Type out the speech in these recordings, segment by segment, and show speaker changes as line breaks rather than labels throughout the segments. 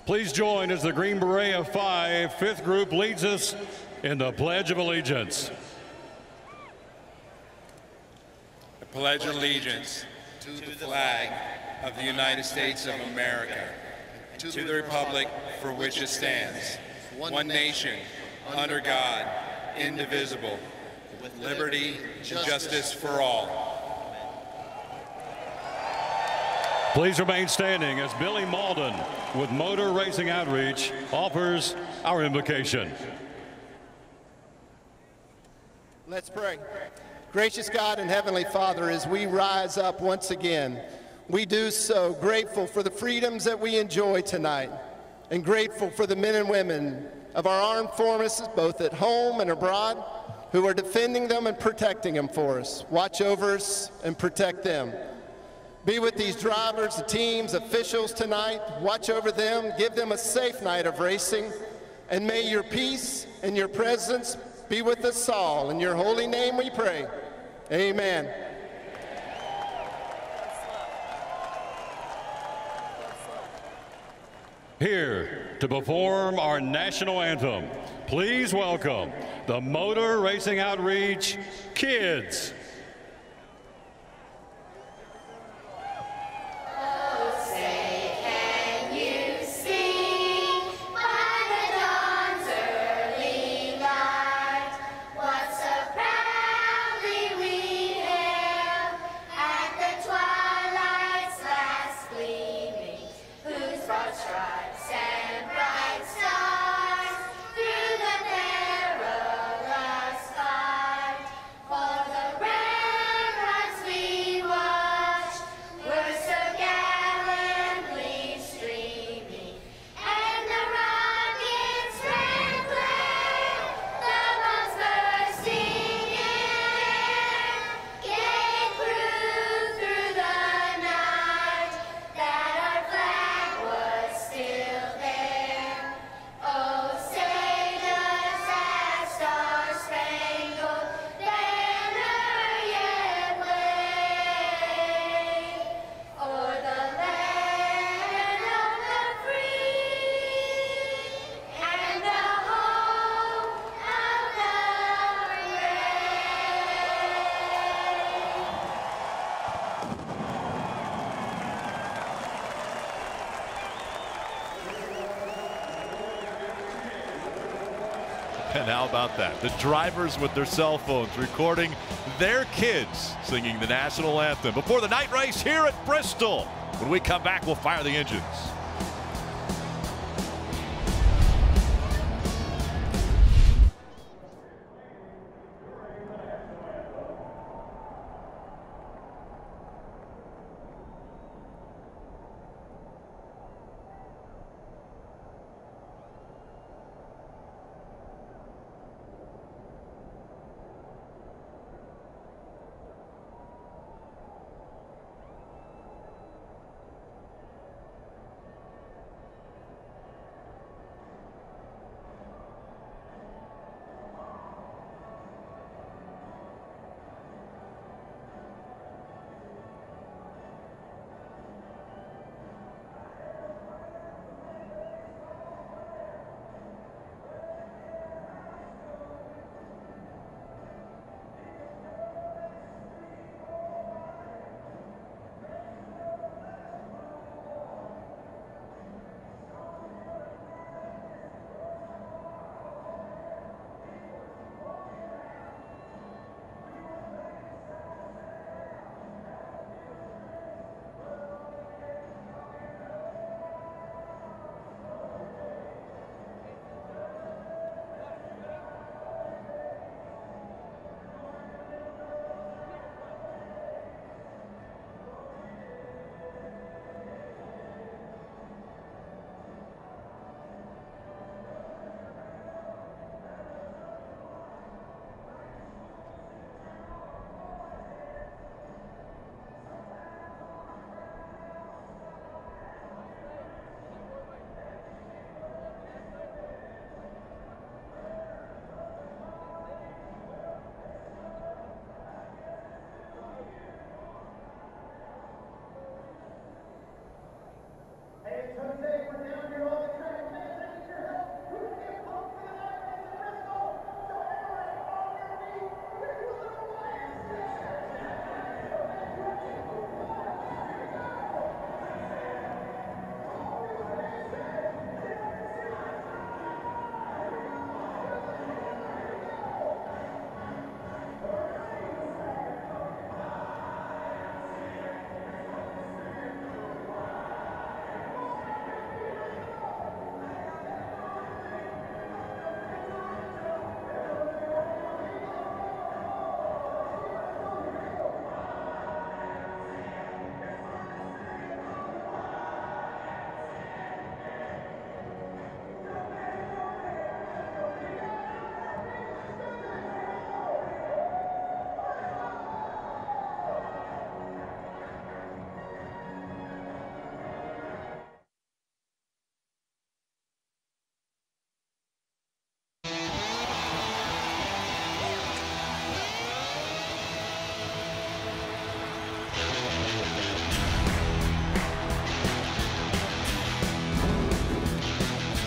Please join as the Green Beret of 5, 5th group, leads us in the Pledge of Allegiance.
I pledge allegiance to the flag of the United States of America, to the republic for which it stands, one nation, under God, indivisible, with liberty and justice for all.
Please remain standing as Billy Malden with Motor Racing Outreach offers our invocation.
Let's pray. Gracious God and Heavenly Father, as we rise up once again, we do so grateful for the freedoms that we enjoy tonight and grateful for the men and women of our armed forces, both at home and abroad, who are defending them and protecting them for us. Watch over us and protect them. Be with these drivers, the teams, officials tonight. Watch over them. Give them a safe night of racing. And may your peace and your presence be with us all. In your holy name we pray. Amen.
Here to perform our national anthem, please welcome the Motor Racing Outreach Kids.
And how about that? The drivers with their cell phones recording their kids singing the national anthem before the night race here at Bristol. When we come back, we'll fire the engines.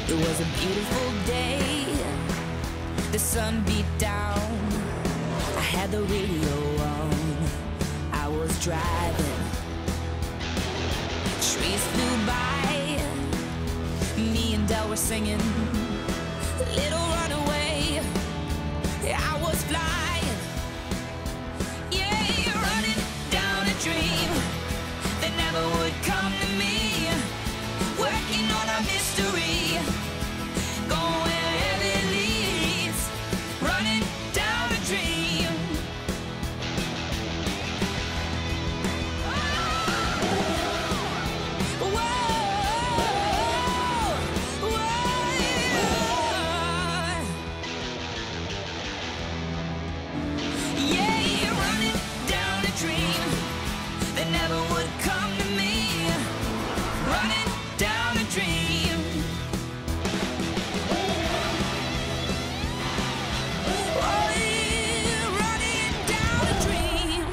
It was a beautiful day, the sun beat down, I had the radio on, I was driving, trees flew by, me and Del were singing, Little Runaway, I was flying, yeah, running down a dream that never would come to me, working on a mystery, going wherever it leads, running down a dream. Whoa, whoa, yeah, running down a dream that never would come to me, running down a dream. Oh, yeah, running down a dream.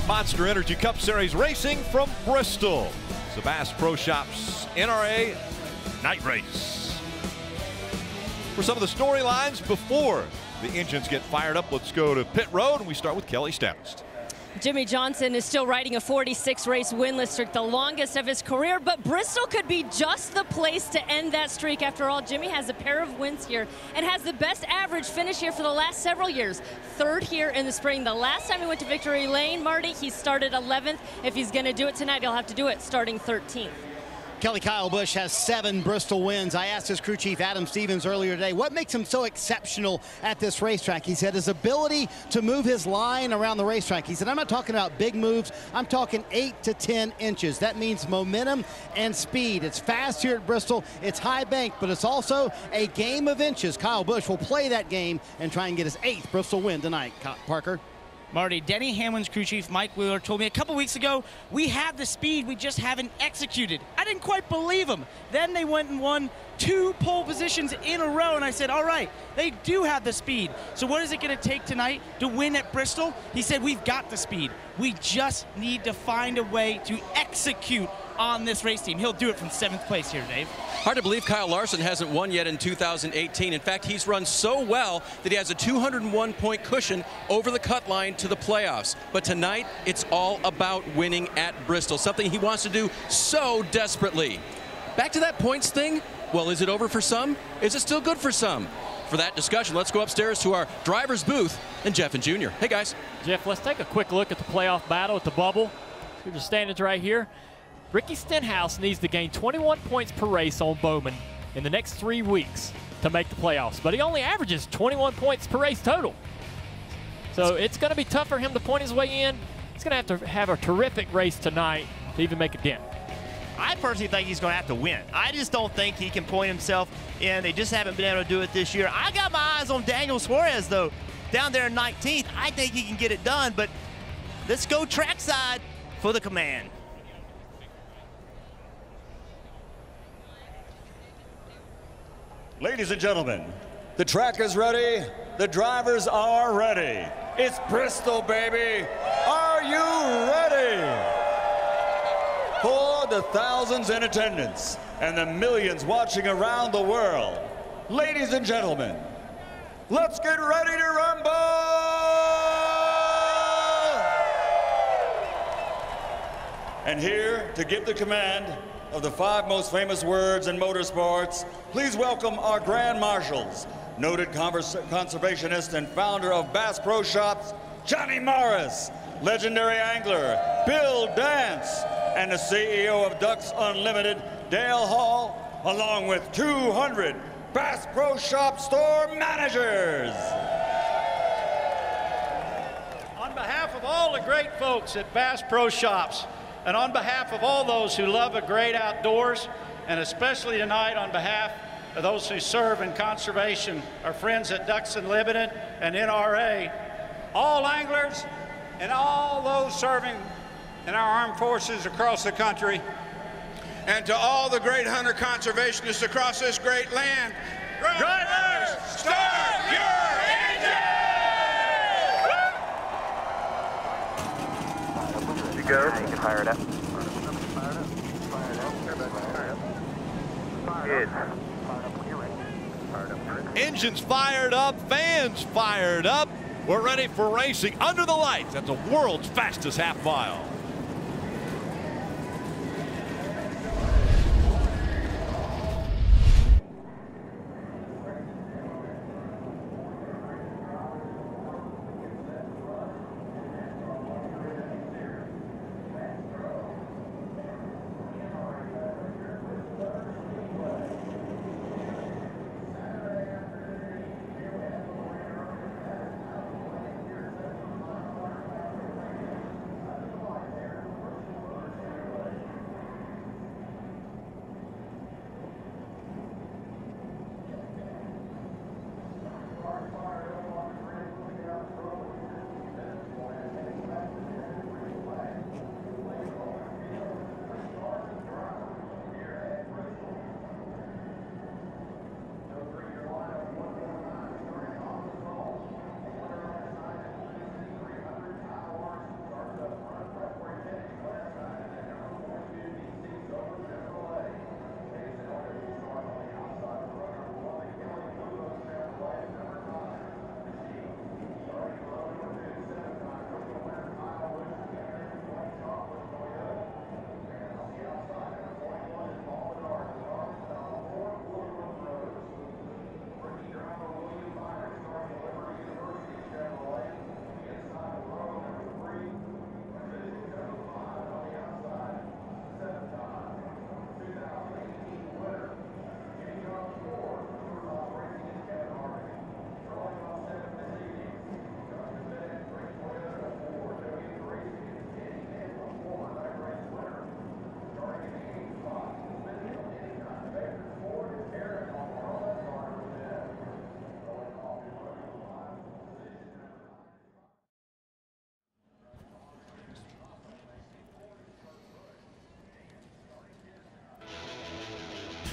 Monster Energy Cup Series racing from Bristol. It's the Bass Pro Shops NRA night race. For some of the storylines before the engines get fired up, let's go to pit road, and we start with Kelly Stenhouse.
Jimmie Johnson is still riding a 46-race winless streak, the longest of his career, but Bristol could be just the place to end that streak. After all, Jimmie has a pair of wins here and has the best average finish here for the last several years. Third here in the spring. The last time he went to victory lane, Marty, he started 11th. If he's going to do it tonight, he'll have to do it starting 13th.
Kelly Kyle Busch has 7 Bristol wins. I asked his crew chief, Adam Stevens, earlier today, what makes him so exceptional at this racetrack? He said his ability to move his line around the racetrack. He said, I'm not talking about big moves. I'm talking 8 to 10 inches. That means momentum and speed. It's fast here at Bristol. It's high bank, but it's also a game of inches. Kyle Busch will play that game and try and get his 8th Bristol win tonight. Parker?
Marty, Denny Hamlin's crew chief Mike Wheeler told me a couple weeks ago, we have the speed, we just haven't executed. I didn't quite believe him. Then they went and won 2 pole positions in a row, and I said, all right, they do have the speed. So what is it going to take tonight to win at Bristol? He said, we've got the speed. We just need to find a way to execute on this race team. He'll do it from 7th place here, Dave.
Hard to believe Kyle Larson hasn't won yet in 2018. In fact, he's run so well that he has a 201-point cushion over the cut line to the playoffs. But tonight, it's all about winning at Bristol, something he wants to do so desperately. Back to that points thing. Well, is it over for some? Is it still good for some? For that discussion, let's go upstairs to our driver's booth and Jeff and Junior. Hey, guys.
Jeff, let's take a quick look at the playoff battle at the bubble. Here's the standings right here. Ricky Stenhouse needs to gain 21 points per race on Bowman in the next 3 weeks to make the playoffs, but he only averages 21 points per race total. So it's going to be tough for him to point his way in. He's going to have a terrific race tonight to even make a dent.
I personally think he's going to have to win. I just don't think he can point himself in. They just haven't been able to do it this year. I got my eyes on Daniel Suarez, though, down there in 19th. I think he can get it done, but let's go trackside for the command.
Ladies and gentlemen, the track is ready. The drivers are ready. It's Bristol, baby. Are you ready? For the thousands in attendance and the millions watching around the world, ladies and gentlemen, let's get ready to rumble! And here to give the command of the 5 most famous words in motorsports, please welcome our Grand Marshals, noted conservationist and founder of Bass Pro Shops, Johnny Morris, legendary angler, Bill Dance, and the CEO of Ducks Unlimited, Dale Hall, along with 200 Bass Pro Shop store managers.
On behalf of all the great folks at Bass Pro Shops, and on behalf of all those who love the great outdoors, and especially tonight on behalf of those who serve in conservation, our friends at Ducks Unlimited and NRA, all anglers and all those serving in our armed forces across the country,
and to all the great hunter conservationists across this great land, drivers, start your engine!
You go. You can fire it up.
Engines fired up, fans fired up. We're ready for racing under the lights at the world's fastest half mile.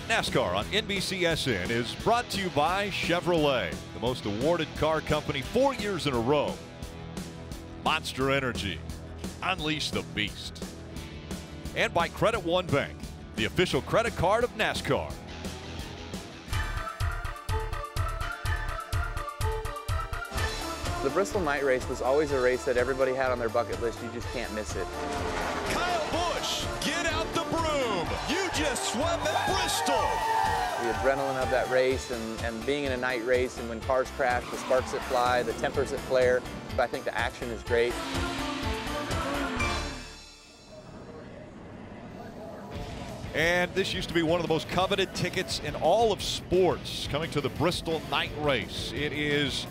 NASCAR on NBCSN is brought to you by Chevrolet, the most awarded car company 4 years in a row. Monster Energy, unleash the beast. And by Credit One Bank, the official credit card of NASCAR.
The Bristol night race was always a race that everybody had on their bucket list. You just can't miss it.
Kyle Busch, get out the broom. You just swept at Bristol.
The adrenaline of that race and being in a night race, and when cars crash, the sparks that fly, the tempers that flare. I think the action is great.
And this used to be one of the most coveted tickets in all of sports, coming to the Bristol night race. It is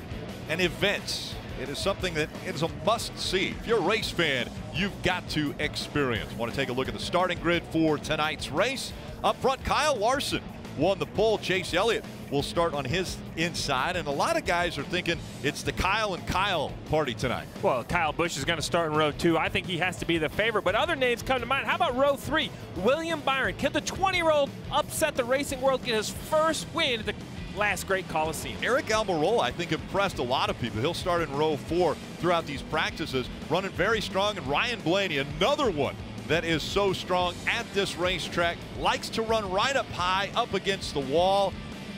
an event. It is something that it is a must-see. If you're a race fan, you've got to experience. Want to take a look at the starting grid for tonight's race? Up front, Kyle Larson won the pole. Chase Elliott will start on his inside, and a lot of guys are thinking it's the Kyle and Kyle party tonight.
Well, Kyle Busch is going to start in row 2. I think he has to be the favorite, but other names come to mind. How about row 3? William Byron. Can the 20-year-old upset the racing world, get his first win at the last great Coliseum?
Eric Almirola, I think, impressed a lot of people. He'll start in row 4 throughout these practices, running very strong. And Ryan Blaney, another one that is so strong at this racetrack, likes to run right up high, up against the wall.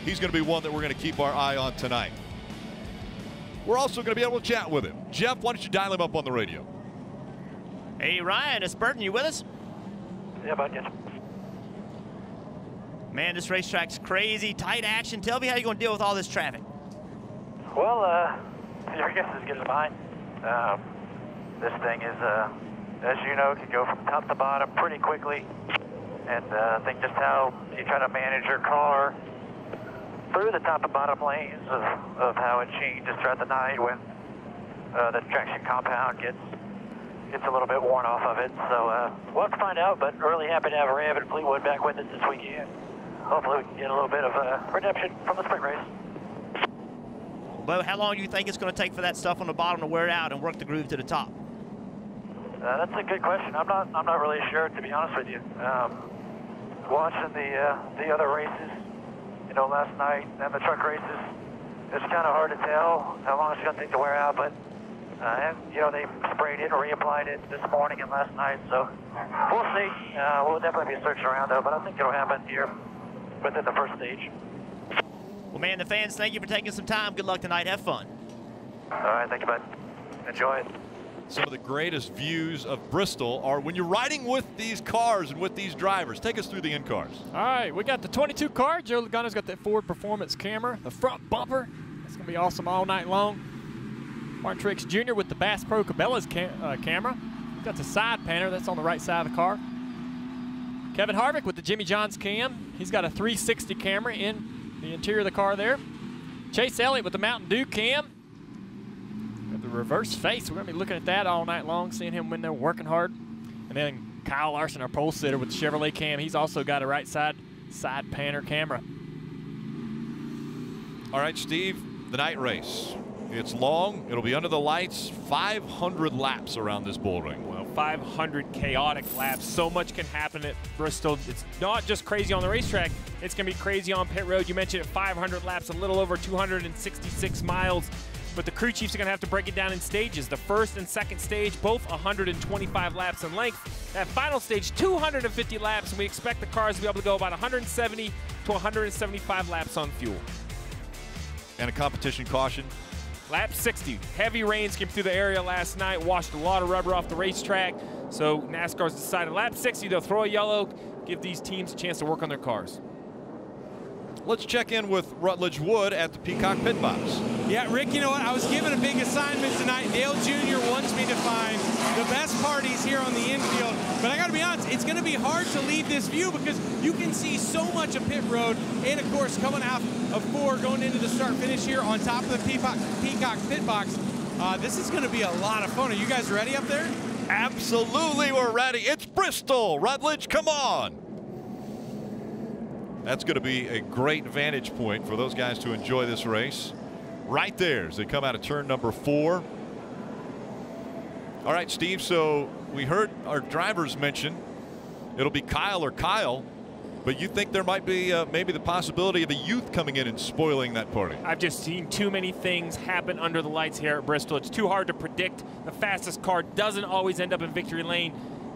He's going to be one that we're going to keep our eye on tonight. We're also going to be able to chat with him. Jeff, why don't you dial him up on the radio?
Hey, Ryan, it's Burton. You with us?
Yeah, bud. Yes.
Man, this racetrack's crazy, tight action. Tell me how you're going to deal with all this traffic.
Well, your guess is as good as mine. This thing is, as you know, can go from top to bottom pretty quickly. And I think just how you try to manage your car through the top and bottom lanes of how it changes throughout the night when the traction compound gets a little bit worn off of it. So we'll have to find out, but really happy to have Rav and Fleetwood back with us this weekend. Hopefully we can get a little bit of redemption from the sprint race.
Bo, how long do you think it's going to take for that stuff on the bottom to wear out and work the groove to the top?
That's a good question. I'm not really sure, to be honest with you. Watching the other races, you know, last night and the truck races, it's kind of hard to tell how long it's going to take to wear out. But and, you know, they sprayed it or reapplied it this morning and last night, so we'll see. We'll definitely be searching around though, but I think it'll happen here within the first stage.
Well, man, the fans, thank you for taking some time. Good luck tonight. Have fun.
All right, thank you, bud. Enjoy it.
Some of the greatest views of Bristol are when you're riding with these cars and with these drivers. Take us through the in-cars.
All right, we got the 22 car. Joe Logano's got that Ford Performance camera, the front bumper. It's going to be awesome all night long. Martin Truex Jr. with the Bass Pro Cabela's camera. He's got the side panner. That's on the right side of the car. Kevin Harvick with the Jimmie Johnson cam. He's got a 360 camera in the interior of the car there. Chase Elliott with the Mountain Dew cam. The reverse face, we're going to be looking at that all night long, seeing him when they're working hard. And then Kyle Larson, our pole sitter with the Chevrolet cam, he's also got a right side panner camera.
All right, Steve, the night race. It's long, it'll be under the lights, 500 laps around this bull ring.
Well, 500 chaotic laps. So much can happen at Bristol. It's not just crazy on the racetrack, it's going to be crazy on pit road. You mentioned it, 500 laps, a little over 266 miles. But the crew chiefs are going to have to break it down in stages. The first and second stage, both 125 laps in length. That final stage, 250 laps, and we expect the cars to be able to go about 170 to 175 laps on fuel.
And a competition caution.
Lap 60. Heavy rains came through the area last night, washed a lot of rubber off the racetrack. So NASCAR's decided lap 60, they'll throw a yellow, give these teams a chance to work on their cars.
Let's check in with Rutledge Wood at the Peacock Pit Box.
Yeah, Rick, you know what? I was given a big assignment tonight. Dale Jr. wants me to find the best parties here on the infield. But I got to be honest, it's going to be hard to leave this view because you can see so much of pit road. And, of course, coming out of 4, going into the start-finish here on top of the Peacock Pit Box. This is going to be a lot of fun. Are you guys ready up there?
Absolutely, we're ready. It's Bristol. Rutledge, come on. That's going to be a great vantage point for those guys to enjoy this race. Right there as they come out of turn number 4. All right, Steve, so we heard our drivers mention it'll be Kyle or Kyle, but you think there might be maybe the possibility of a youth coming in and spoiling that party?
I've just seen too many things happen under the lights here at Bristol. It's too hard to predict. The fastest car doesn't always end up in victory lane.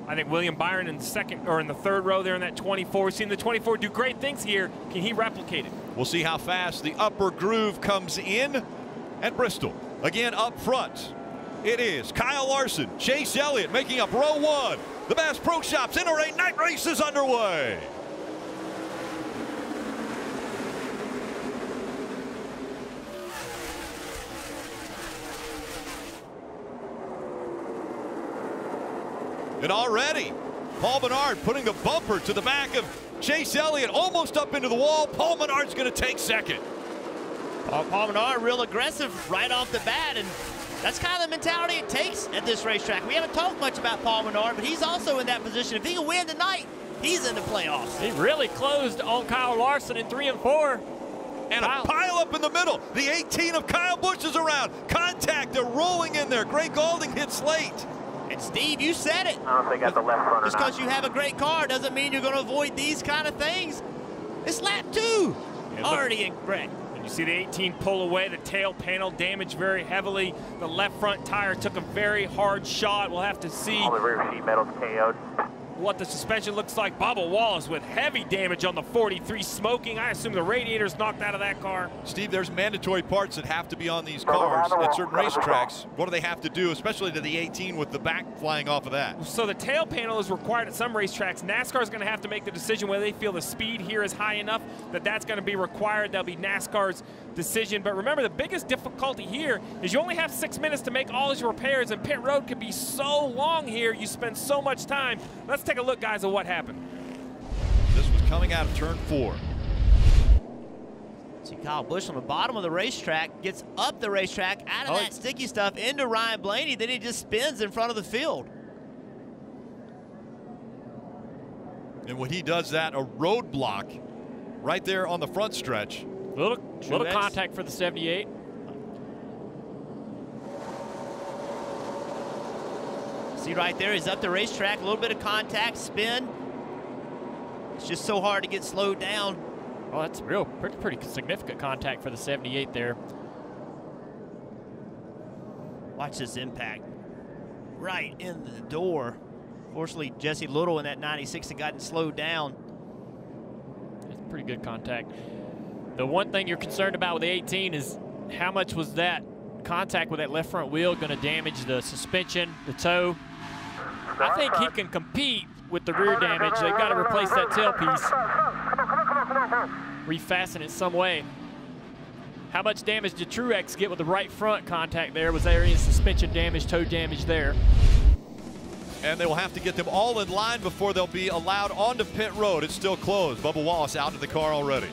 I think William Byron in the second or in the third row there in that 24. We've seen the 24 do great things here. Can he replicate it?
We'll see how fast the upper groove comes in at Bristol. Again, up front, it is Kyle Larson, Chase Elliott making up row 1. The Bass Pro Shops NRA night race is underway. And already, Paul Menard putting the bumper to the back of Chase Elliott, almost up into the wall. Paul Menard's going to take second.
Paul Menard real aggressive right off the bat, and that's kind of the mentality it takes at this racetrack. We haven't talked much about Paul Menard, but he's also in that position. If he can win tonight, he's in the playoffs.
He really closed on Kyle Larson in 3 and 4.
And a pile up in the middle. The 18 of Kyle Busch is around. Contact, they're rolling in there. Greg Gaulding hits late.
And Steve, you said it.
I don't think I got the left front.
Just because you have a great car doesn't mean you're going to avoid these kind of things. It's lap 2. Already in wreck.
And you see the 18 pull away. The tail panel damaged very heavily. The left front tire took a very hard shot. We'll have to see.
All the rear sheet metal's KO'd.
What the suspension looks like. Bubba Wallace with heavy damage on the 43, smoking. I assume the radiator's knocked out of that car.
Steve, there's mandatory parts that have to be on these cars at certain racetracks. What do they have to do, especially to the 18 with the back flying off of that?
So the tail panel is required at some racetracks. NASCAR is going to have to make the decision whether they feel the speed here is high enough that that's going to be required. That'll be NASCAR's decision. But remember, the biggest difficulty here is you only have 6 minutes to make all your repairs, and pit road could be so long here. You spend so much time. Let's take a look, guys, at what happened.
This was coming out of turn 4.
See Kyle Busch on the bottom of the racetrack, gets up the racetrack, out of that sticky stuff into Ryan Blaney, then he just spins in front of the field.
And when he does that, a roadblock right there on the front stretch.
Little contact for the 78.
See right there, he's up the racetrack, a little bit of contact, spin. It's just so hard to get slowed down.
Oh, that's pretty significant contact for the 78 there.
Watch this impact. Right in the door. Fortunately, Jesse Little in that 96 had gotten slowed down.
pretty good contact. The one thing you're concerned about with the 18 is how much was that contact with that left front wheel going to damage the suspension, the toe. I think he can compete with the rear damage. They've got to replace that tailpiece, refasten it some way. How much damage did Truex get with the right front contact there? Was there any suspension damage, toe damage there?
And they will have to get them all in line before they'll be allowed onto pit road. It's still closed. Bubba Wallace out of the car already.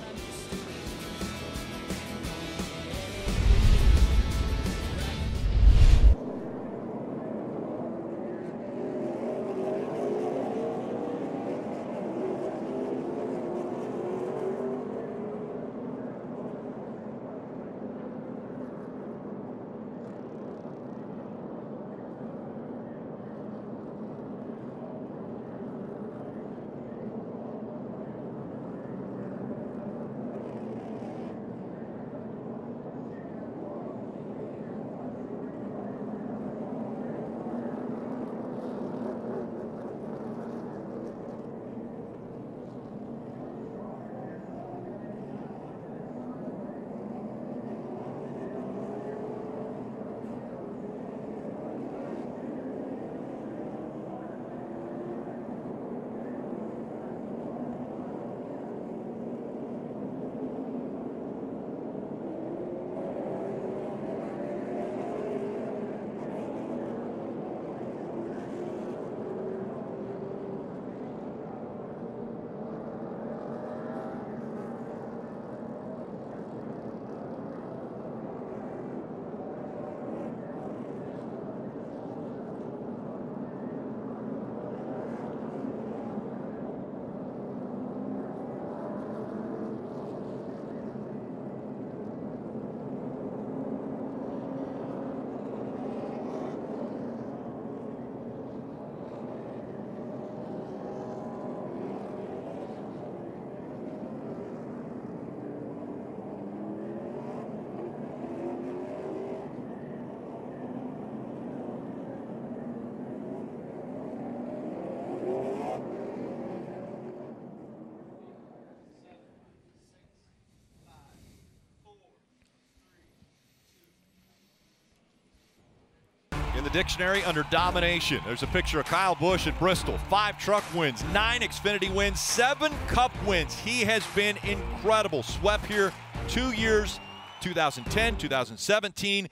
In the dictionary under domination, there's a picture of Kyle Busch at Bristol. 5 truck wins, 9 Xfinity wins, 7 Cup wins. He has been incredible. Swept here 2 years, 2010, 2017.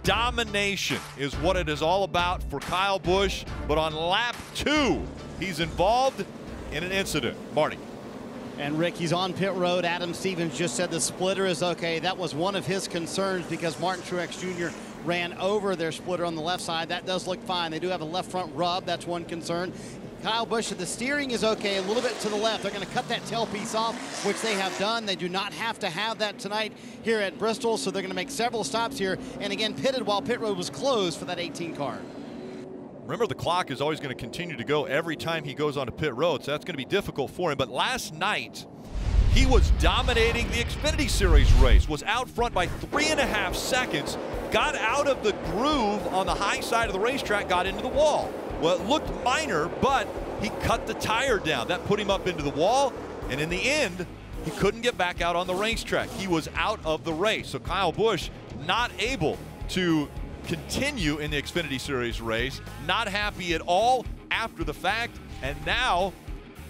Domination is what it is all about for Kyle Busch. But on lap 2, he's involved in an incident. Marty.
And Rick, he's on pit road. Adam Stevens just said the splitter is okay. That was one of his concerns because Martin Truex Jr. ran over their splitter on the left side. That does look fine. They do have a left front rub. That's one concern. Kyle Busch said the steering is okay, a little bit to the left. They're going to cut that tailpiece off, which they have done. They do not have to have that tonight here at Bristol, so they're going to make several stops here. And again, pitted while pit road was closed for that 18 car.
Remember, the clock is always going to continue to go every time he goes onto pit road, so that's going to be difficult for him. But last night, he was dominating the Xfinity Series race, was out front by 3.5 seconds, got out of the groove on the high side of the racetrack, got into the wall. Well, it looked minor, but he cut the tire down. That put him up into the wall, and in the end, he couldn't get back out on the racetrack. He was out of the race. So Kyle Busch not able to continue in the Xfinity Series race, not happy at all after the fact, and now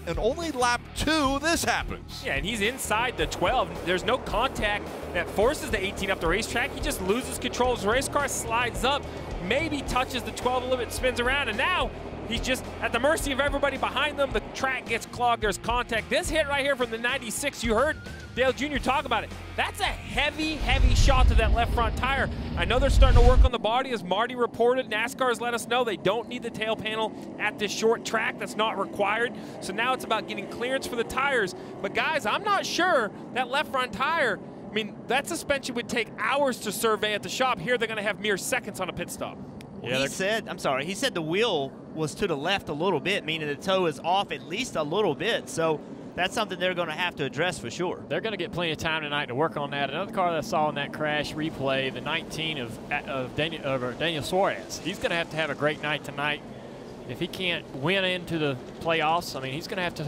in only lap 2 this happens.
Yeah, and he's inside the 12. There's no contact that forces the 18 up the racetrack. He just loses control of his race car, slides up, maybe touches the 12 a little bit, spins around, and now he's just at the mercy of everybody behind them. The track gets clogged, there's contact. This hit right here from the 96, you heard Dale Jr. talk about it. That's a heavy, heavy shot to that left front tire. I know they're starting to work on the body, as Marty reported. NASCAR has let us know they don't need the tail panel at this short track. That's not required. So now it's about getting clearance for the tires. But guys, I'm not sure that left front tire, I mean, that suspension would take hours to survey at the shop. Here they're going to have mere seconds on a pit stop.
Yeah, he said the wheel was to the left a little bit, meaning the toe is off at least a little bit. So that's something they're going to have to address for sure.
They're going to get plenty of time tonight to work on that. Another car that I saw in that crash replay, the 19 of Daniel Suarez. He's going to have a great night tonight. if he can't win into the playoffs, I mean, he's going to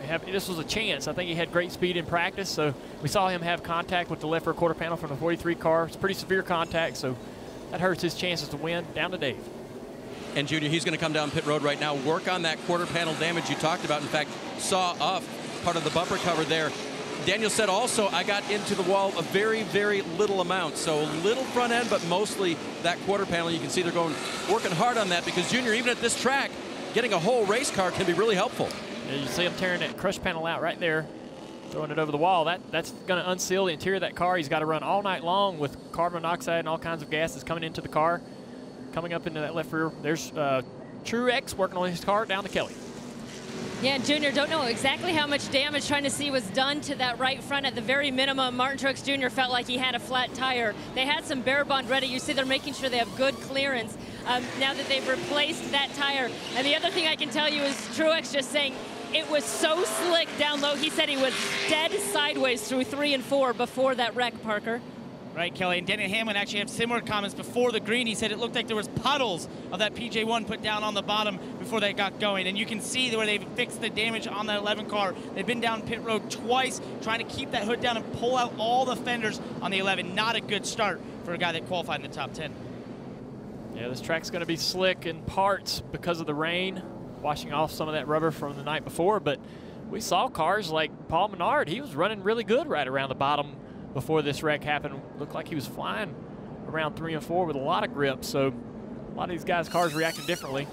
have this was a chance. I think he had great speed in practice, so we saw him have contact with the left rear quarter panel from the 43 car. It's pretty severe contact, so that hurts his chances to win. Down to Dave.
And Junior, he's going to come down pit road right now, work on that quarter panel damage you talked about. In fact, saw off part of the bumper cover there. Daniel said also, I got into the wall a very, very little amount. So little front end, but mostly that quarter panel. You can see they're working hard on that because, Junior, even at this track, getting a whole race car can be really helpful.
Yeah, you see him tearing that crush panel out right there, throwing it over the wall. That's going to unseal the interior of that car. He's got to run all night long with carbon monoxide and all kinds of gases coming into the car. Coming up into that left rear, there's Truex working on his car down to Kelly.
Yeah, Junior, don't know exactly how much damage trying to see was done to that right front. At the very minimum, Martin Truex Jr. felt like he had a flat tire. They had some bare bond ready. You see they're making sure they have good clearance now that they've replaced that tire. And the other thing I can tell you is Truex just saying it was so slick down low. He said he was dead sideways through 3 and 4 before that wreck, Parker.
Right, Kelly, and Denny Hamlin actually had similar comments before the green. He said it looked like there was puddles of that PJ1 put down on the bottom before they got going. And you can see where they've fixed the damage on that 11 car. They've been down pit road twice trying to keep that hood down and pull out all the fenders on the 11. Not a good start for a guy that qualified in the top 10.
Yeah, this track's going to be slick in parts because of the rain, washing off some of that rubber from the night before. But we saw cars like Paul Menard. He was running really good right around the bottom before this wreck happened. Looked like he was flying around 3 and 4 with a lot of grip. So a lot of these guys' cars reacting differently.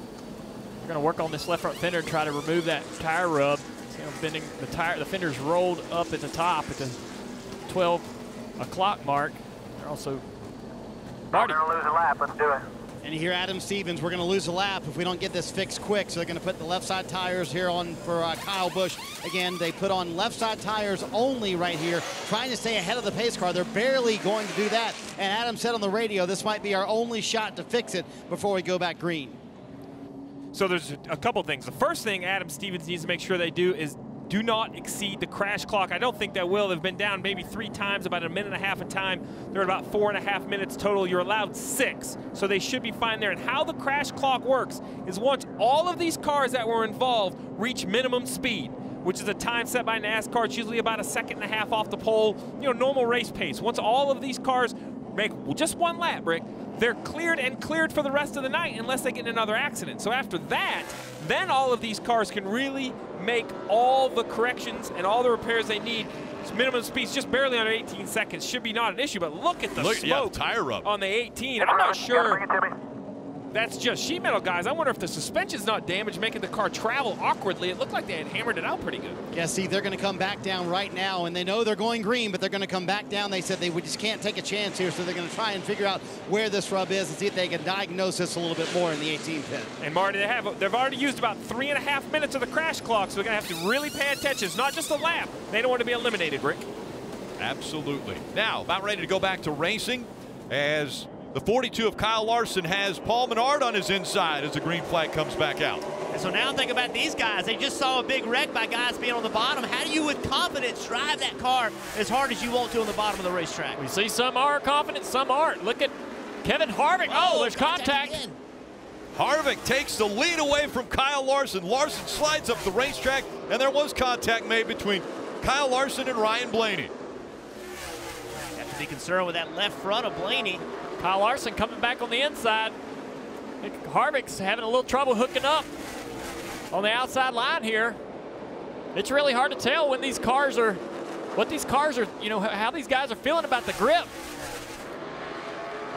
We're going to work on this left front fender and try to remove that tire rub. See him bending the tire. The fender's rolled up at the top at the 12 o'clock mark. They're also Marty.
We're going to lose a lap. Let's do it.
And you hear Adam Stevens, we're going to lose a lap if we don't get this fixed quick. So they're going to put the left side tires here on for Kyle Busch. Again, they put on left side tires only right here, trying to stay ahead of the pace car. They're barely going to do that. And Adam said on the radio, this might be our only shot to fix it before we go back green.
So there's a couple things. The first thing Adam Stevens needs to make sure they do is do not exceed the crash clock. I don't think that will. They've been down maybe 3 times, about 1.5 minutes of time. They're at about 4.5 minutes total. You're allowed 6, so they should be fine there. And how the crash clock works is once all of these cars that were involved reach minimum speed, which is a time set by NASCAR. It's usually about 1.5 seconds off the pole, normal race pace. Once all of these cars make just 1 lap, Rick, they're cleared and cleared for the rest of the night unless they get in another accident. So after that, then all of these cars can really make all the corrections and all the repairs they need. It's minimum speed's just barely under 18 seconds. Should be not an issue, but look at the smoke
tire rub
on the 18. I'm not sure. That's just sheet metal, guys. I wonder if the suspension's not damaged, making the car travel awkwardly. It looked like they had hammered it out pretty good.
Yeah, see, they're going to come back down right now, and they know they're going green, but they're going to come back down. They said they just can't take a chance here, so they're going to try and figure out where this rub is and see if they can diagnose this a little bit more in the 18 pit.
And Marty, they've already used about 3.5 minutes of the crash clock, so they're going to have to really pay attention. It's not just a lap. They don't want to be eliminated, Rick.
Absolutely. Now, about ready to go back to racing as the 42 of Kyle Larson has Paul Menard on his inside as the green flag comes back out.
And so now think about these guys. They just saw a big wreck by guys being on the bottom. How do you, with confidence, drive that car as hard as you want to on the bottom of the racetrack?
We see some are confident, some aren't. Look at Kevin Harvick. Oh, there's contact.
Harvick takes the lead away from Kyle Larson. Larson slides up the racetrack, and there was contact made between Kyle Larson and Ryan Blaney.
You have to be concerned with that left front of Blaney.
Kyle Larson coming back on the inside. I think Harvick's having a little trouble hooking up on the outside line here. It's really hard to tell when these cars are, what these cars are, how these guys are feeling about the grip.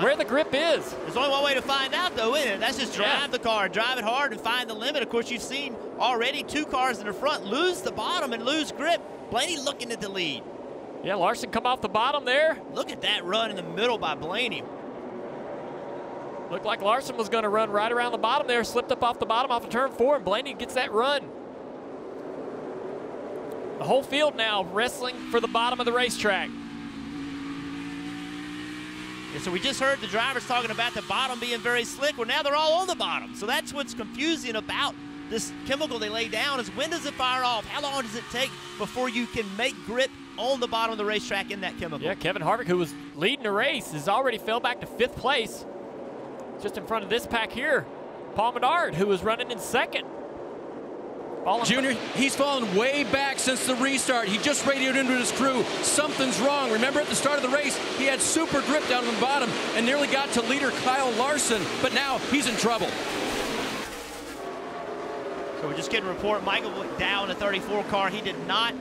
Where the grip is.
There's only one way to find out, though, isn't it? That's just drive the car, drive it hard, and find the limit. Of course, you've seen already 2 cars in the front lose the bottom and lose grip. Blaney looking at the lead.
Yeah, Larson come off the bottom there.
Look at that run in the middle by Blaney.
Looked like Larson was going to run right around the bottom there, slipped up off the bottom off of turn 4, and Blaney gets that run. The whole field now wrestling for the bottom of the racetrack.
Yeah, so we just heard the drivers talking about the bottom being very slick. Well, now they're all on the bottom. So that's what's confusing about this chemical they lay down is when does it fire off? How long does it take before you can make grip on the bottom of the racetrack in that chemical?
Yeah, Kevin Harvick, who was leading the race, has already fell back to 5th place. Just in front of this pack here. Paul Menard, who was running in second.
Junior, he's fallen way back since the restart. He just radioed into his crew. Something's wrong. Remember at the start of the race, he had super grip down on the bottom and nearly got to leader Kyle Larson, but now he's in trouble.
So we're just getting a report. Michael Dow in the 34 car. He did not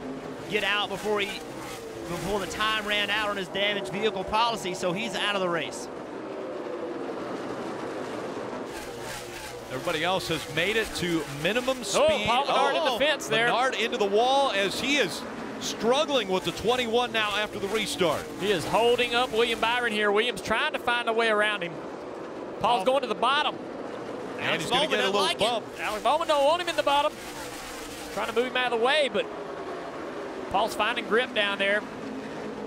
get out before the time ran out on his damaged vehicle policy, so he's out of the race.
Everybody else has made it to minimum speed.
Oh, Paul Menard in the fence there.
Menard into the wall as he is struggling with the 21 now after the restart.
He is holding up William Byron here. Williams trying to find a way around him. Paul's going to the bottom.
And he's going to get a little bump.
Alex Bowman don't want him in the bottom. Trying to move him out of the way, but Paul's finding grip down there,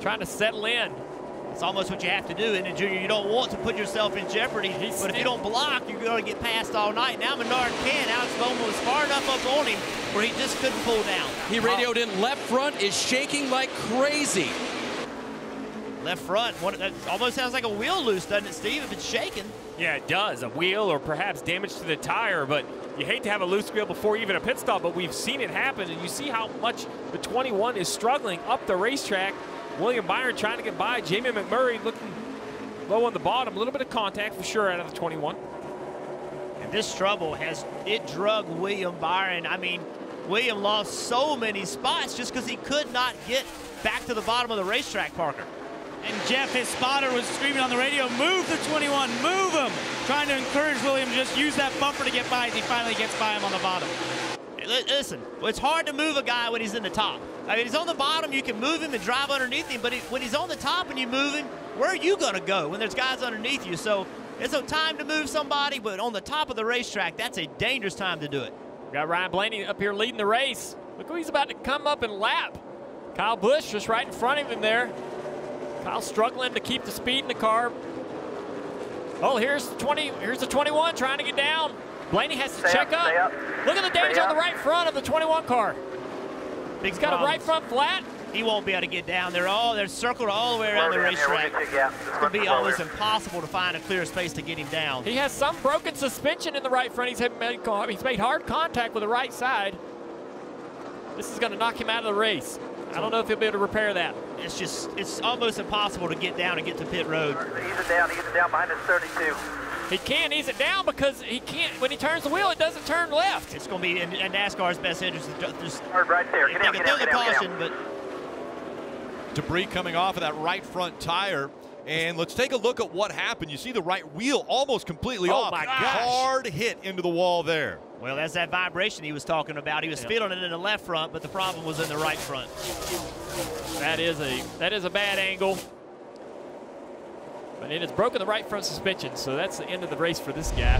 trying to settle in.
It's almost what you have to do, and Junior, you don't want to put yourself in jeopardy, but if you don't block, you're going to get passed all night. Now Menard can. Alex Bowman was far enough up on him where he just couldn't pull down.
He radioed in, left front is shaking like crazy.
Left front, that almost sounds like a wheel loose, doesn't it, Steve, if it's shaking?
Yeah, it does. A wheel or perhaps damage to the tire, but you hate to have a loose wheel before even a pit stop, but we've seen it happen, and you see how much the 21 is struggling up the racetrack. William Byron trying to get by. Jamie McMurray looking low on the bottom. A little bit of contact for sure out of the 21.
And this trouble it drug William Byron. I mean, William lost so many spots just because he could not get back to the bottom of the racetrack, Parker.
And Jeff, his spotter, was screaming on the radio, move the 21, move him. Trying to encourage William, just use that bumper to get by as he finally gets by him on the bottom.
Listen, it's hard to move a guy when he's in the top. I mean, he's on the bottom, you can move him and drive underneath him, but when he's on the top and you move him, where are you going to go when there's guys underneath you? So it's a time to move somebody, but on the top of the racetrack, that's a dangerous time to do it.
Got Ryan Blaney up here leading the race. Look who he's about to come up and lap. Kyle Busch just right in front of him there. Kyle struggling to keep the speed in the car. Oh, here's the 21 trying to get down. Blaney has to check up. Look at the damage on the right front of the 21 car. He's got a right front flat.
He won't be able to get down. They're circled all the way around the racetrack. It's going to be almost impossible to find a clear space to get him down.
He has some broken suspension in the right front. He's made hard contact with the right side. This is going to knock him out of the race. I don't know if he'll be able to repair that.
It's almost impossible to get down and get to pit road.
Ease it down behind his 32.
He can't ease it down because he can't, when he turns the wheel, it doesn't turn left.
It's going to be in NASCAR's best interest to just
right there. Get
through the caution, but
debris coming off of that right front tire. And let's take a look at what happened. You see the right wheel almost completely off.
My gosh.
Hard hit into the wall there.
Well, that's that vibration he was talking about. He was feeling it in the left front, but the problem was in the right front.
That is a bad angle. But it has broken the right front suspension, so that's the end of the race for this guy.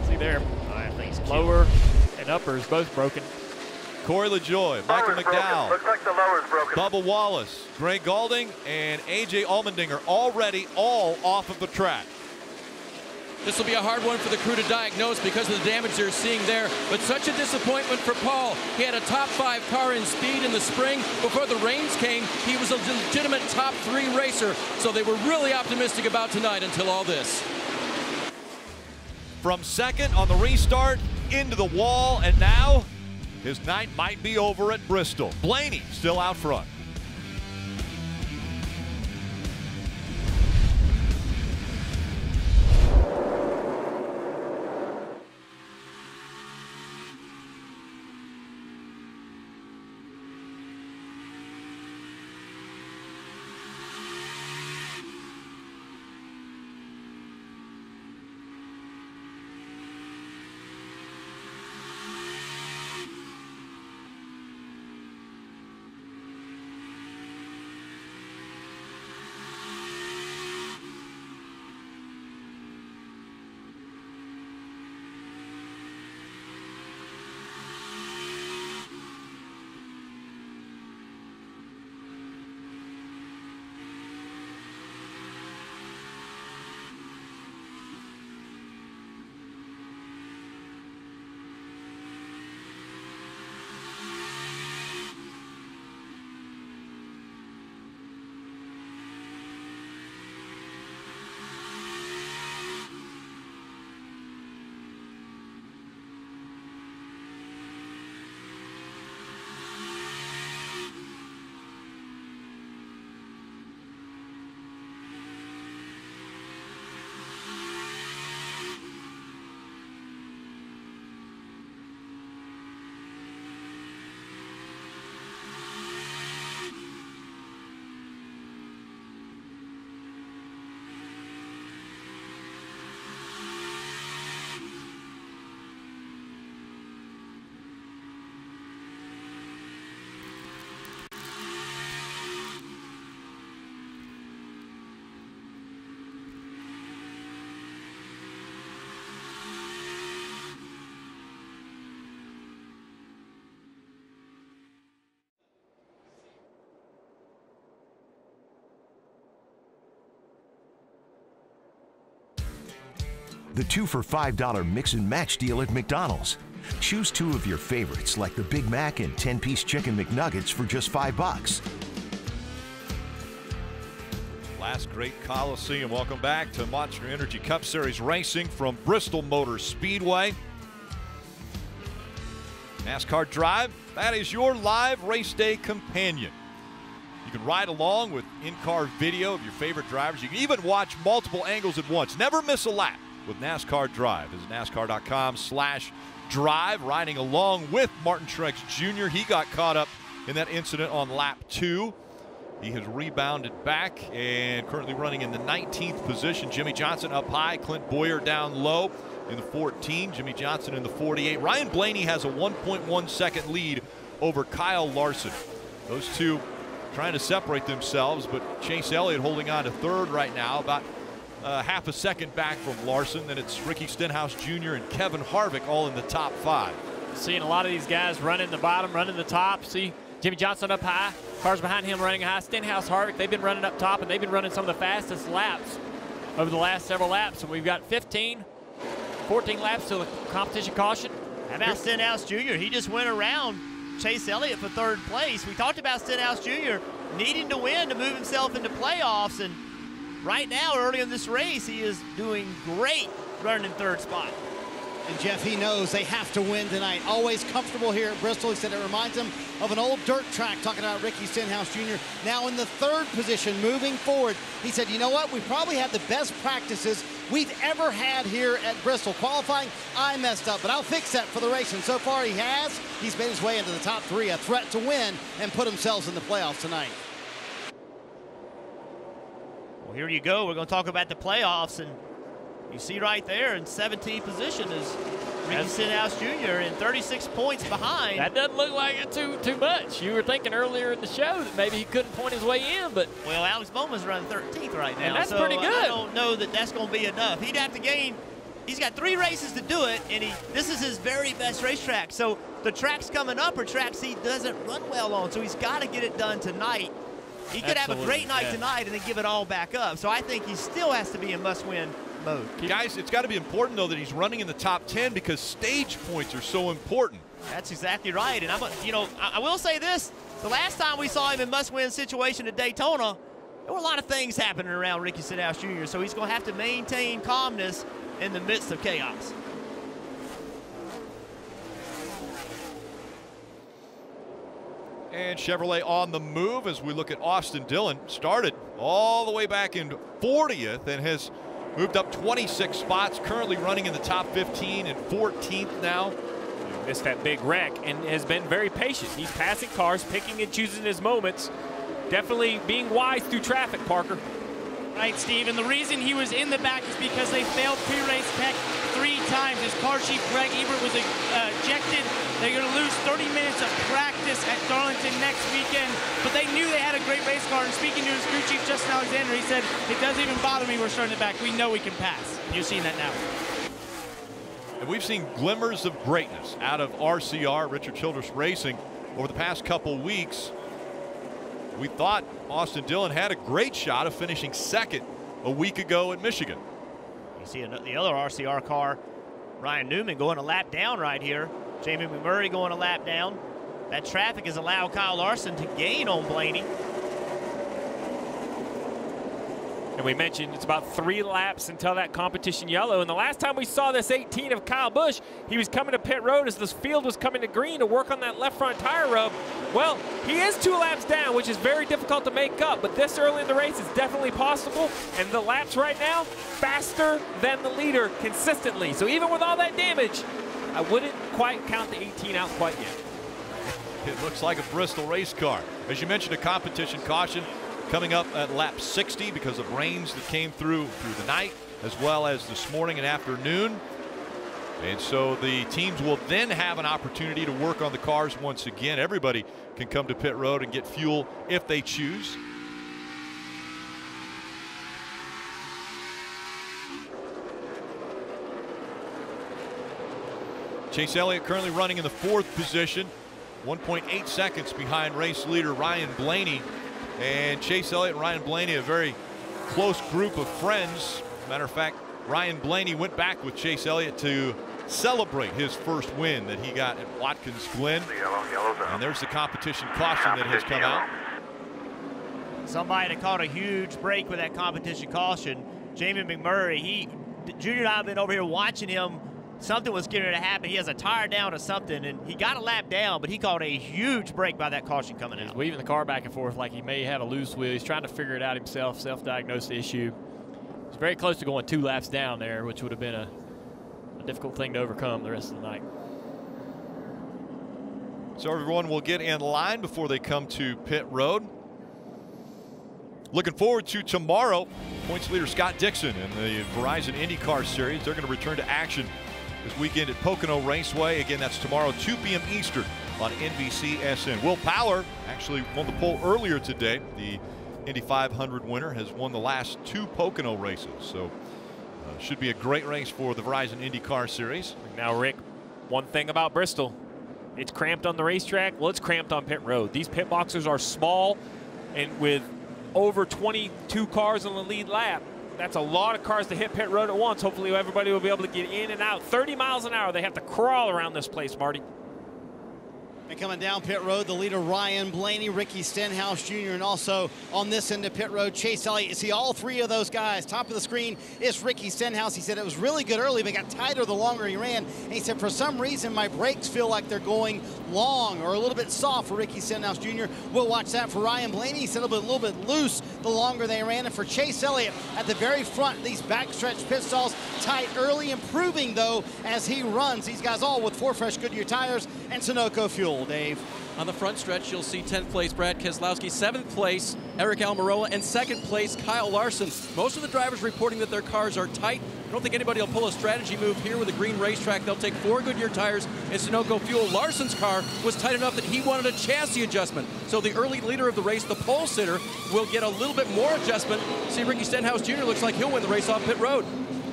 See there, lower and uppers both broken.
Corey LaJoie, Michael McDowell,
Looks like the lower's broken.
Bubba Wallace, Greg Gaulding, and A.J. Allmendinger already all off of the track.
This will be a hard one for the crew to diagnose because of the damage they're seeing there, but such a disappointment for Paul. He had a top 5 car in speed in the spring. Before the rains came, he was a legitimate top 3 racer, so they were really optimistic about tonight until all this.
From second on the restart into the wall, and now his night might be over at Bristol. Blaney still out front.
the 2 for $5 mix and match deal at McDonald's. Choose 2 of your favorites like the Big Mac and 10-piece chicken McNuggets for just $5.
Last great Coliseum. Welcome back to Monster Energy Cup Series racing from Bristol Motor Speedway. NASCAR Drive, that is your live race day companion. You can ride along with in-car video of your favorite drivers. You can even watch multiple angles at once. Never miss a lap with NASCAR Drive. Visit NASCAR.com/drive. Riding along with Martin Truex Jr. He got caught up in that incident on lap 2. He has rebounded back and currently running in the 19th position. Jimmie Johnson up high, Clint Boyer down low in the 14, Jimmie Johnson in the 48. Ryan Blaney has a 1.1 second lead over Kyle Larson. Those two trying to separate themselves, but Chase Elliott holding on to third right now, about half a second back from Larson. Then it's Ricky Stenhouse Jr. and Kevin Harvick all in the top 5.
Seeing a lot of these guys running the bottom, running the top. See Jimmie Johnson up high, cars behind him running high. Stenhouse, Harvick, they've been running up top, and they've been running some of the fastest laps over the last several laps. And we've got 14 laps to the competition caution.
How about Stenhouse Jr.? He just went around Chase Elliott for 3rd place. We talked about Stenhouse Jr. needing to win to move himself into playoffs, and right now, early in this race, he is doing great running in 3rd spot.
And Jeff, he knows they have to win tonight. Always comfortable here at Bristol. He said it reminds him of an old dirt track, talking about Ricky Stenhouse Jr. now in the 3rd position, moving forward. He said, you know what? We probably have the best practices we've ever had here at Bristol. Qualifying, I messed up, but I'll fix that for the race. And so far he has. He's made his way into the top 3, a threat to win and put themselves in the playoffs tonight.
Well, here you go. We're going to talk about the playoffs, and you see right there in 17th position is Ricky Stenhouse Jr. and 36 points behind.
That doesn't look like it too much. You were thinking earlier in the show that maybe he couldn't point his way in, but
well, Alex Bowman's running 13th right now,
and that's pretty good.
I don't know that that's going to be enough. He'd have to gain. He's got 3 races to do it, and this is his very best racetrack. So the tracks coming up are tracks he doesn't run well on. So he's got to get it done tonight. He could have a great night tonight and then give it all back up. So I think he still has to be in must-win mode.
Guys, it's got to be important, though, that he's running in the top 10 because stage points are so important.
That's exactly right. And I will say this. The last time we saw him in must-win situation at Daytona, there were a lot of things happening around Ricky Stenhouse Jr., so he's going to have to maintain calmness in the midst of chaos.
And Chevrolet on the move as we look at Austin Dillon. Started all the way back in 40th and has moved up 26 spots, currently running in the top 15 and 14th now.
He missed that big wreck and has been very patient. He's passing cars, picking and choosing his moments. Definitely being wise through traffic, Parker.
Right, Steve, and the reason he was in the back is because they failed pre-race tech 3 times. His car chief, Greg Ebert, was ejected. They're going to lose 30 minutes of practice at Darlington next weekend, but they knew they had a great race car, and speaking to his crew chief, Justin Alexander, he said, it doesn't even bother me we're starting the back. We know we can pass. You're seeing that now.
And we've seen glimmers of greatness out of RCR, Richard Childress Racing, over the past couple weeks. We thought Austin Dillon had a great shot of finishing 2nd a week ago at Michigan.
You see the other RCR car, Ryan Newman, going a lap down right here. Jamie McMurray going a lap down. That traffic has allowed Kyle Larson to gain on Blaney.
And we mentioned it's about 3 laps until that competition yellow. And the last time we saw this 18 of Kyle Busch, he was coming to pit road as this field was coming to green to work on that left front tire rub. Well, he is 2 laps down, which is very difficult to make up. But this early in the race is definitely possible. And the laps right now, faster than the leader consistently. So even with all that damage, I wouldn't quite count the 18 out quite yet.
It looks like a Bristol race car. As you mentioned, a competition caution coming up at lap 60 because of rains that came through the night as well as this morning and afternoon. And so the teams will then have an opportunity to work on the cars once again. Everybody can come to pit road and get fuel if they choose. Chase Elliott currently running in the 4th position, 1.8 seconds behind race leader Ryan Blaney. And Chase Elliott and Ryan Blaney, a very close group of friends. Matter of fact, Ryan Blaney went back with Chase Elliott to celebrate his first win that he got at Watkins Glen. And there's the competition caution that has come out.
Somebody that caught a huge break with that competition caution, Jamie McMurray. Junior and I have been over here watching him. Something was getting to happen. He has a tire down or something, and he got a lap down, but he caught a huge break by that caution coming out.
He's weaving the car back and forth like he may have a loose wheel. He's trying to figure it out himself, self-diagnose the issue. He's very close to going 2 laps down there, which would have been a difficult thing to overcome the rest of the night.
So everyone will get in line before they come to pit road. Looking forward to tomorrow. Points leader Scott Dixon in the Verizon IndyCar Series. They're going to return to action this weekend at Pocono Raceway. Again, that's tomorrow, 2 p.m. Eastern on NBCSN. Will Power actually won the pole earlier today. The Indy 500 winner has won the last 2 Pocono races. So should be a great race for the Verizon IndyCar Series.
Now, Rick, one thing about Bristol, it's cramped on the racetrack. Well, it's cramped on pit road. These pit boxes are small, and with over 22 cars on the lead lap, that's a lot of cars to hit pit road at once. Hopefully everybody will be able to get in and out. 30 miles an hour. They have to crawl around this place, Marty.
And coming down pit road, the leader Ryan Blaney, Ricky Stenhouse Jr., and also on this end of pit road, Chase Elliott. You see all 3 of those guys. Top of the screen is Ricky Stenhouse. He said it was really good early, but got tighter the longer he ran. And he said, for some reason, my brakes feel like they're going long or a little bit soft for Ricky Stenhouse Jr. We'll watch that for Ryan Blaney. He said a little bit loose the longer they ran. And for Chase Elliott at the very front, these backstretch pit stalls tight early, improving, though, as he runs. These guys all with 4 fresh Goodyear tires and Sunoco fuel, Dave.
On the front stretch, you'll see 10th place Brad Keselowski, 7th place Eric Almirola, and 2nd place Kyle Larson. Most of the drivers reporting that their cars are tight. I don't think anybody will pull a strategy move here with a green racetrack. They'll take 4 Goodyear tires and Sunoco fuel. Larson's car was tight enough that he wanted a chassis adjustment. So the early leader of the race, the pole sitter, will get a little bit more adjustment. See, Ricky Stenhouse Jr. looks like he'll win the race off pit road.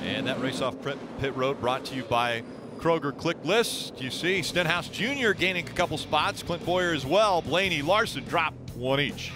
And that race off pit road brought to you by Kroger Click List. You see Stenhouse Jr. gaining a couple spots. Clint Boyer as well. Blaney, Larson drop 1 each.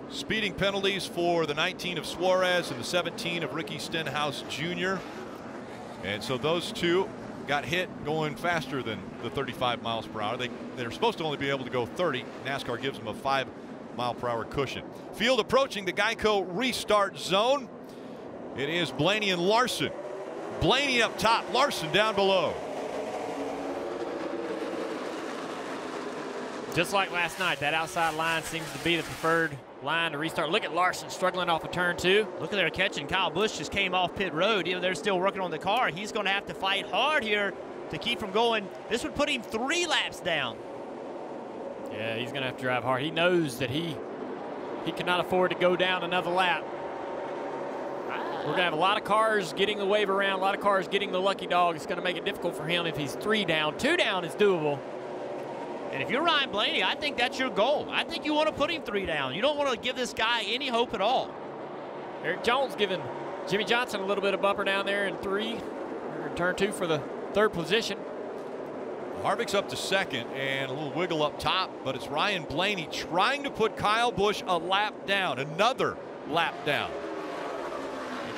Speeding penalties for the 19 of Suarez and the 17 of Ricky Stenhouse Jr. And so those 2 got hit going faster than the 35 miles per hour. They're supposed to only be able to go 30. NASCAR gives them a 5-mile-per-hour cushion. Field approaching the Geico restart zone. It is Blaney and Larson. Blaney up top, Larson down below.
Just like last night, that outside line seems to be the preferred line to restart. Look at Larson struggling off of turn 2.
Look at their catching. Kyle Busch just came off pit road. You know, they're still working on the car. He's going to have to fight hard here to keep from going. This would put him 3 laps down.
Yeah, he's going to have to drive hard. He knows that he he cannot afford to go down another lap. We're going to have a lot of cars getting the wave around, a lot of cars getting the lucky dog. It's going to make it difficult for him if he's 3 down. 2 down is doable.
And if you're Ryan Blaney, I think that's your goal. I think you want to put him 3 down. You don't want to give this guy any hope at all.
Eric Jones giving Jimmie Johnson a little bit of bumper down there in 3. Turn 2 for the 3rd position.
Harvick's up to 2nd and a little wiggle up top, but it's Ryan Blaney trying to put Kyle Busch a lap down, another lap down.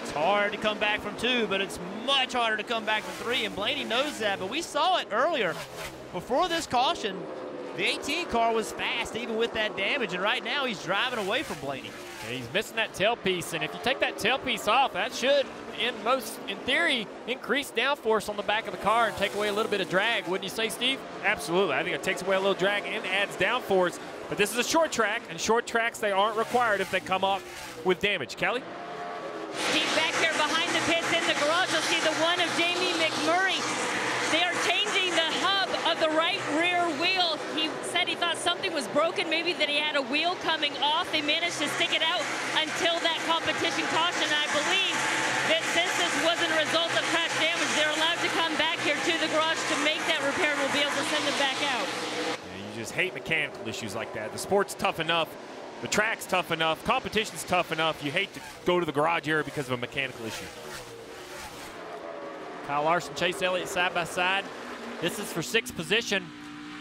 It's hard to come back from 2, but it's much harder to come back from 3, and Blaney knows that. But we saw it earlier. Before this caution, the 18 car was fast, even with that damage, and right now he's driving away from Blaney.
Yeah, he's missing that tailpiece, and if you take that tailpiece off, that should, in theory, increase downforce on the back of the car and take away a little bit of drag, wouldn't you say, Steve?
Absolutely. I think it takes away a little drag and adds downforce. But this is a short track, and short tracks, they aren't required if they come up with damage. Kelly?
Steve, back here behind the pits in the garage, you'll see the one of Jamie McMurray. They are changing the hub of the right rear wheel. He said he thought something was broken, maybe that he had a wheel coming off. They managed to stick it out until that competition caution. I believe that since this wasn't a result of crash damage, they're allowed to come back here to the garage to make that repair, and we'll be able to send them back out.
Yeah, you just hate mechanical issues like that. The sport's tough enough. The track's tough enough. Competition's tough enough. You hate to go to the garage area because of a mechanical issue.
Kyle Larson, Chase Elliott side by side. This is for 6th position.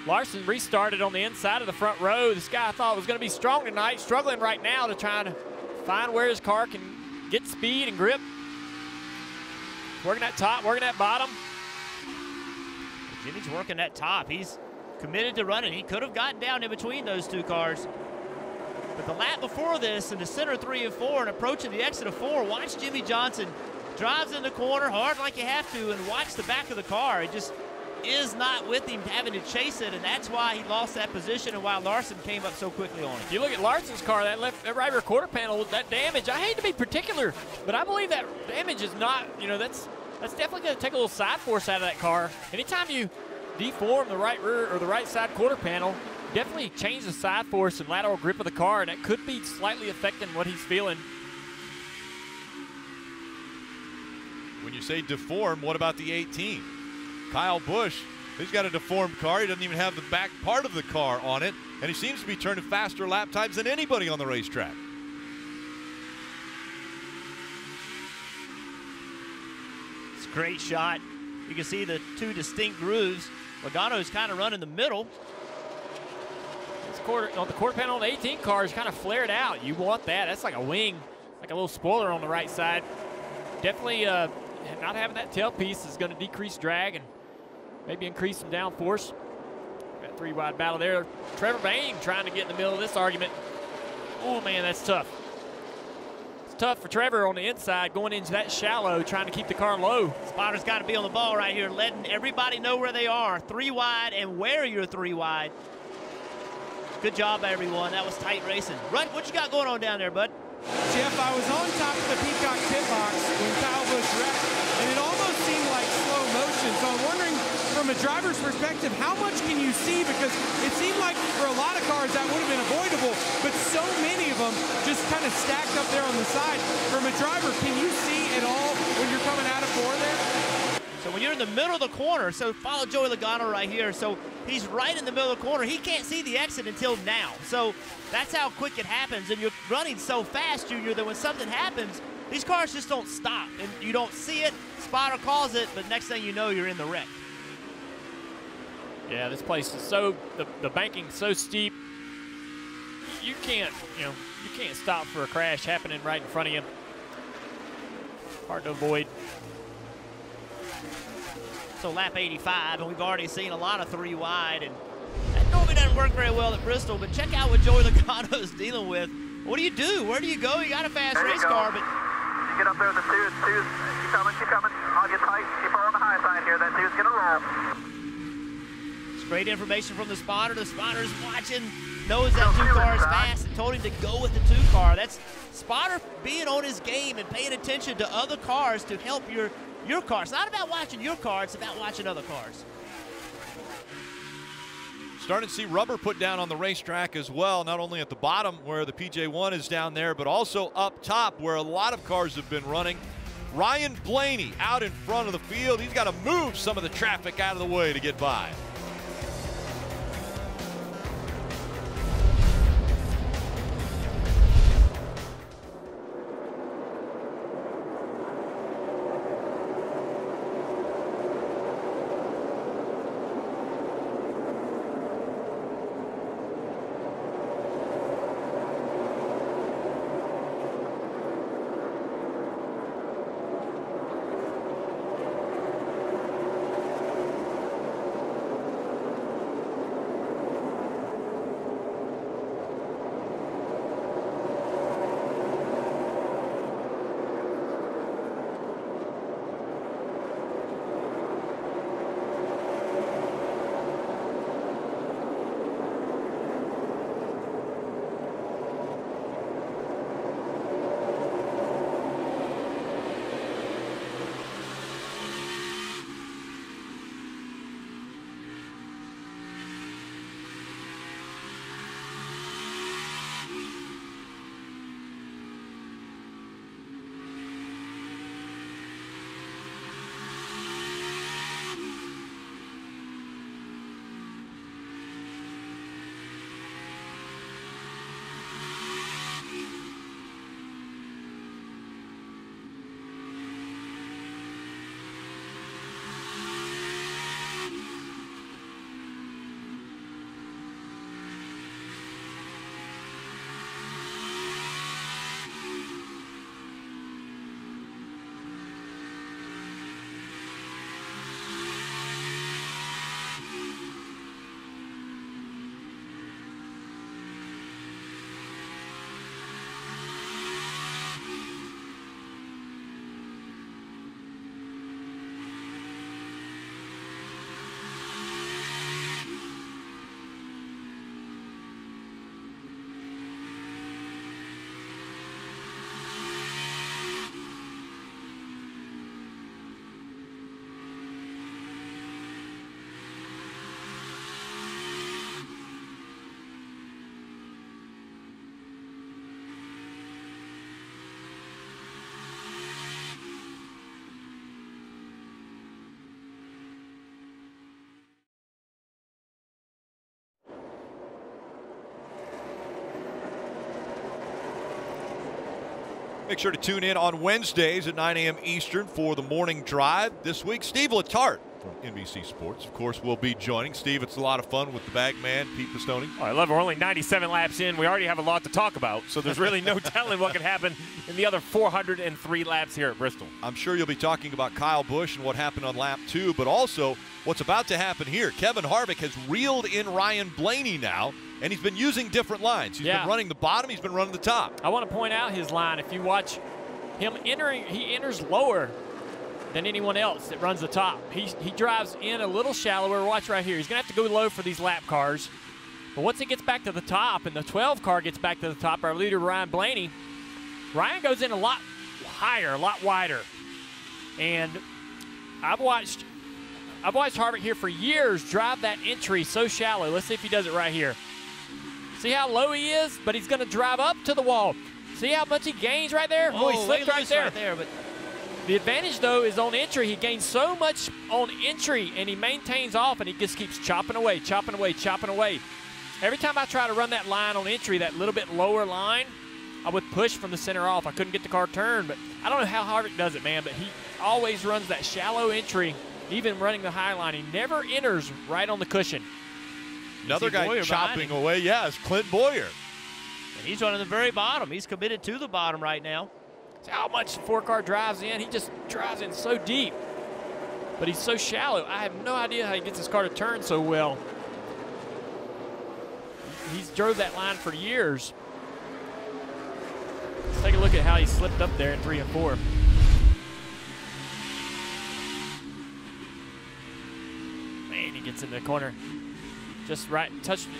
Larson restarted on the inside of the front row. This guy I thought was going to be strong tonight, struggling right now to try to find where his car can get speed and grip. Working that top, working that bottom.
Jimmy's working that top. He's committed to running. He could have gotten down in between those 2 cars. But the lap before this, in the center 3 and 4 and approaching the exit of 4, watch Jimmie Johnson drives in the corner hard like you have to and watch the back of the car. It just is not with him having to chase it, and that's why he lost that position and why Larson came up so quickly on him.
If you look at Larson's car, that right rear quarter panel, that damage, I hate to be particular, but I believe that damage is not, that's definitely going to take a little side force out of that car. Anytime you deform the right rear or the right side quarter panel, definitely change the side force and lateral grip of the car, and that could be slightly affecting what he's feeling.
When you say deform, what about the 18? Kyle Busch, he's got a deformed car. He doesn't even have the back part of the car on it, and he seems to be turning faster lap times than anybody on the racetrack.
It's a great shot. You can see the 2 distinct grooves. Logano's kind of running the middle.
On the quarter panel on the 18 car is kind of flared out. You want that. That's like a wing, like a little spoiler on the right side. Definitely not having that tailpiece is going to decrease drag and maybe increase some downforce. Got 3 wide battle there. Trevor Bayne trying to get in the middle of this argument. Oh, man, that's tough. It's tough for Trevor on the inside going into that shallow, trying to keep the car low.
Spotter's got to be on the ball right here, letting everybody know where they are. 3 wide and where you're 3 wide. Good job, everyone. That was tight racing. Runt, what you got going on down there, bud?
Jeff, I was on top of the Peacock pit box when Kyle Busch wrecked, and it almost seemed like slow motion. So I'm wondering, from a driver's perspective, how much can you see? Because it seemed like for a lot of cars that would have been avoidable, but so many of them just kind of stacked up there on the side. From a driver, can you see at all when you're coming out of 4 there?
So when you're in the middle of the corner, so follow Joey Logano right here. So he's right in the middle of the corner. He can't see the exit until now. So that's how quick it happens. And you're running so fast, Junior, that when something happens, these cars just don't stop. And you don't see it. Spotter calls it, but next thing you know, you're in the wreck.
Yeah, this place is so, the banking's so steep. You can't stop for a crash happening right in front of you. Hard to avoid.
So lap 85, and we've already seen a lot of 3 wide, and that normally doesn't work very well at Bristol, but check out what Joey Logano is dealing with. What do you do? Where do you go? You got a fast race car, but...
You get up there with the 2s. Keep coming. I'll get tight. Keep her on the high side here. That 2's going to roll.
It's great information from the spotter. The spotter's watching, knows that 2 car is fast, and told him to go with the 2 car. That's spotter being on his game and paying attention to other cars to help your car. It's not about watching your car, it's about watching other cars.
Starting to see rubber put down on the racetrack as well, not only at the bottom where the PJ1 is down there, but also up top where a lot of cars have been running. Ryan Blaney out in front of the field. He's got to move some of the traffic out of the way to get by. Make sure to tune in on Wednesdays at 9 a.m. Eastern for the morning drive. This week, Steve Letarte from NBC Sports, of course, will be joining. Steve, it's a lot of fun with the bag man, Pete Pistone.
Oh, I love it. We're only 97 laps in. We already have a lot to talk about, so there's really no telling what could happen in the other 403 laps here at Bristol.
I'm sure you'll be talking about Kyle Busch and what happened on lap 2, but also what's about to happen here. Kevin Harvick has reeled in Ryan Blaney now, and he's been using different lines. He's been running the bottom, he's been running the top.
I want to point out his line. If you watch him entering, he enters lower than anyone else that runs the top. He drives in a little shallower. Watch right here. He's going to have to go low for these lap cars. But once he gets back to the top and the 12 car gets back to the top, our leader, Ryan Blaney, Ryan goes in a lot higher, a lot wider. And I've watched Harvick here for years drive that entry so shallow. Let's see if he does it right here. See how low he is? But he's going to drive up to the wall. See how much he gains right there?
Oh,
he slipped right there.
But
the advantage, though, is on entry. He gains so much on entry, and he maintains off, and he just keeps chopping away, chopping away, chopping away. Every time I try to run that line on entry, that little bit lower line, I would push from the center off. I couldn't get the car turned, but I don't know how Harvick does it, man, but he always runs that shallow entry, even running the high line. He never enters right on the cushion.
Another guy chopping away, is Clint Boyer.
And he's running the very bottom. He's committed to the bottom right now.
See how much the 4-car drives in? He just drives in so deep, but he's so shallow. I have no idea how he gets his car to turn so well. He's drove that line for years. Let's take a look at how he slipped up there in 3 and 4. Man, he gets in the corner. Just right,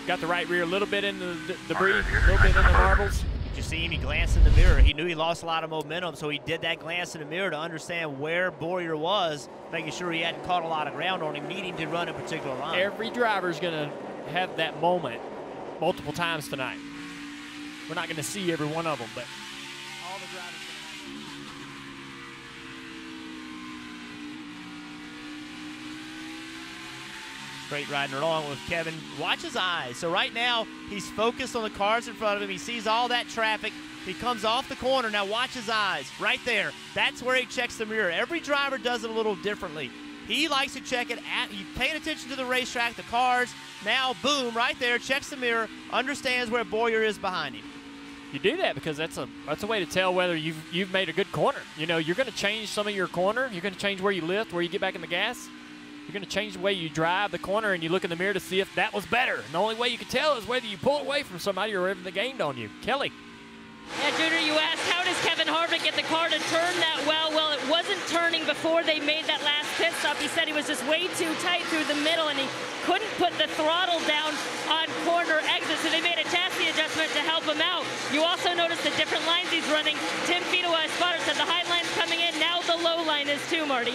got the right rear a little bit in the debris, a little bit in the marbles.
Did you see him? He glanced in the mirror. He knew he lost a lot of momentum, so he did that glance in the mirror to understand where Boyer was, making sure he hadn't caught a lot of ground on him, needing to run a particular line.
Every driver is going to have that moment multiple times tonight. We're not going to see every one of them, but
all the drivers.
Straight riding along with Kevin. Watch his eyes. So right now, he's focused on the cars in front of him. He sees all that traffic. He comes off the corner. Now watch his eyes. Right there. That's where he checks the mirror. Every driver does it a little differently. He likes to check it at, he's paying attention to the racetrack, the cars. Now, boom, right there, checks the mirror, understands where Boyer is behind him.
You do that because that's a way to tell whether you've made a good corner. You know, you're going to change some of your corner. You're going to change where you lift, where you get back in the gas. You're going to change the way you drive the corner, and you look in the mirror to see if that was better. And the only way you can tell is whether you pull away from somebody or whether they gained on you. Kelly.
Yeah, Junior, you asked, how does Kevin Harvick get the car to turn that well? Well, it wasn't turning before they made that last pit stop. He said he was just way too tight through the middle, and he couldn't put the throttle down on corner exits, so they made a chassis adjustment to help him out. You also notice the different lines he's running. Tim Fido, spotter, said the high line's coming in. Now the low line is too, Marty.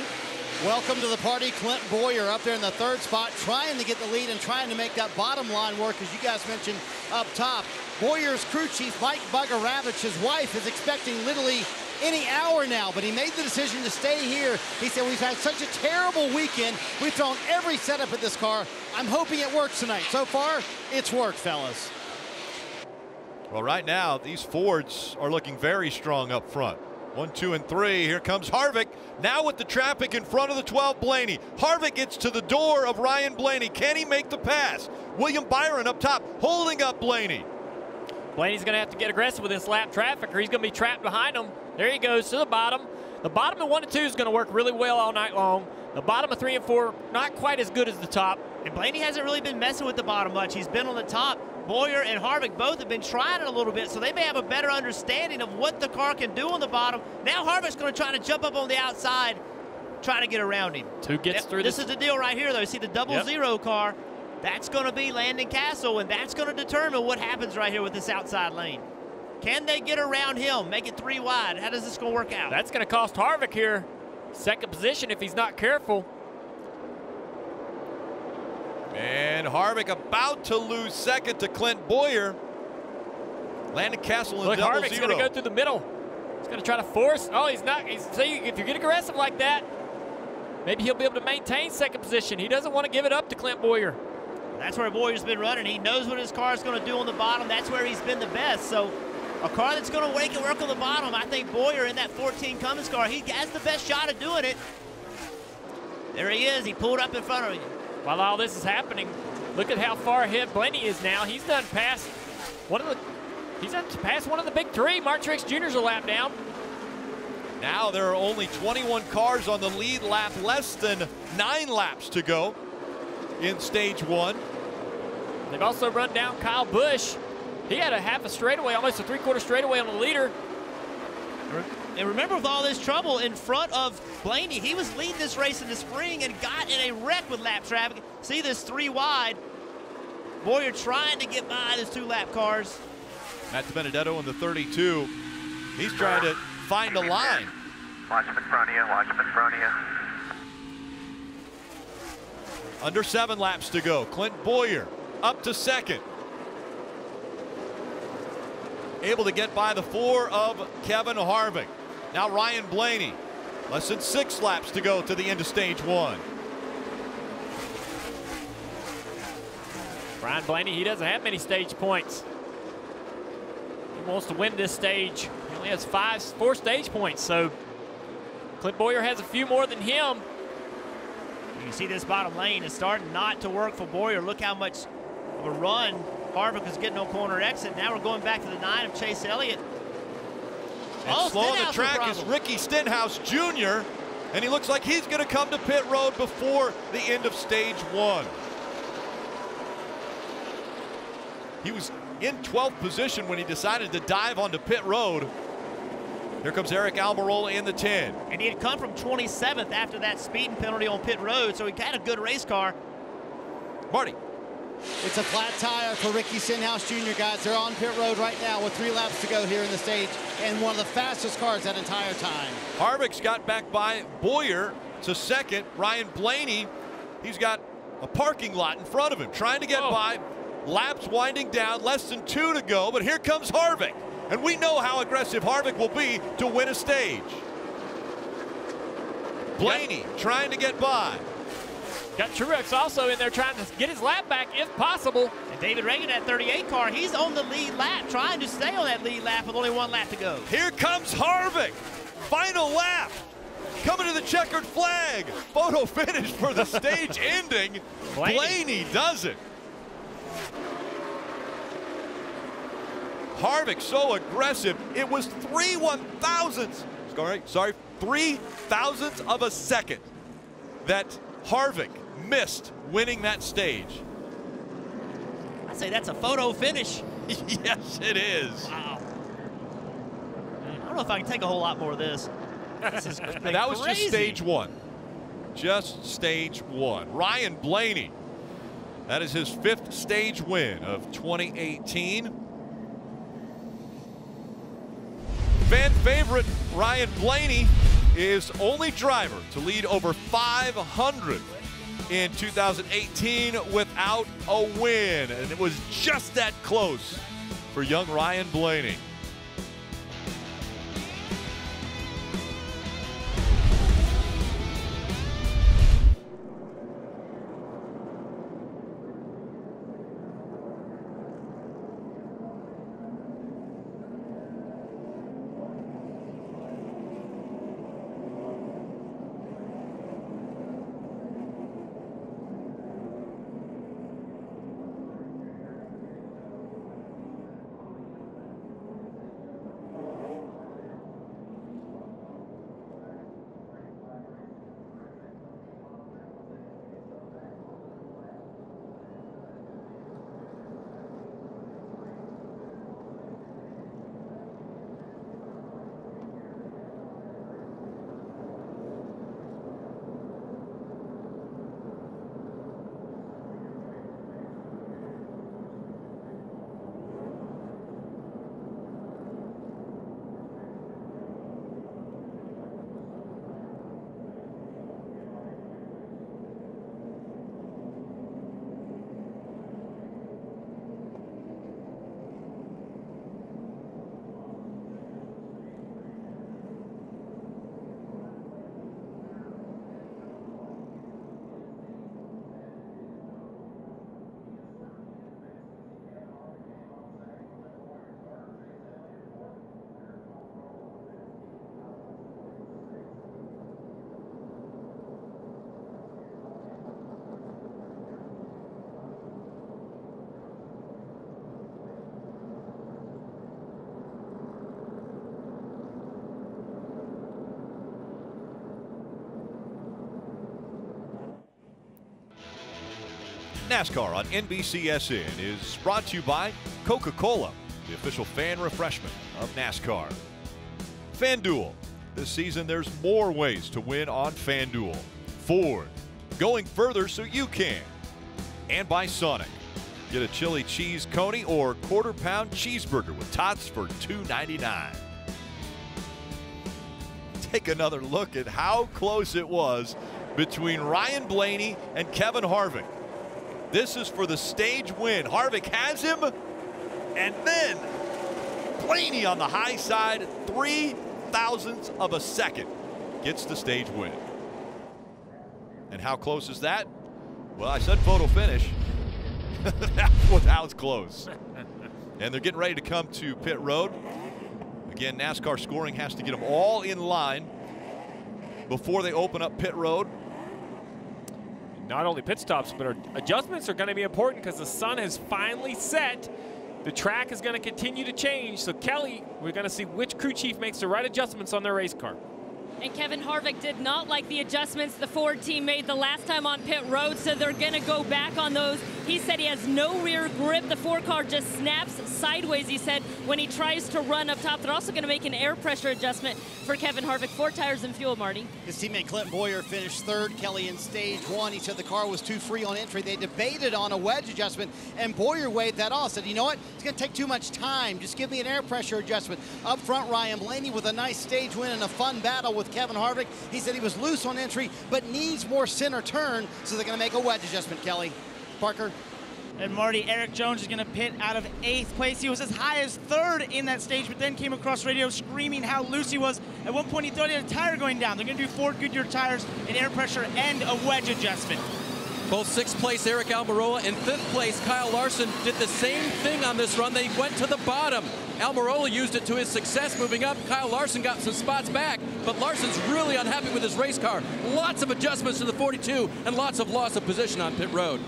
Welcome to the party. Clint Boyer up there in the third spot, trying to get the lead and trying to make that bottom line work, as you guys mentioned up top. Boyer's crew chief, Mike Bugaravich, his wife, is expecting literally any hour now, but he made the decision to stay here. He said, we've had such a terrible weekend. We've thrown every setup at this car. I'm hoping it works tonight. So far, it's worked, fellas.
Well, right now, these Fords are looking very strong up front. 1, 2, and 3. Here comes Harvick. Now with the traffic in front of the 12, Blaney. Harvick gets to the door of Ryan Blaney. Can he make the pass? William Byron up top, holding up Blaney.
Blaney's going to have to get aggressive with this lap traffic, or he's going to be trapped behind him. There he goes to the bottom. The bottom of 1 and 2 is going to work really well all night long. The bottom of 3 and 4, not quite as good as the top.
And Blaney hasn't really been messing with the bottom much. He's been on the top. Boyer and Harvick both have been trying it a little bit, so they may have a better understanding of what the car can do on the bottom. Now Harvick's going to try to jump up on the outside, try to get around him.
Two gets through
this. This is the deal right here, though. You see the double zero car. That's going to be Landon Castle, and that's going to determine what happens right here with this outside lane. Can they get around him, make it 3 wide? How does this going to work out?
That's going to cost Harvick here second position if he's not careful.
And Harvick about to lose second to Clint Boyer. Landon Castle in
Look,
double
Harvick's
zero.
going to go through the middle. He's going to try to force. Oh, he's not. See, if you get aggressive like that, maybe he'll be able to maintain second position. He doesn't want to give it up to Clint Boyer.
That's where Boyer's been running. He knows what his car is going to do on the bottom. That's where he's been the best. So a car that's going to make it work on the bottom, I think Boyer in that 14 Cummins car, he has the best shot at doing it. There he is. He pulled up in front of you.
While all this is happening, look at how far ahead Blaney is now. He's done past one of the big three. Mark Truex Jr.'s a lap down.
Now there are only 21 cars on the lead lap, less than 9 laps to go in stage 1.
They've also run down Kyle Busch. He had a half a straightaway, almost a 3/4 straightaway on the leader.
And remember, with all this trouble in front of Blaney, he was leading this race in the spring and got in a wreck with lap traffic. See this 3 wide. Boyer trying to get by those 2 lap cars.
Matt Benedetto in the 32. He's trying to find a line.
Watch him in front of you, watch him in front of you.
Under 7 laps to go. Clint Boyer up to second. Able to get by the 4 of Kevin Harvick. Now Ryan Blaney. Less than 6 laps to go to the end of stage 1.
Ryan Blaney, he doesn't have many stage points. He wants to win this stage. He only has 4 stage points, so Clint Boyer has a few more than him.
You can see this bottom lane is starting not to work for Boyer. Look how much of a run Harvick was getting on corner exit. Now we're going back to the 9 of Chase Elliott.
And slowing the track is Ricky Stenhouse Jr., and he looks like he's going to come to pit road before the end of stage 1. He was in 12th position when he decided to dive onto pit road. Here comes Eric Almirola in the 10.
And he had come from 27th after that speeding penalty on pit road, so he had a good race car.
Marty.
It's a flat tire for Ricky Stenhouse Jr., guys. They're on pit road right now with 3 laps to go here in the stage, and one of the fastest cars that entire time.
Harvick's got back by Boyer to second. Ryan Blaney, he's got a parking lot in front of him, trying to get by. Laps winding down, less than 2 to go, but here comes Harvick. And we know how aggressive Harvick will be to win a stage. Blaney trying to get by.
Got Truex also in there trying to get his lap back if possible.
And David Reagan, that 38 car, he's on the lead lap, trying to stay on that lead lap with only 1 lap to go.
Here comes Harvick. Final lap. Coming to the checkered flag. Photo finish for the stage ending. Blaney does it. Harvick so aggressive. It was 3 thousandths of a second that Harvick missed winning that stage.
I say that's a photo finish.
Yes, it is.
Wow. I don't know if I can take a whole lot more of this. This is
And that was just stage 1. Just stage 1. Ryan Blaney. That is his 5th stage win of 2018. Fan favorite Ryan Blaney is only driver to lead over 500 in 2018 without a win. And it was just that close for young Ryan Blaney. NASCAR on NBCSN is brought to you by Coca-Cola, the official fan refreshment of NASCAR. FanDuel. This season, there's more ways to win on FanDuel. Ford, going further so you can. And by Sonic. Get a chili cheese coney or quarter-pound cheeseburger with tots for $2.99. Take another look at how close it was between Ryan Blaney and Kevin Harvick. This is for the stage win. Harvick has him, and then Blaney on the high side, 3 thousandths of a second, gets the stage win. And how close is that? Well, I said photo finish. That was close. And they're getting ready to come to pit road. Again, NASCAR scoring has to get them all in line before they open up pit road.
Not only pit stops, but our adjustments are going to be important because the sun has finally set. The track is going to continue to change. So, Kelly, we're going to see which crew chief makes the right adjustments on their race car.
And Kevin Harvick did not like the adjustments the Ford team made the last time on pit road, so they're going to go back on those. He said he has no rear grip. The Ford car just snaps sideways, he said, when he tries to run up top. They're also going to make an air pressure adjustment for Kevin Harvick. 4 tires and fuel, Marty.
His teammate Clint Boyer finished 3rd, Kelly, in stage 1. He said the car was too free on entry. They debated on a wedge adjustment, and Boyer weighed that off. Said, you know what? It's going to take too much time. Just give me an air pressure adjustment. Up front, Ryan Blaney with a nice stage win and a fun battle with Kevin Harvick. He said he was loose on entry, but needs more center turn, so they're going to make a wedge adjustment, Kelly. Parker?
And Marty, Eric Jones is going to pit out of 8th place. He was as high as 3rd in that stage, but then came across radio screaming how loose he was. At one point, he thought he had a tire going down. They're going to do 4 Goodyear tires, an air pressure, and a wedge adjustment.
Both 6th place Eric Almirola and 5th place Kyle Larson did the same thing on this run. They went to the bottom. Almirola used it to his success moving up. Kyle Larson got some spots back, but Larson's really unhappy with his race car. Lots of adjustments to the 42 and lots of loss of position on pit road.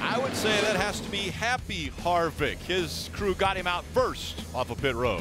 I would say that has to be happy Harvick. His crew got him out first off of pit road.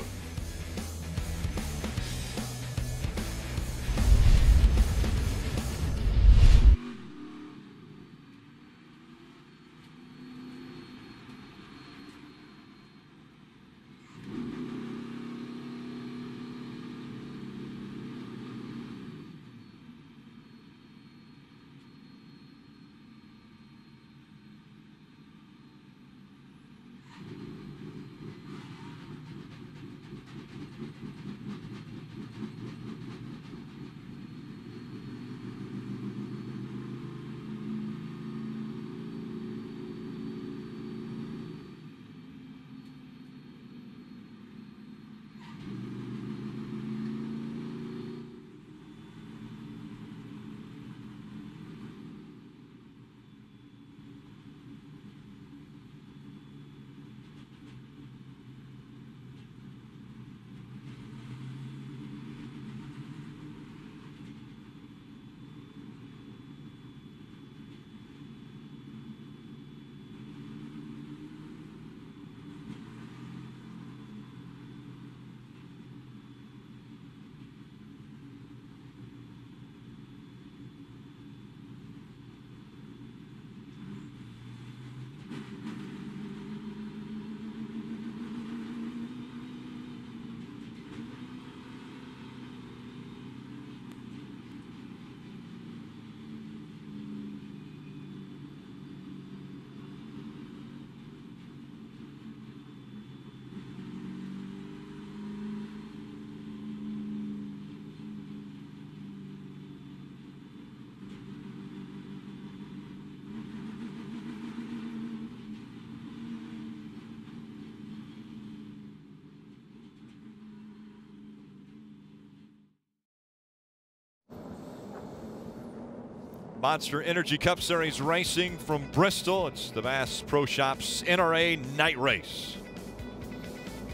Monster Energy Cup Series racing from Bristol. It's the Bass Pro Shops NRA night race.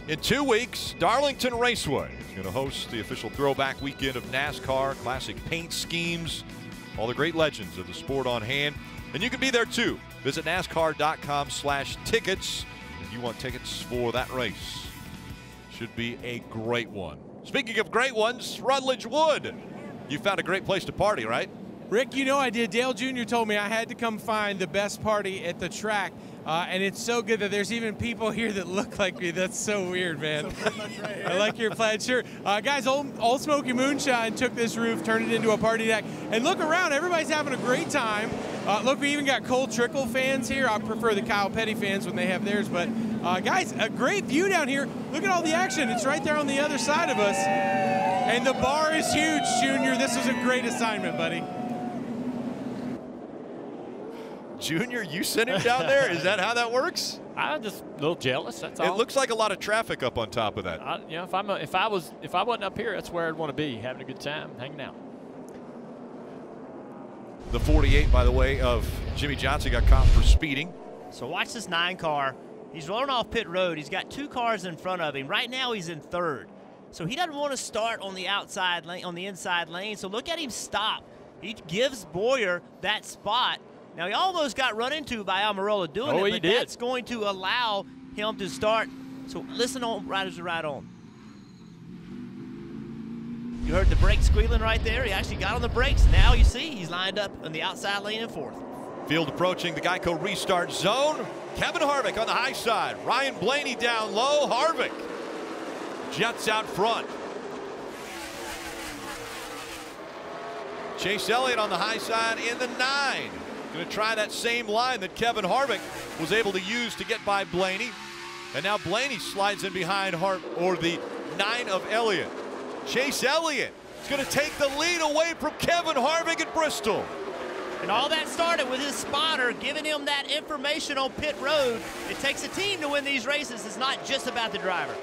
In 2 weeks, Darlington Raceway is going to host the official throwback weekend of NASCAR, classic paint schemes, all the great legends of the sport on hand. And you can be there too. Visit NASCAR.com/tickets if you want tickets for that race. Should be a great one. Speaking of great ones, Rutledge Wood. You found a great place to party, right?
Rick, you know I did. Dale Jr. told me I had to come find the best party at the track. And it's so good that there's even people here that look like me. That's so weird, man. So right I like your plaid shirt. Guys, Old Smoky Moonshine took this roof, turned it into a party deck. And look around, everybody's having a great time. Look, we even got Cole Trickle fans here. I prefer the Kyle Petty fans when they have theirs. But guys, a great view down here. Look at all the action. It's right there on the other side of us. And the bar is huge, Junior. This was a great assignment, buddy.
Junior, you sent him down there? Is that how that works?
I'm just a little jealous. That's all.
It looks like a lot of traffic up on top of that.
You know, if I wasn't up here, that's where I'd want to be, having a good time, hanging out.
The 48, by the way, of Jimmie Johnson got caught for speeding.
So watch this 9 car. He's rolling off pit road. He's got 2 cars in front of him. Right now he's in 3rd. So he doesn't want to start on the outside lane, on the inside lane. So look at him stop. He gives Boyer that spot. Now, he almost got run into by Almirola doing it, but that's going to allow him to start. So listen on, riders to ride on. You heard the brake squealing right there. He actually got on the brakes. Now you see he's lined up on the outside lane in 4th.
Field approaching the Geico restart zone. Kevin Harvick on the high side. Ryan Blaney down low. Harvick Jets out front. Chase Elliott on the high side in the 9. Going to try that same line that Kevin Harvick was able to use to get by Blaney. And now Blaney slides in behind the 9 of Elliott. Chase Elliott is going to take the lead away from Kevin Harvick at Bristol.
And all that started with his spotter giving him that information on pit road. It takes a team to win these races. It's not just about the driver.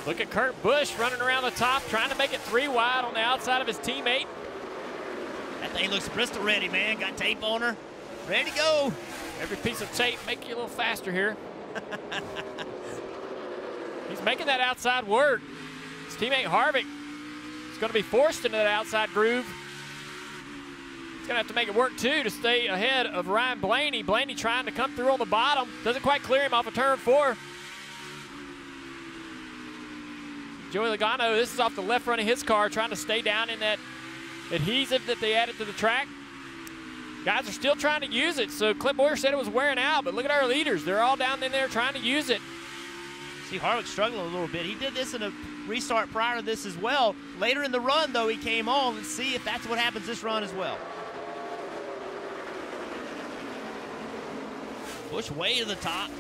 Look at Kurt Busch running around the top, trying to make it 3 wide on the outside of his teammate.
That thing looks Bristol ready, man. Got tape on her. Ready to go.
Every piece of tape make you a little faster here. He's making that outside work. His teammate Harvick is going to be forced into that outside groove. He's going to have to make it work too to stay ahead of Ryan Blaney. Blaney trying to come through on the bottom. Doesn't quite clear him off of turn 4. Joey Logano, this is off the left front of his car, trying to stay down in that adhesive that they added to the track. Guys are still trying to use it, so Clint Boyer said it was wearing out, but look at our leaders. They're all down in there trying to use it.
See Harvick struggling a little bit. He did this in a restart prior to this as well. Later in the run, though, he came on. Let's see if that's what happens this run as well. Busch way to the top.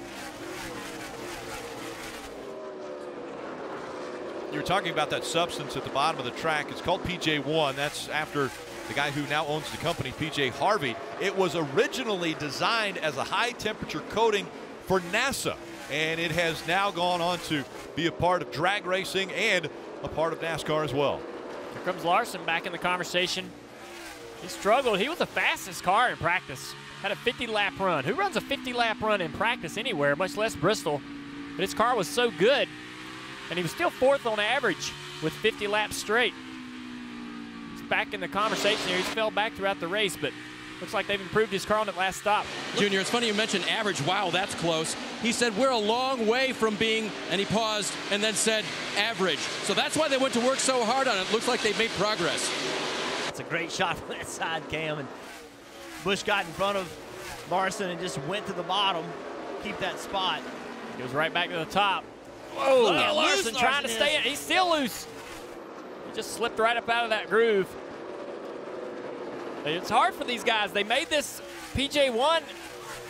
You were talking about that substance at the bottom of the track. It's called PJ1. That's after the guy who now owns the company, PJ Harvey. It was originally designed as a high-temperature coating for NASA, and it has now gone on to be a part of drag racing and a part of NASCAR as well.
Here comes Larson back in the conversation. He struggled. He was the fastest car in practice. Had a 50-lap run. Who runs a 50-lap run in practice anywhere, much less Bristol? But his car was so good, and he was still 4th on average with 50 laps straight. He's back in the conversation here. He's fell back throughout the race, but looks like they've improved his car on that last stop.
Junior, it's funny you mentioned average. Wow, that's close. He said we're a long way from being, and he paused and then said average. So that's why they went to work so hard on it. Looks like they've made progress.
That's a great shot from that side cam, and Busch got in front of Larson and just went to the bottom, keep that spot.
Goes right back to the top. Whoa,
look how
Larson
loose
trying to stay in. He's still loose. He just slipped right up out of that groove. It's hard for these guys. They made this PJ1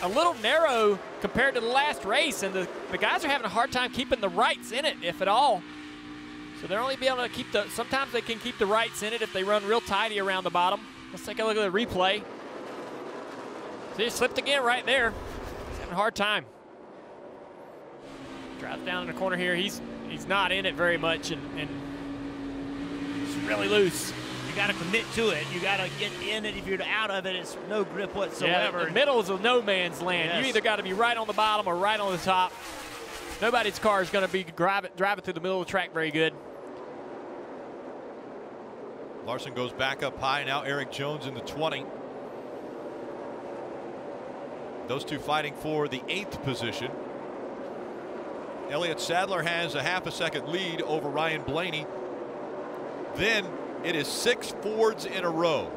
a little narrow compared to the last race, and the guys are having a hard time keeping the rights in it, if at all. So they're only be able to keep sometimes they can keep the rights in it if they run real tidy around the bottom. Let's take a look at the replay. See, he slipped again right there. He's having a hard time. Drives down in the corner here. He's not in it very much, and it's really loose.
You got to commit to it. You got to get in it. If you're out of it, it's no grip whatsoever.
Yeah, the middle is a no man's land.
Yes.
You either got to be right on the bottom or right on the top. Nobody's car is going to be driving through the middle of the track very good.
Larson goes back up high. Now Eric Jones in the 20. Those two fighting for the 8th position. Elliott Sadler has a half a second lead over Ryan Blaney. Then it is 6 Fords in a row.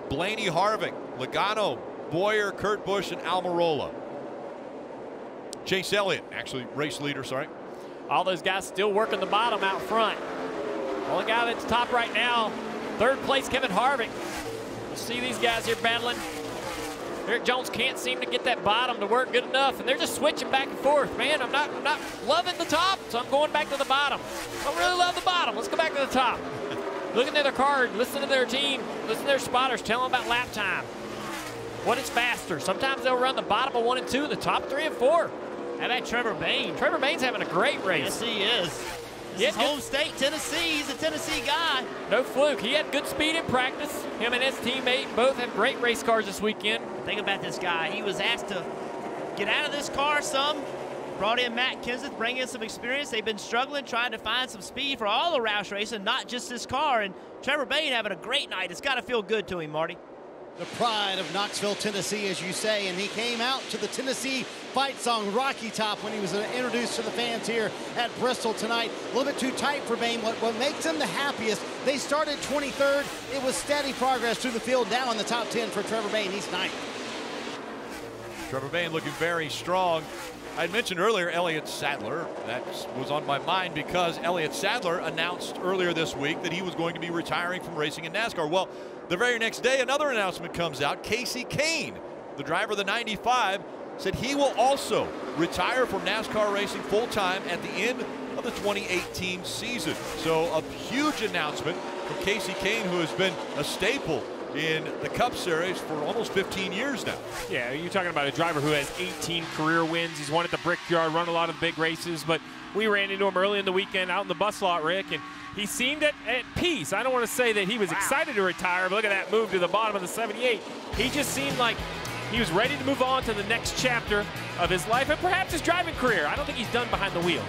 Blaney, Harvick, Logano, Boyer, Kurt Busch, and Almirola. Chase Elliott, actually race leader, sorry.
All those guys still working the bottom out front. Only guy that's top right now, 3rd place, Kevin Harvick. You see these guys here battling. Eric Jones can't seem to get that bottom to work good enough, and they're just switching back and forth. Man, I'm not loving the top, so I'm going back to the bottom. I don't really love the bottom. Let's go back to the top. Looking at their card, listen to their team, listen to their spotters, tell them about lap time. What is faster? Sometimes they'll run the bottom of 1 and 2, the top 3 and 4.
How about Trevor Bayne?
Trevor Bayne's having a great race.
Yes, he is. This is home state, Tennessee. He's a Tennessee guy.
No fluke. He had good speed in practice. Him and his teammate both have great race cars this weekend.
Think about this guy. He was asked to get out of this car some. Brought in Matt Kenseth, bring in some experience. They've been struggling, trying to find some speed for all the Roush racing, not just this car. And Trevor Bayne having a great night. It's got to feel good to him, Marty.
The pride of Knoxville, Tennessee, as you say, and he came out to the Tennessee fight song Rocky Top when he was introduced to the fans here at Bristol tonight. A little bit too tight for Bayne. What makes him the happiest, they started 23rd. It was steady progress through the field, now in the top 10 for Trevor Bayne. He's 9th.
Trevor Bayne looking very strong. I had mentioned earlier Elliott Sadler. That was on my mind because Elliott Sadler announced earlier this week that he was going to be retiring from racing in NASCAR. Well, the very next day, another announcement comes out. Kasey Kahne, the driver of the 95, said he will also retire from NASCAR racing full-time at the end of the 2018 season. So a huge announcement from Kasey Kahne, who has been a staple in the Cup Series for almost 15 years now.
Yeah, you're talking about a driver who has 18 career wins. He's won at the Brickyard, run a lot of the big races, but we ran into him early in the weekend out in the bus lot, Rick, and he seemed at peace. I don't want to say that he was excited to retire, but look at that move to the bottom of the 78. He just seemed like he was ready to move on to the next chapter of his life and perhaps his driving career. I don't think he's done behind the wheel.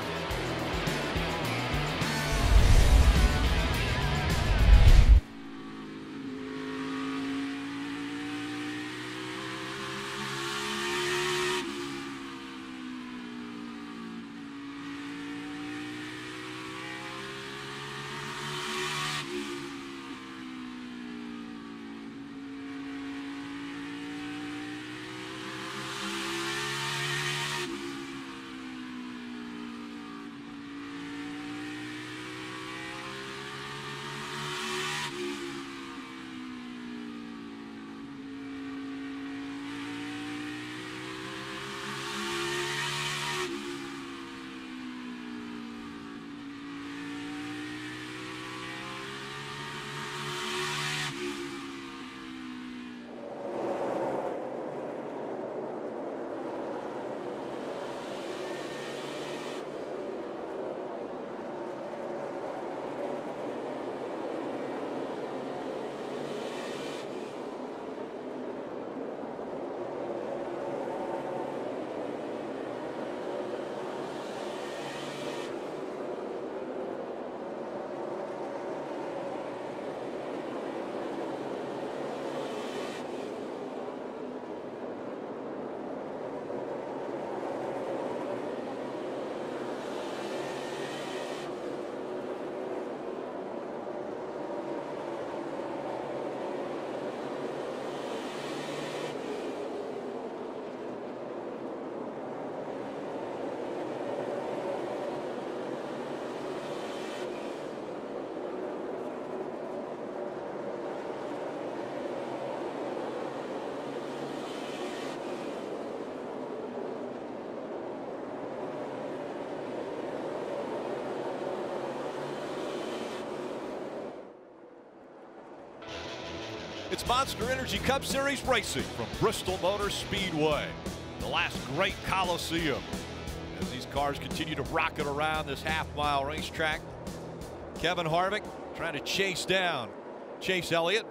It's Monster Energy Cup Series racing from Bristol Motor Speedway, the last great Coliseum. As these cars continue to rocket around this half-mile racetrack, Kevin Harvick trying to chase down Chase Elliott.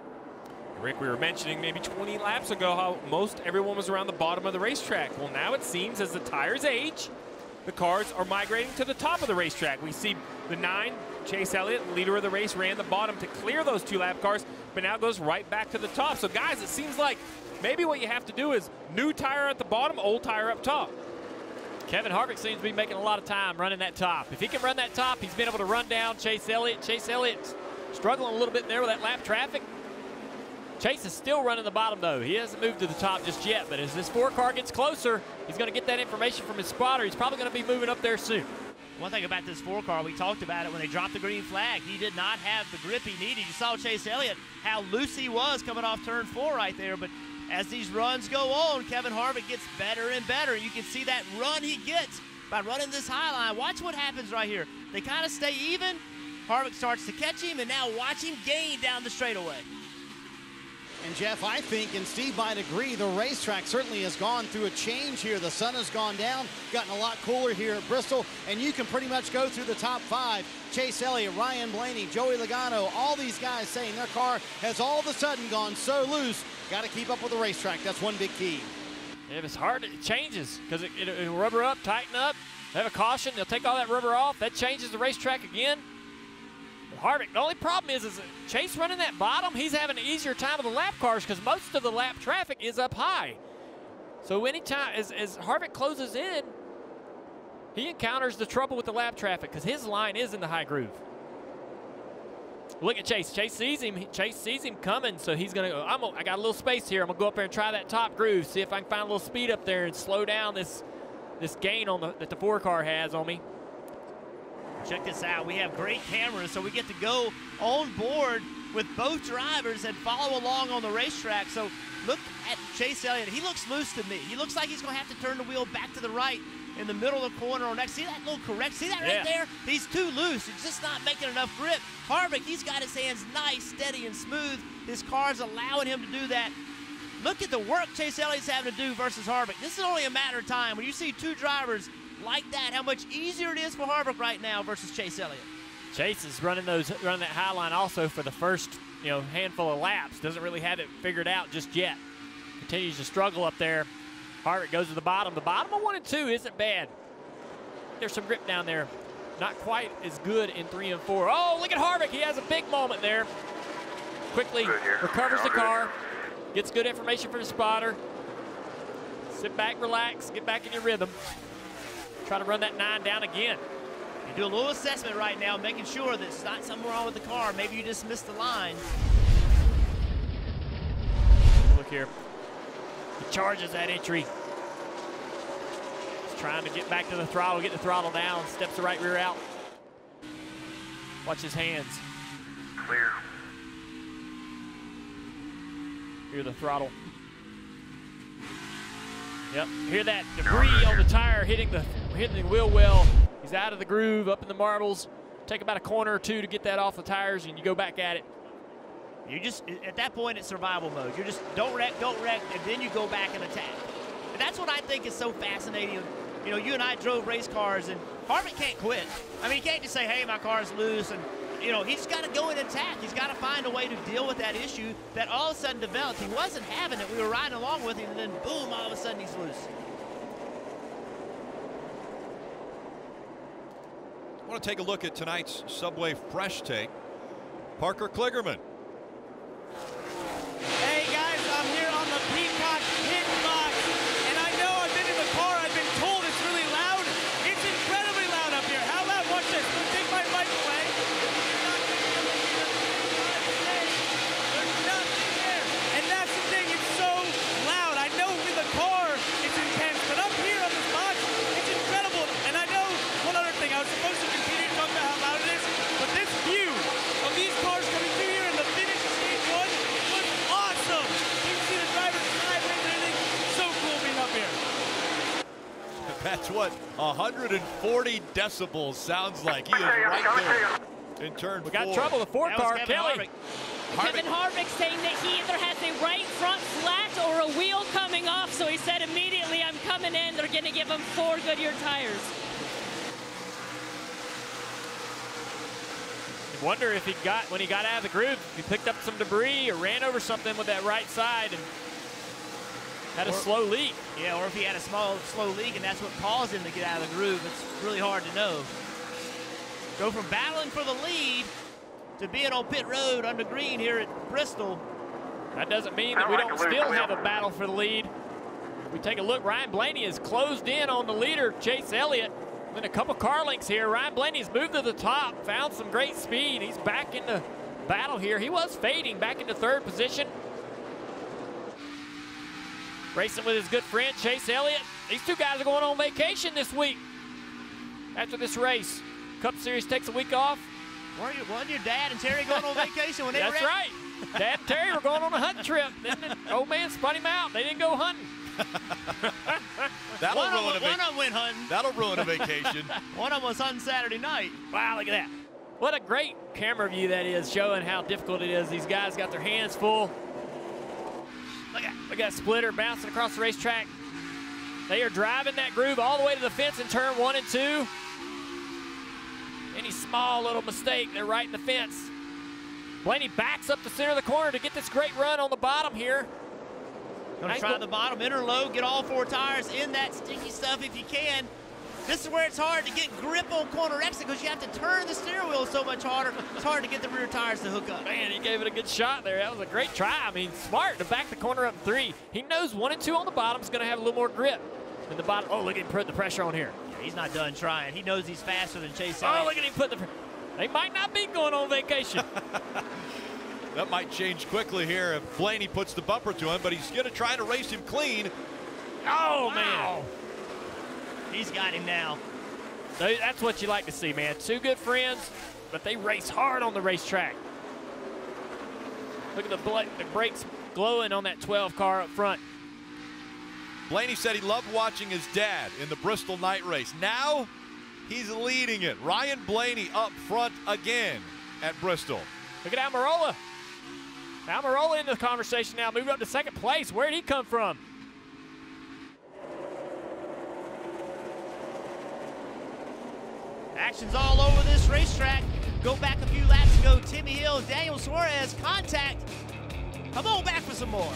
Rick, we were mentioning maybe 20 laps ago how most everyone was around the bottom of the racetrack. Well, now it seems as the tires age, the cars are migrating to the top of the racetrack. We see the 9, Chase Elliott, leader of the race, ran the bottom to clear those 2-lap cars, but now goes right back to the top. So, guys, it seems like maybe what you have to do is new tire at the bottom, old tire up top.
Kevin Harvick seems to be making a lot of time running that top. If he can run that top, he's been able to run down Chase Elliott. Chase Elliott's struggling a little bit there with that lap traffic. Chase is still running the bottom, though. He hasn't moved to the top just yet, but as this 4 car gets closer, he's going to get that information from his spotter. He's probably going to be moving up there soon.
One thing about this 4 car, we talked about it when they dropped the green flag. He did not have the grip he needed. You saw Chase Elliott, how loose he was coming off turn 4 right there. But as these runs go on, Kevin Harvick gets better and better. You can see that run he gets by running this high line. Watch what happens right here. They kind of stay even. Harvick starts to catch him, and now watch him gain down the straightaway.
And Jeff, I think, and Steve might agree, the racetrack certainly has gone through a change here. The sun has gone down, gotten a lot cooler here at Bristol, and you can pretty much go through the top 5. Chase Elliott, Ryan Blaney, Joey Logano, all these guys saying their car has all of a sudden gone so loose. Got to keep up with the racetrack. That's one big key.
If it's hard, it changes because it'll rubber up, tighten up. They have a caution. They'll take all that rubber off. That changes the racetrack again. Harvick, the only problem is Chase running that bottom, he's having an easier time with the lap cars because most of the lap traffic is up high. So anytime, as Harvick closes in, he encounters the trouble with the lap traffic because his line is in the high groove. Look at Chase. Chase sees him. Chase sees him coming, so he's going to go, I got a little space here. I'm going to go up there and try that top groove, see if I can find a little speed up there and slow down this gain on that the 4-car has on me.
Check this out. We have great cameras, so we get to go on board with both drivers and follow along on the racetrack. So look at Chase Elliott. He looks loose to me. He looks like he's going to have to turn the wheel back to the right in the middle of the corner or next. See that little correct? See that right there? He's too loose. He's just not making enough grip. Harvick, he's got his hands nice, steady, and smooth. His car's allowing him to do that. Look at the work Chase Elliott's having to do versus Harvick. This is only a matter of time. When you see two drivers like that, how much easier it is for Harvick right now versus Chase Elliott.
Chase is running that high line also for the first handful of laps. Doesn't really have it figured out just yet. Continues to struggle up there. Harvick goes to the bottom. The bottom of 1 and 2 isn't bad. There's some grip down there. Not quite as good in 3 and 4. Oh, look at Harvick. He has a big moment there. Quickly recovers the car. Gets good information from the spotter. Sit back, relax, get back in your rhythm. Try to run that 9 down again.
You do a little assessment right now, making sure that it's not something wrong with the car. Maybe you just missed the line.
Look here. He charges that entry. He's trying to get back to the throttle, get the throttle down, steps the right rear out. Watch his hands.
Clear.
Hear the throttle. Yep, hear that debris on the tire hitting the wheel well. He's out of the groove, up in the marbles. Take about a corner or two to get that off the tires, and you go back at it.
You just, at that point, it's survival mode. You just don't wreck, and then you go back and attack. And that's what I think is so fascinating. You know, you and I drove race cars, and Harvick can't quit. I mean, he can't just say, hey, my car's loose, and he's got to go and attack. He's got to find a way to deal with that issue that all of a sudden developed. He wasn't having it. We were riding along with him, and then boom, all of a sudden he's loose.
I want to take a look at tonight's Subway Fresh Take. Parker Kligerman.
Hey guys, I'm here on the Peacock Pit Box, and I know I've been in the car. I've been told it's really loud. It's incredibly loud up here. How loud? Watch this. Take my mic away. There's nothing there. And that's the thing. It's so loud. I know in the car it's intense, but up here on this box, it's incredible. And I know one other thing. I was supposed to continue to talk about how loud it is, but this view of these cars coming through here in the finish of stage 1 was awesome. You can see the driver's sideways and everything. So cool being up here.
That's what 140 decibels sounds like. He is right there in turn 4.
We got trouble with 4 car. Kelly.
Kevin Harvick saying that he either has a right front flat or a wheel coming off, so he said immediately, I'm coming in. They're going to give him 4 Goodyear tires.
I wonder if when he got out of the groove, he picked up some debris or ran over something with that right side and had a slow leak.
Yeah, or if he had a slow leak and that's what caused him to get out of the groove. It's really hard to know. Go from battling for the lead to being on pit road under green here at Bristol.
That doesn't mean that we don't still have a battle for the lead. We take a look, Ryan Blaney is closed in on the leader, Chase Elliott. Then a couple car links here. Ryan Blaney's moved to the top, found some great speed. He's back in the battle here. He was fading back into 3rd position. Racing with his good friend, Chase Elliott. These two guys are going on vacation this week. After this race, Cup Series takes a week off.
Wasn't your dad and Terry going on vacation when they were
That's right. Dad and Terry were going on a hunting trip. Then the old man spun him out. They didn't go hunting.
One of them went hunting.
That'll ruin a vacation.
One of them was hunting Saturday night.
Wow, look at that. What a great camera view that is, showing how difficult it is. These guys got their hands full. Look at that splitter bouncing across the racetrack. They are driving that groove all the way to the fence in turn 1 and 2. Any small little mistake, they're right in the fence. Blaney backs up the center of the corner to get this great run on the bottom here.
Gonna try the bottom, interload, get all 4 tires in that sticky stuff if you can. This is where it's hard to get grip on corner exit because you have to turn the steering wheel so much harder. It's hard to get the rear tires to hook up.
Man, he gave it a good shot there. That was a great try. I mean, smart to back the corner up 3. He knows 1 and 2 on the bottom is going to have a little more grip than the bottom. Oh, look at him put the pressure on here.
Yeah, he's not done trying. He knows he's faster than Chase Elliott.
Oh, look at him put the They might not be going on vacation.
That might change quickly here if Blaney puts the bumper to him, but he's going to try to race him clean.
Oh, man.
He's got him now.
That's what you like to see, man. Two good friends, but they race hard on the racetrack. Look at the brakes glowing on that 12 car up front.
Blaney said he loved watching his dad in the Bristol night race. Now he's leading it. Ryan Blaney up front again at Bristol.
Look at Almirola. Almirola in the conversation now, moved up to second place. Where did he come from?
Action's all over this racetrack. Go back a few laps ago, Timmy Hill, Daniel Suarez, contact. Come on back for some more.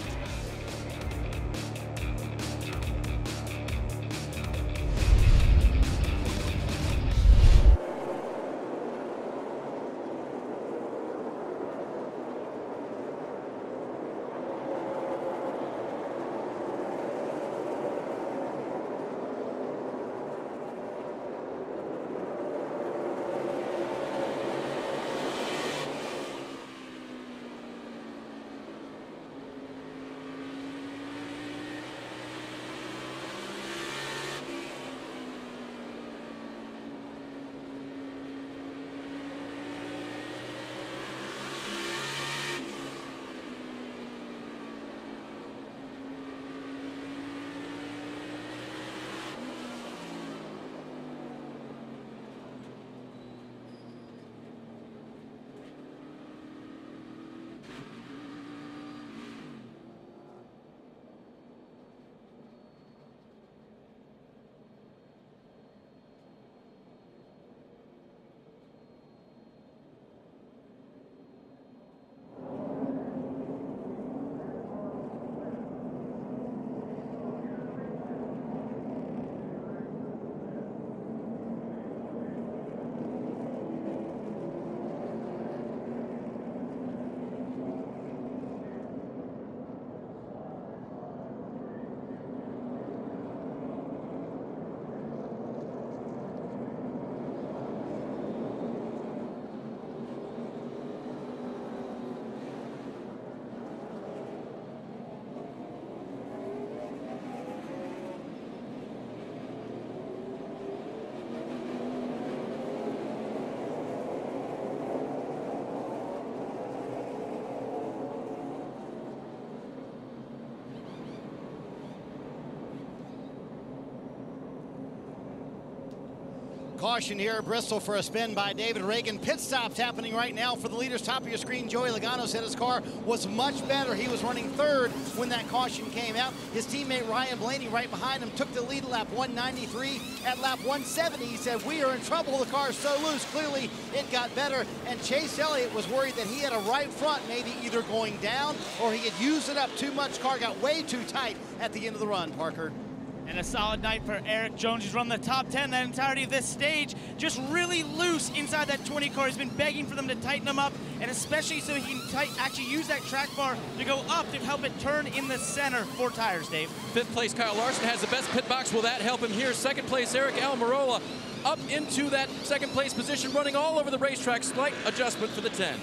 Caution here at Bristol for a spin by David Reagan. Pit stops happening right now for the leaders. Top of your screen, Joey Logano said his car was much better. He was running third when that caution came out. His teammate Ryan Blaney right behind him took the lead at lap 193. At lap 170, he said, we are in trouble. The car's so loose. Clearly, it got better. And Chase Elliott was worried that he had a right front maybe either going down or he had used it up too much. Car got way too tight at the end of the run, Parker.
And a solid night for Eric Jones. He's run the top 10 that entirety of this stage. Just really loose inside that 20 car. He's been begging for them to tighten him up, and especially so he can actually use that track bar to go up to help it turn in the center. 4 tires, Dave.
Fifth place, Kyle Larson has the best pit box. Will that help him here? Second place, Eric Almirola up into that second place position, running all over the racetrack. Slight adjustment for the 10.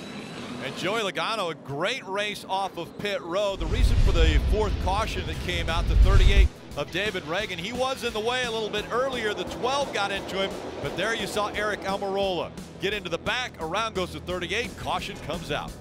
And Joey Logano, a great race off of pit road. The reason for the fourth caution that came out, the 38 of David Reagan, he was in the way a little bit earlier. The 12 got into him, but there you saw Eric Almirola get into the back. Around goes to 38. Caution comes out.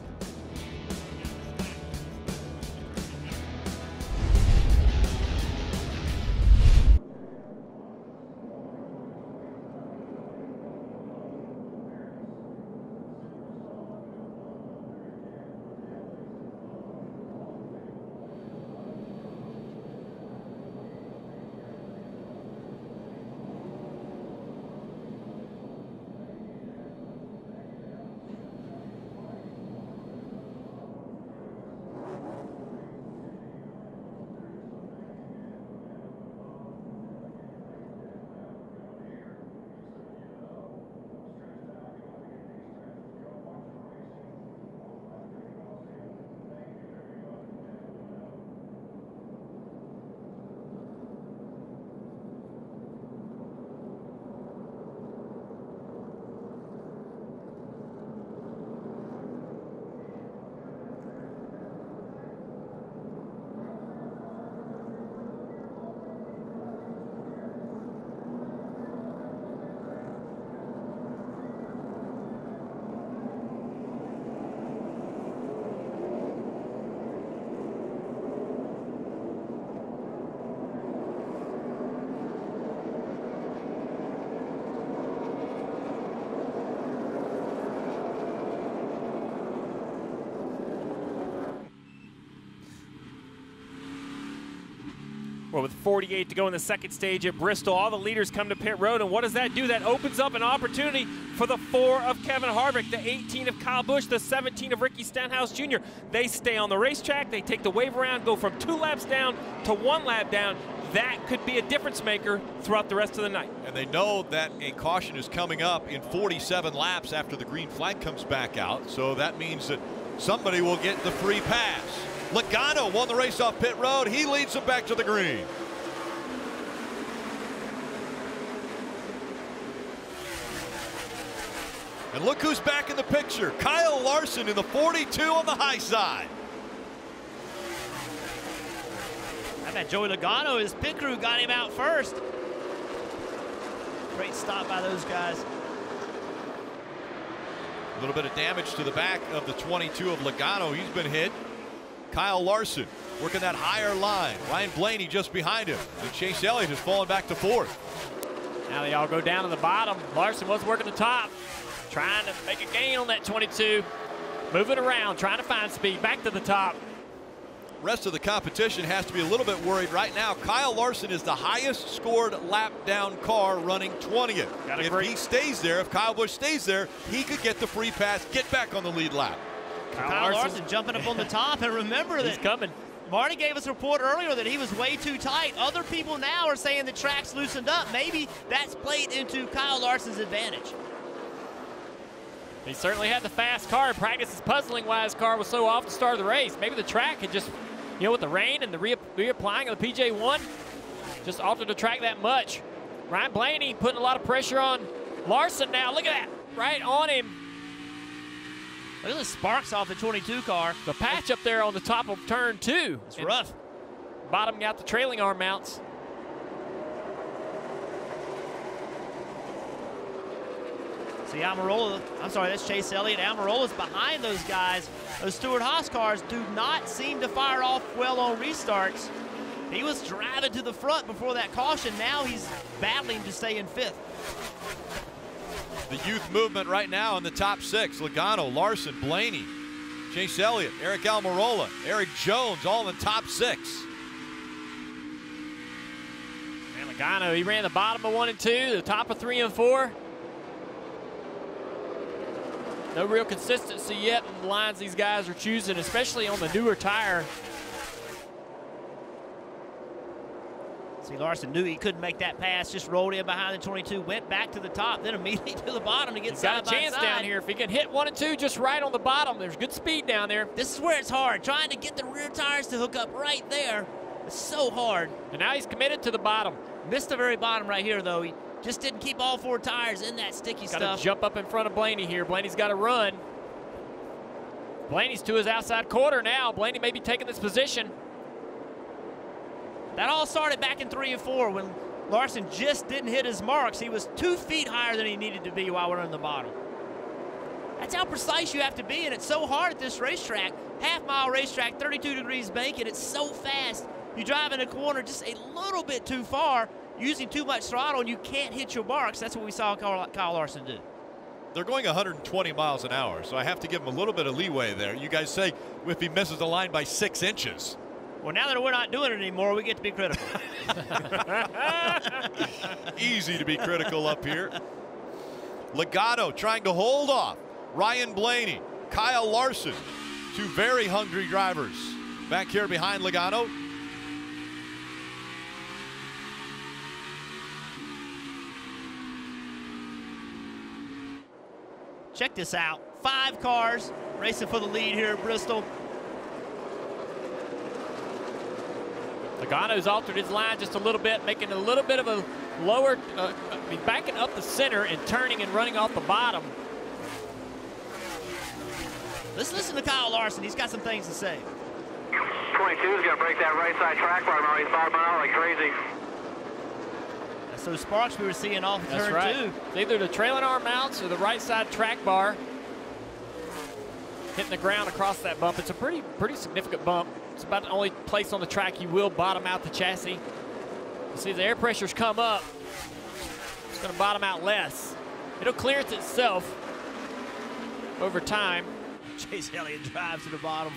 Well, with 48 to go in the second stage at Bristol, all the leaders come to pit road, and what does that do? That opens up an opportunity for the 4 of Kevin Harvick, the 18 of Kyle Busch, the 17 of Ricky Stenhouse Jr. They stay on the racetrack, they take the wave around, go from 2 laps down to 1 lap down. That could be a difference maker throughout the rest of the night.
And they know that a caution is coming up in 47 laps after the green flag comes back out, so that means that somebody will get the free pass. Logano won the race off pit road. He leads them back to the green. And look who's back in the picture. Kyle Larson in the 42 on the high side.
I bet Joey Logano, his pit crew, got him out first. Great stop by those guys.
A little bit of damage to the back of the 22 of Logano. He's been hit. Kyle Larson working that higher line. Ryan Blaney just behind him. And Chase Elliott has fallen back to 4th.
Now they all go down to the bottom. Larson was working the top, trying to make a gain on that 22. Moving around, trying to find speed. Back to the top.
Rest of the competition has to be a little bit worried right now. Kyle Larson is the highest scored lap down car, running 20th. If he stays there, if Kyle Busch stays there, he could get the free pass, get back on the lead lap.
Kyle Larson jumping up on the top, and remember that
he's coming.
Marty gave us a report earlier that he was way too tight. Other people now are saying the track's loosened up. Maybe that's played into Kyle Larson's advantage.
He certainly had the fast car. In practice, his puzzling why his car was so off the start of the race. Maybe the track had just, you know, with the rain and the reapplying of the PJ1, just altered the track that much. Ryan Blaney putting a lot of pressure on Larson now. Look at that, right on him.
Look at the sparks off the 22 car.
The patch up there on the top of turn 2.
It's rough.
Bottoming out the trailing arm mounts.
See, Almirola, I'm sorry, that's Chase Elliott. Almirola's behind those guys. Those Stewart-Haas cars do not seem to fire off well on restarts. He was driving to the front before that caution. Now he's battling to stay in 5th.
The youth movement right now in the top 6. Logano, Larson, Blaney, Chase Elliott, Eric Almirola, Eric Jones, all in the top 6.
And Logano, he ran the bottom of 1 and 2, the top of 3 and 4. No real consistency yet in the lines these guys are choosing, especially on the newer tire.
See, Larson knew he couldn't make that pass, just rolled in behind the 22, went back to the top, then immediately to the bottom to get side by side.
He's got a chance down here. If he can hit 1 and 2 just right on the bottom, there's good speed down there.
This is where it's hard, trying to get the rear tires to hook up right there. It's so hard.
And now he's committed to the bottom.
Missed the very bottom right here, though. He just didn't keep all 4 tires in that sticky stuff.
Got to jump up in front of Blaney here. Blaney's got to run. Blaney's to his outside quarter now. Blaney may be taking this position.
That all started back in 3 and 4 when Larson just didn't hit his marks. He was 2 feet higher than he needed to be while we're in the bottom. That's how precise you have to be, and it's so hard at this racetrack. Half-mile racetrack, 32 degrees bank, and it's so fast. You drive in a corner just a little bit too far, using too much throttle, and you can't hit your marks. That's what we saw Kyle Larson do.
They're going 120 miles an hour, so I have to give him a little bit of leeway there. You guys say if he misses the line by 6 inches.
Well, now that we're not doing it anymore, we get to be critical.
Easy to be critical up here. Logano trying to hold off Ryan Blaney, Kyle Larson, 2 very hungry drivers back here behind Logano.
Check this out. 5 cars racing for the lead here at Bristol.
Logano's altered his line just a little bit, making a little bit of a lower, backing up the center and turning and running off the bottom.
Let's listen to Kyle Larson. He's got some things to say.
22 is going to break that right side track bar now. He's bottoming out like crazy.
That's those sparks we were seeing off of turn 2.
It's either the trailing arm mounts or the right side track bar hitting the ground across that bump. It's a pretty significant bump. It's about the only place on the track you will bottom out the chassis. You see the air pressures come up. It's going to bottom out less. It'll clearance itself over time.
Chase Elliott drives to the bottom.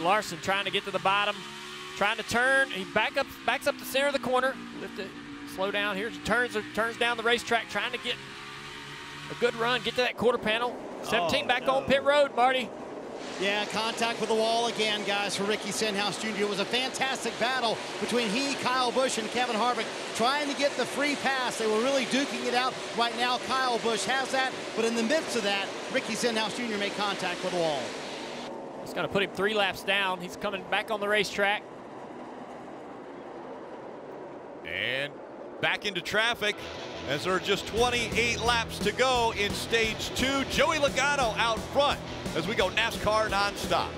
Larson trying to get to the bottom, trying to turn. He backs up the center of the corner. Lift it, slow down here. He turns down the racetrack, trying to get a good run, get to that quarter panel. 17 back on pit road, Marty.
Yeah, contact with the wall again, guys, for Ricky Stenhouse Jr. It was a fantastic battle between Kyle Busch, and Kevin Harvick trying to get the free pass. They were really duking it out. Right now, Kyle Busch has that, but in the midst of that, Ricky Stenhouse Jr. made contact with the wall.
It's going to put him 3 laps down. He's coming back on the racetrack.
And back into traffic as there are just 28 laps to go in stage 2. Joey Logano out front as we go NASCAR nonstop.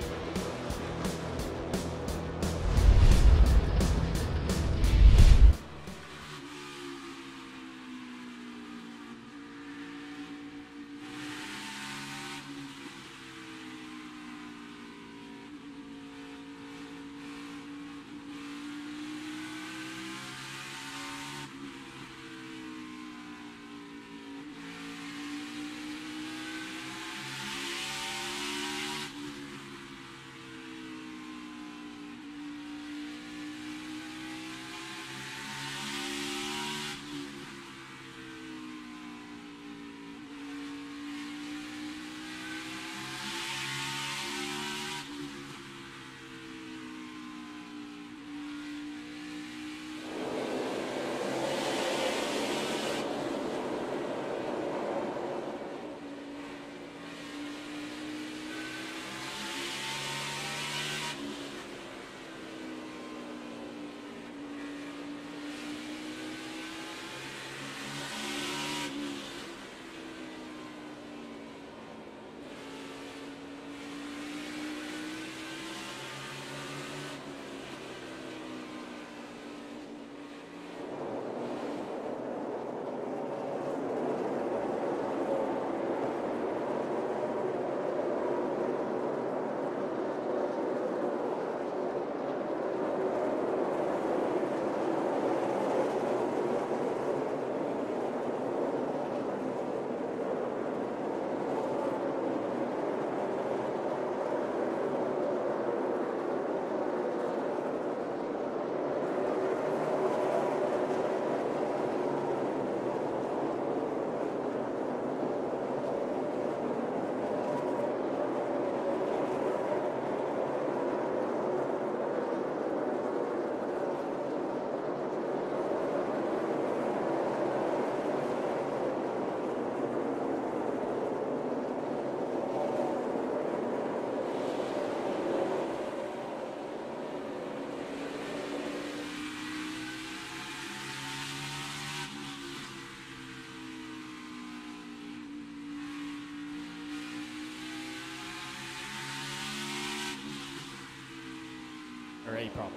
Or a problem.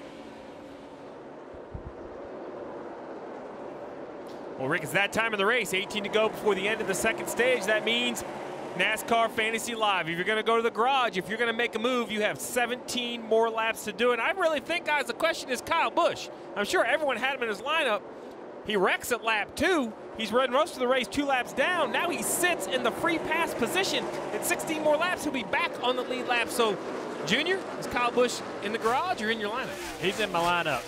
Well, Rick, it's that time of the race. 18 to go before the end of the second stage. That means NASCAR Fantasy Live. If you're going to go to the garage, if you're going to make a move, you have 17 more laps to do it. I really think, guys, the question is Kyle Busch. I'm sure everyone had him in his lineup. He wrecks at lap 2. He's run most of the race 2 laps down. Now he sits in the free pass position. In 16 more laps, he'll be back on the lead lap. So, Junior, is Kyle Busch in the garage or in your lineup?
He's in my lineup.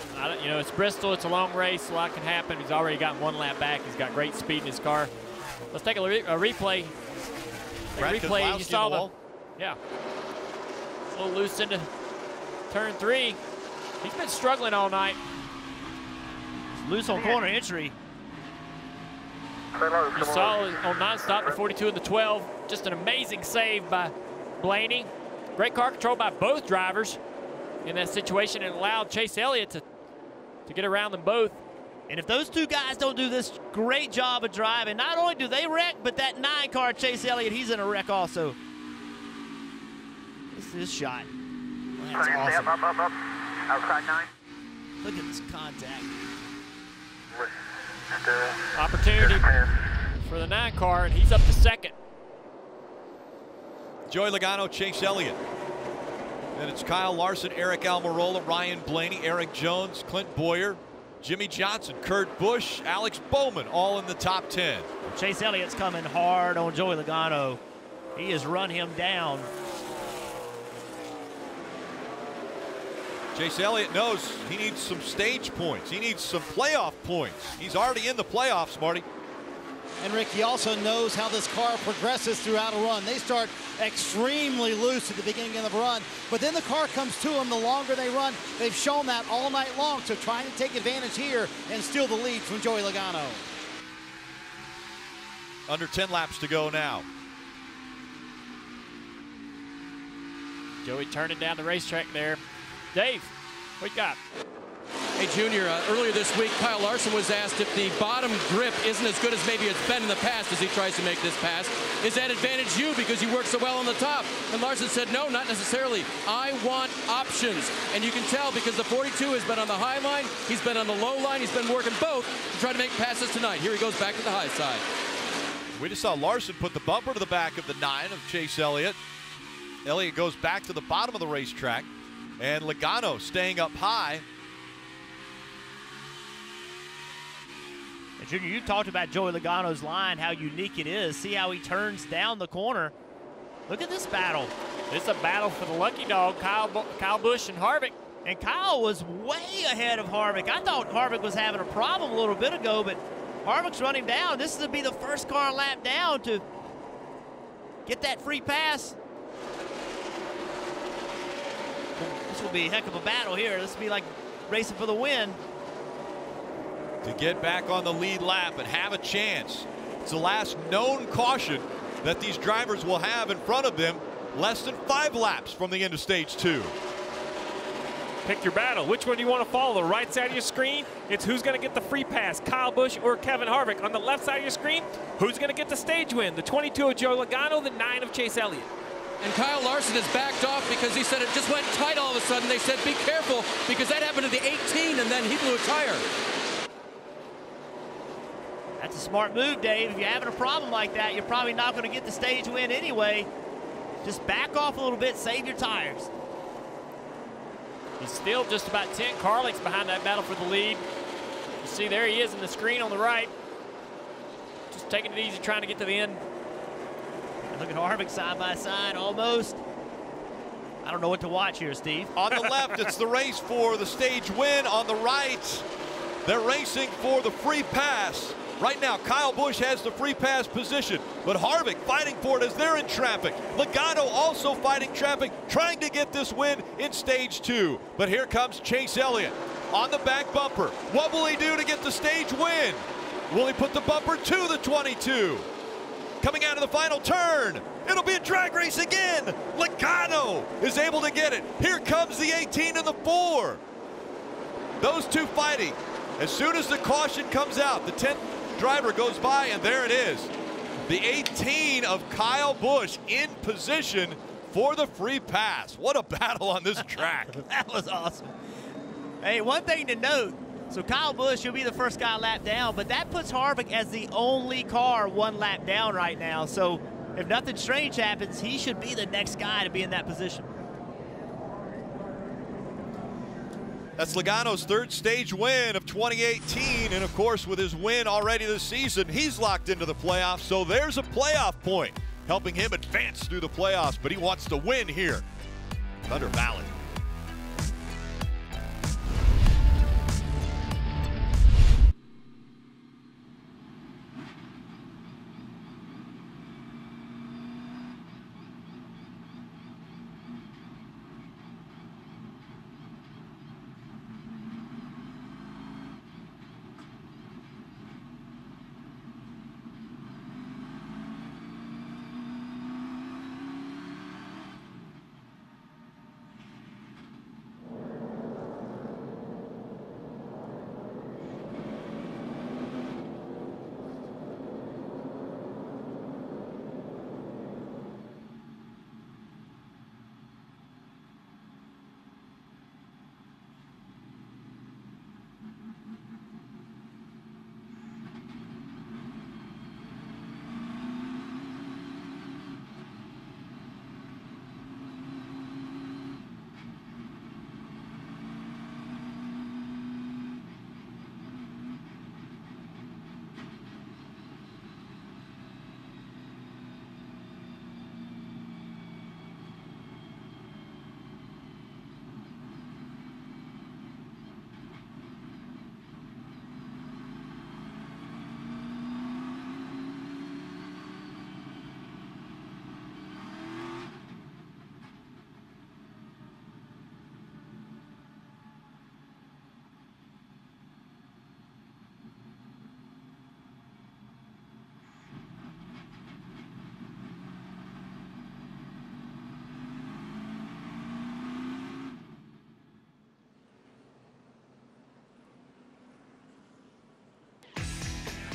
You know, it's Bristol. It's a long race. A lot can happen. He's already gotten 1 lap back. He's got great speed in his car. Let's take a replay. You saw the, yeah, a little loose into turn 3. He's been struggling all night.
Loose on corner entry.
You saw on nonstop the 42 and the 12. Just an amazing save by Blaney. Great car control by both drivers in that situation, and allowed Chase Elliott to get around them both.
And if those 2 guys don't do this great job of driving, not only do they wreck, but that 9 car Chase Elliott, he's in a wreck also. This is his shot. That's awesome.
Up. Outside 9.
Look at this contact.
Opportunity for the 9 car, and he's up to second.
Joey Logano, Chase Elliott. Then it's Kyle Larson, Eric Almirola, Ryan Blaney, Eric Jones, Clint Boyer, Jimmie Johnson, Kurt Busch, Alex Bowman, all in the top 10.
Chase Elliott's coming hard on Joey Logano. He has run him down.
Chase Elliott knows he needs some stage points. He needs some playoff points. He's already in the playoffs, Marty.
And Rick, he also knows how this car progresses throughout a run. They start extremely loose at the beginning of the run, but then the car comes to them the longer they run. They've shown that all night long, so trying to take advantage here and steal the lead from Joey Logano.
Under 10 laps to go now.
Joey turning down the racetrack there. Dave, what you got?
Hey, Junior, earlier this week, Kyle Larson was asked if the bottom grip isn't as good as maybe it's been in the past as he tries to make this pass. Is that advantage you because you work so well on the top? And Larson said, no, not necessarily. I want options. And you can tell because the 42 has been on the high line, he's been on the low line, he's been working both to try to make passes tonight. Here he goes back to the high side.
We just saw Larson put the bumper to the back of the 9 of Chase Elliott. Elliott goes back to the bottom of the racetrack, and Logano staying up high.
And Junior, you talked about Joey Logano's line, how unique it is. See how he turns down the corner. Look at this battle.
It's a battle for the lucky dog, Kyle Busch and Harvick.
And Kyle was way ahead of Harvick. I thought Harvick was having a problem a little bit ago, but Harvick's running down. This is to be the first car lap down to get that free pass. This will be a heck of a battle here. This will be like racing for the win.
To get back on the lead lap and have a chance. It's the last known caution that these drivers will have in front of them less than 5 laps from the end of stage 2.
Pick your battle. Which one do you want to follow? The right side of your screen, it's who's going to get the free pass, Kyle Busch or Kevin Harvick. On the left side of your screen, who's going to get the stage win? The 22 of Joey Logano, the 9 of Chase Elliott.
And Kyle Larson has backed off because he said it just went tight all of a sudden. They said, be careful, because that happened to the 18, and then he blew a tire.
That's a smart move, Dave. If you're having a problem like that, you're probably not going to get the stage win anyway. Just back off a little bit, save your tires.
He's still just about 10 car lengths behind that battle for the lead. You see, there he is in the screen on the right. Just taking it easy, trying to get to the end.
And look at Harvick side by side, almost. I don't know what to watch here, Steve.
On the left, it's the race for the stage win. On the right, they're racing for the free pass. Right now, Kyle Busch has the free pass position, but Harvick fighting for it as they're in traffic. Logano also fighting traffic, trying to get this win in stage 2. But here comes Chase Elliott on the back bumper. What will he do to get the stage win? Will he put the bumper to the 22? Coming out of the final turn, it'll be a drag race again. Logano is able to get it. Here comes the 18 and the 4. Those two fighting. As soon as the caution comes out, the 10th driver goes by, and there it is. The 18 of Kyle Busch in position for the free pass. What a battle on this track.
That was awesome. Hey, one thing to note, so Kyle Busch, he'll be the first guy lap down, but that puts Harvick as the only car 1 lap down right now. So if nothing strange happens, he should be the next guy to be in that position.
That's Logano's 3rd stage win of 2018, and of course with his win already this season, he's locked into the playoffs, so there's a playoff point helping him advance through the playoffs, but he wants to win here. Thunder Valley.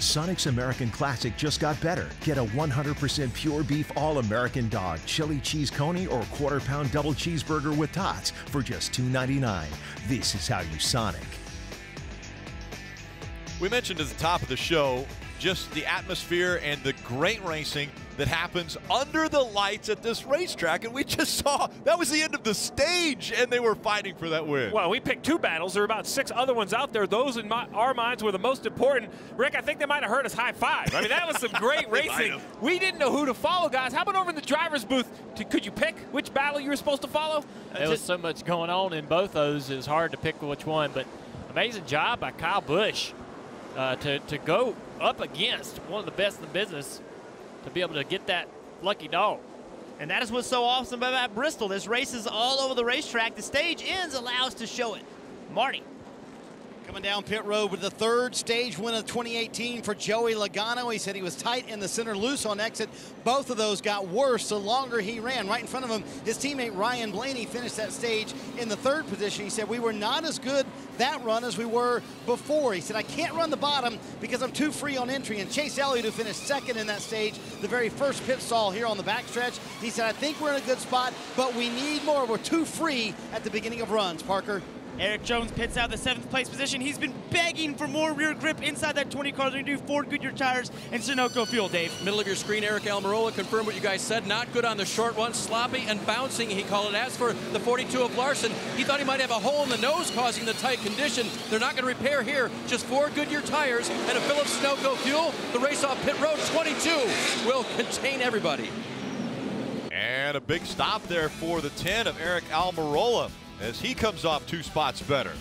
Sonic's American Classic just got better. Get a 100% pure beef all-American dog, chili cheese coney, or quarter-pound double cheeseburger with tots for just $2.99. This is how you Sonic.
We mentioned at the top of the show just the atmosphere and the great racing that happens under the lights at this racetrack, and we just saw that was the end of the stage, and they were fighting for that win.
Well, we picked 2 battles. There were about 6 other ones out there. Those in our minds were the most important. Rick, I think they might have heard us high five. I mean, that was some great racing. We didn't know who to follow, guys. How about over in the driver's booth? Could you pick which battle you were supposed to follow?
There was so much going on in both those. It's hard to pick which one, but amazing job by Kyle Busch to go up against one of the best in the business, to be able to get that lucky dog.
And that is what's so awesome about Bristol. This race is all over the racetrack. The stage ends allow us to show it. Marty.
Coming down pit road with the 3rd stage win of 2018 for Joey Logano. He said he was tight in the center, loose on exit. Both of those got worse the longer he ran. Right in front of him, his teammate Ryan Blaney finished that stage in the 3rd position. He said, we were not as good that run as we were before. He said, I can't run the bottom because I'm too free on entry. And Chase Elliott, who finished 2nd in that stage, the very first pit stall here on the backstretch, he said, I think we're in a good spot, but we need more. We're too free at the beginning of runs, Parker.
Eric Jones pits out the 7th place position. He's been begging for more rear grip inside that 20 car. They're going to do Ford Goodyear tires and Sunoco fuel, Dave.
Middle of your screen, Eric Almirola confirmed what you guys said. Not good on the short one, sloppy and bouncing, he called it. As for the 42 of Larson, he thought he might have a hole in the nose causing the tight condition. They're not going to repair here. Just 4 Goodyear tires and a fill of Sunoco fuel. The race off pit road 22 will contain everybody.
And a big stop there for the 10 of Eric Almirola as he comes off 2 spots better.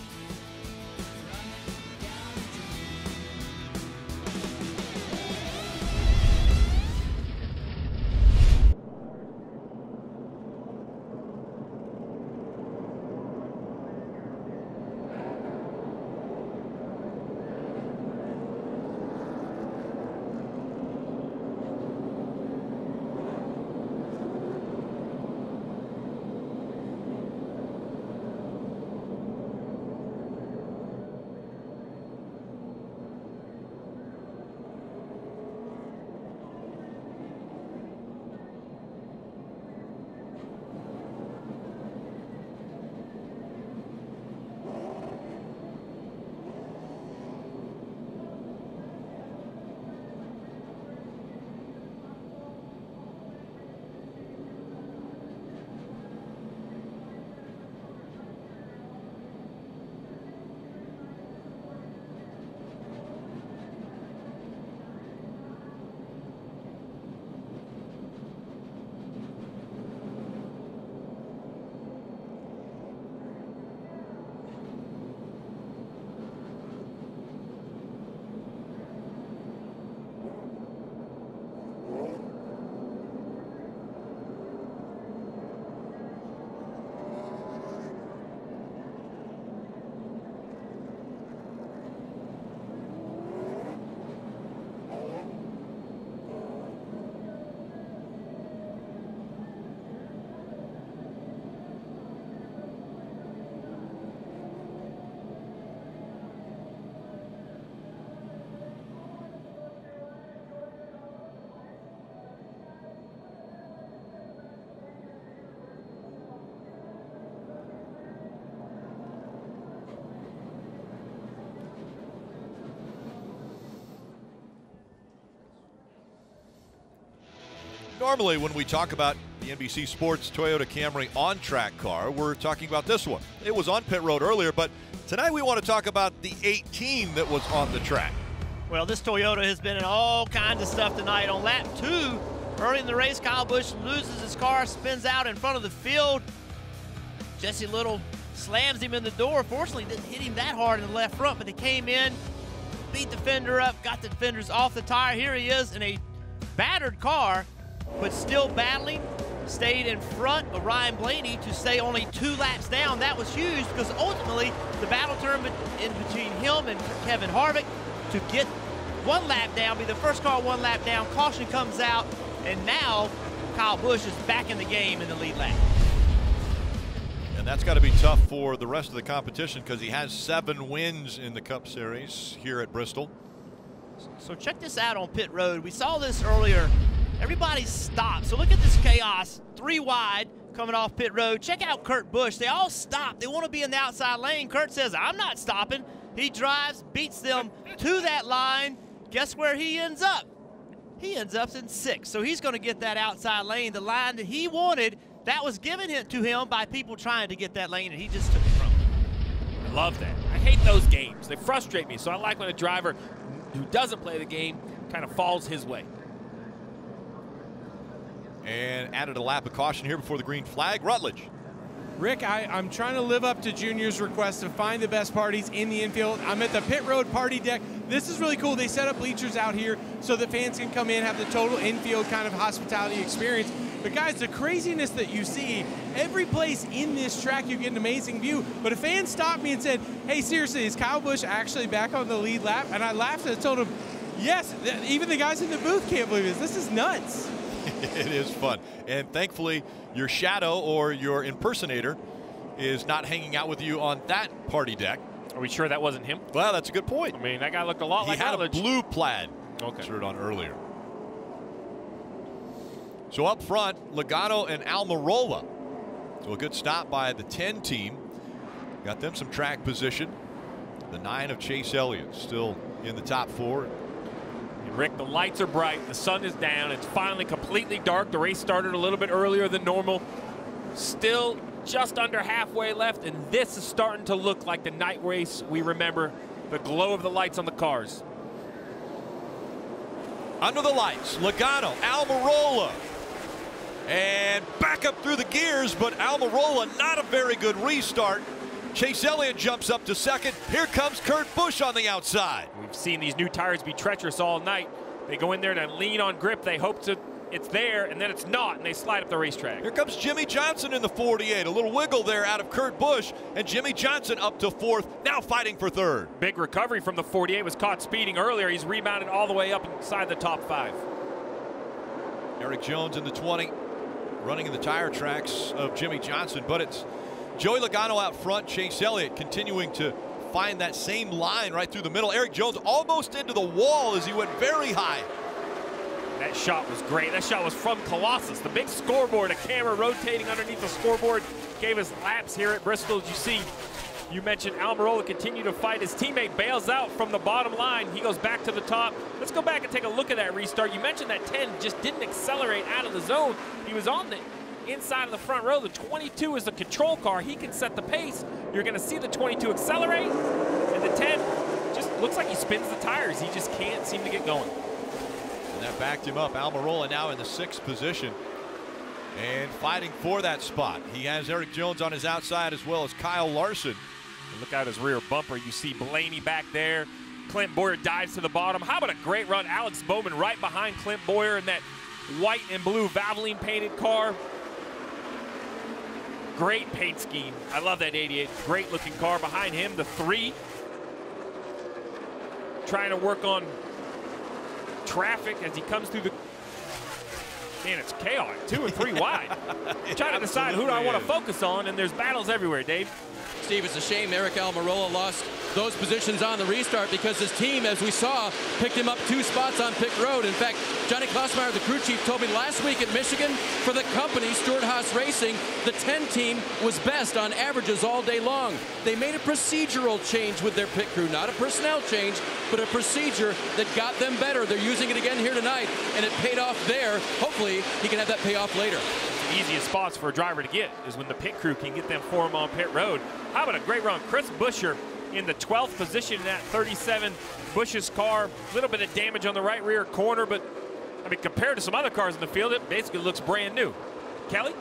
Normally, when we talk about the NBC Sports Toyota Camry on-track car, we're talking about this one. It was on pit road earlier, but tonight we want to talk about the 18 that was on the track.
Well, this Toyota has been in all kinds of stuff tonight. On lap 2, early in the race, Kyle Busch loses his car, spins out in front of the field. Jesse Little slams him in the door. Fortunately, didn't hit him that hard in the left front, but they came in, beat the fender up, got the fenders off the tire. Here he is in a battered car, but still battling, stayed in front of Ryan Blaney to stay only 2 laps down. That was huge because ultimately the battle turned in between him and Kevin Harvick to get 1 lap down, be the first car 1 lap down. Caution comes out, and now Kyle Busch is back in the game in the lead lap.
And that's got to be tough for the rest of the competition because he has 7 wins in the Cup Series here at Bristol.
So check this out on pit road. We saw this earlier. Everybody stopped. So look at this chaos. 3 wide coming off pit road. Check out Kurt Busch. They all stopped. They want to be in the outside lane. Kurt says, I'm not stopping. He drives, beats them to that line. Guess where he ends up? He ends up in 6th. So he's going to get that outside lane, the line that he wanted. That was given to him by people trying to get that lane, and he just took it from him.
I love that. I hate those games. They frustrate me. So I like when a driver who doesn't play the game kind of falls his way.
And added a lap of caution here before the green flag. Rutledge.
Rick, I'm trying to live up to Junior's request to find the best parties in the infield. I'm at the pit road party deck. This is really cool. They set up bleachers out here so that fans can come in, have the total infield kind of hospitality experience. But guys, the craziness that you see, every place in this track you get an amazing view. But a fan stopped me and said, hey, seriously, is Kyle Busch actually back on the lead lap? And I laughed and I told him, yes, even the guys in the booth can't believe this. This is nuts.
It is fun. And thankfully, your shadow or your impersonator is not hanging out with you on that party deck.
Are we sure that wasn't him?
Well, that's a good point.
I mean, that guy looked a lot like
Rutledge. He had a blue plaid shirt on earlier. So up front, Logano and Almirola. So a good stop by the 10 team. Got them some track position. The 9 of Chase Elliott still in the top 4.
Rick, the lights are bright. The sun is down. It's finally completely dark. The race started a little bit earlier than normal. Still just under halfway left, and this is starting to look like the night race we remember. The glow of the lights on the cars.
Under the lights, Logano, Almirola. And back up through the gears, but Almirola not a very good restart. Chase Elliott jumps up to 2nd. Here comes Kurt Busch on the outside.
We've seen these new tires be treacherous all night. They go in there to lean on grip. They hope it's there, and then it's not, and they slide up the racetrack.
Here comes Jimmie Johnson in the 48. A little wiggle there out of Kurt Busch, and Jimmie Johnson up to 4th, now fighting for 3rd.
Big recovery from the 48. Was caught speeding earlier. He's rebounded all the way up inside the top 5.
Erik Jones in the 20, running in the tire tracks of Jimmie Johnson, but it's Joey Logano out front, Chase Elliott continuing to find that same line right through the middle. Erik Jones almost into the wall as he went very high.
That shot was great. That shot was from Colossus. The big scoreboard, a camera rotating underneath the scoreboard, gave us laps here at Bristol. As you see, you mentioned Almirola continue to fight. His teammate bails out from the bottom line. He goes back to the top. Let's go back and take a look at that restart. You mentioned that 10 just didn't accelerate out of the zone. He was on the inside of the front row. The 22 is the control car. He can set the pace. You're going to see the 22 accelerate, and the 10 just looks like he spins the tires. He just can't seem to get going.
And that backed him up. Almirola now in the 6th position and fighting for that spot. He has Erik Jones on his outside as well as Kyle Larson.
And look out his rear bumper. You see Blaney back there. Clint Boyer dives to the bottom. How about a great run? Alex Bowman right behind Clint Boyer in that white and blue Valvoline painted car. Great paint scheme. I love that 88. Great looking car. Behind him, the 3. Trying to work on traffic as he comes through the... Man, it's chaotic. 2 and 3 wide. Trying to decide who do I want to focus on, and there's battles everywhere, Dave.
Steve, it's a shame Aric Almirola lost those positions on the restart because his team, as we saw, picked him up 2 spots on pit road. In fact, Johnny Klossmeyer, the crew chief, told me last week at Michigan for the company, Stewart-Haas Racing, the 10 team was best on averages all day long. They made a procedural change with their pit crew, not a personnel change, but a procedure that got them better. They're using it again here tonight, and it paid off there. Hopefully, he can have that pay off later.
The easiest spots for a driver to get is when the pit crew can get them for him on pit road. How about a great run? Chris Buescher in the 12th position in that 37. Busch's car, a little bit of damage on the right rear corner, but I mean, compared to some other cars in the field, it basically looks brand new. Kelly?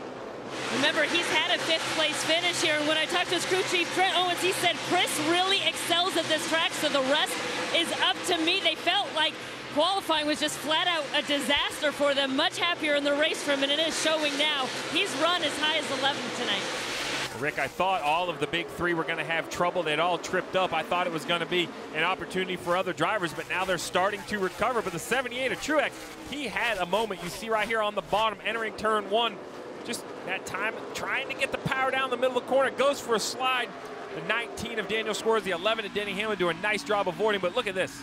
Remember, he's had a 5th place finish here, and when I talked to his crew chief, Trent Owens, he said Chris really excels at this track, so the rest is up to me. They felt like qualifying was just flat out a disaster for them. Much happier in the race for him, and it is showing now. He's run as high as 11th tonight.
Rick, I thought all of the big 3 were going to have trouble. They'd all tripped up. I thought it was going to be an opportunity for other drivers, but now they're starting to recover. But the 78 of Truex, he had a moment. You see right here on the bottom, entering turn 1. Just that time trying to get the power down the middle of the corner. Goes for a slide. The 19 of Daniel Suarez, the 11 of Denny Hamlin do a nice job avoiding, but look at this.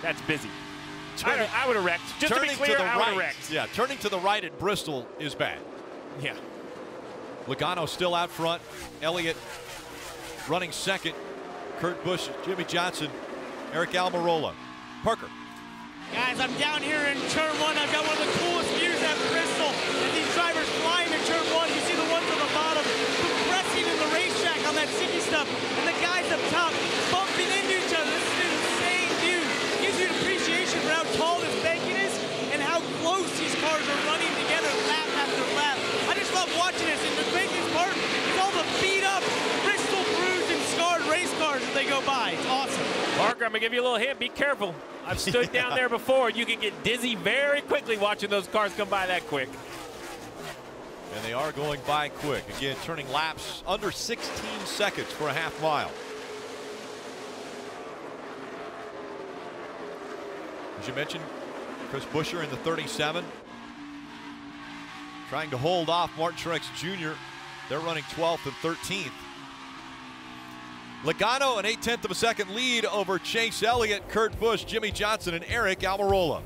That's busy. I would have wrecked. Just to be clear, I would have wrecked.
Yeah, turning to the right at Bristol is bad.
Yeah.
Logano still out front. Elliott running second. Kurt Busch, Jimmie Johnson, Eric Almirola. Parker.
Guys, I'm down here in turn 1. I've got one of the coolest views at Bristol. And these drivers flying in turn 1. You see the ones on the bottom compressing in the racetrack on that sticky stuff. And the guys up top bumping into each other. This is an insane view. It gives you an appreciation for how tall this banking is and how close these cars are running together lap after lap. I just love watching this. And the craziest part is all the beat up, Bristol bruised and scarred race cars as they go by. It's awesome.
Parker, I'm going to give you a little hint. Be careful. I've stood down there before. You can get dizzy very quickly watching those cars come by that quick.
And they are going by quick. Again, turning laps under 16 seconds for a half mile. As you mentioned, Chris Buescher in the 37. Trying to hold off Martin Truex Jr. They're running 12th and 13th. Logano an 0.8 of a second lead over Chase Elliott, Kurt Busch, Jimmie Johnson, and Eric Almirola.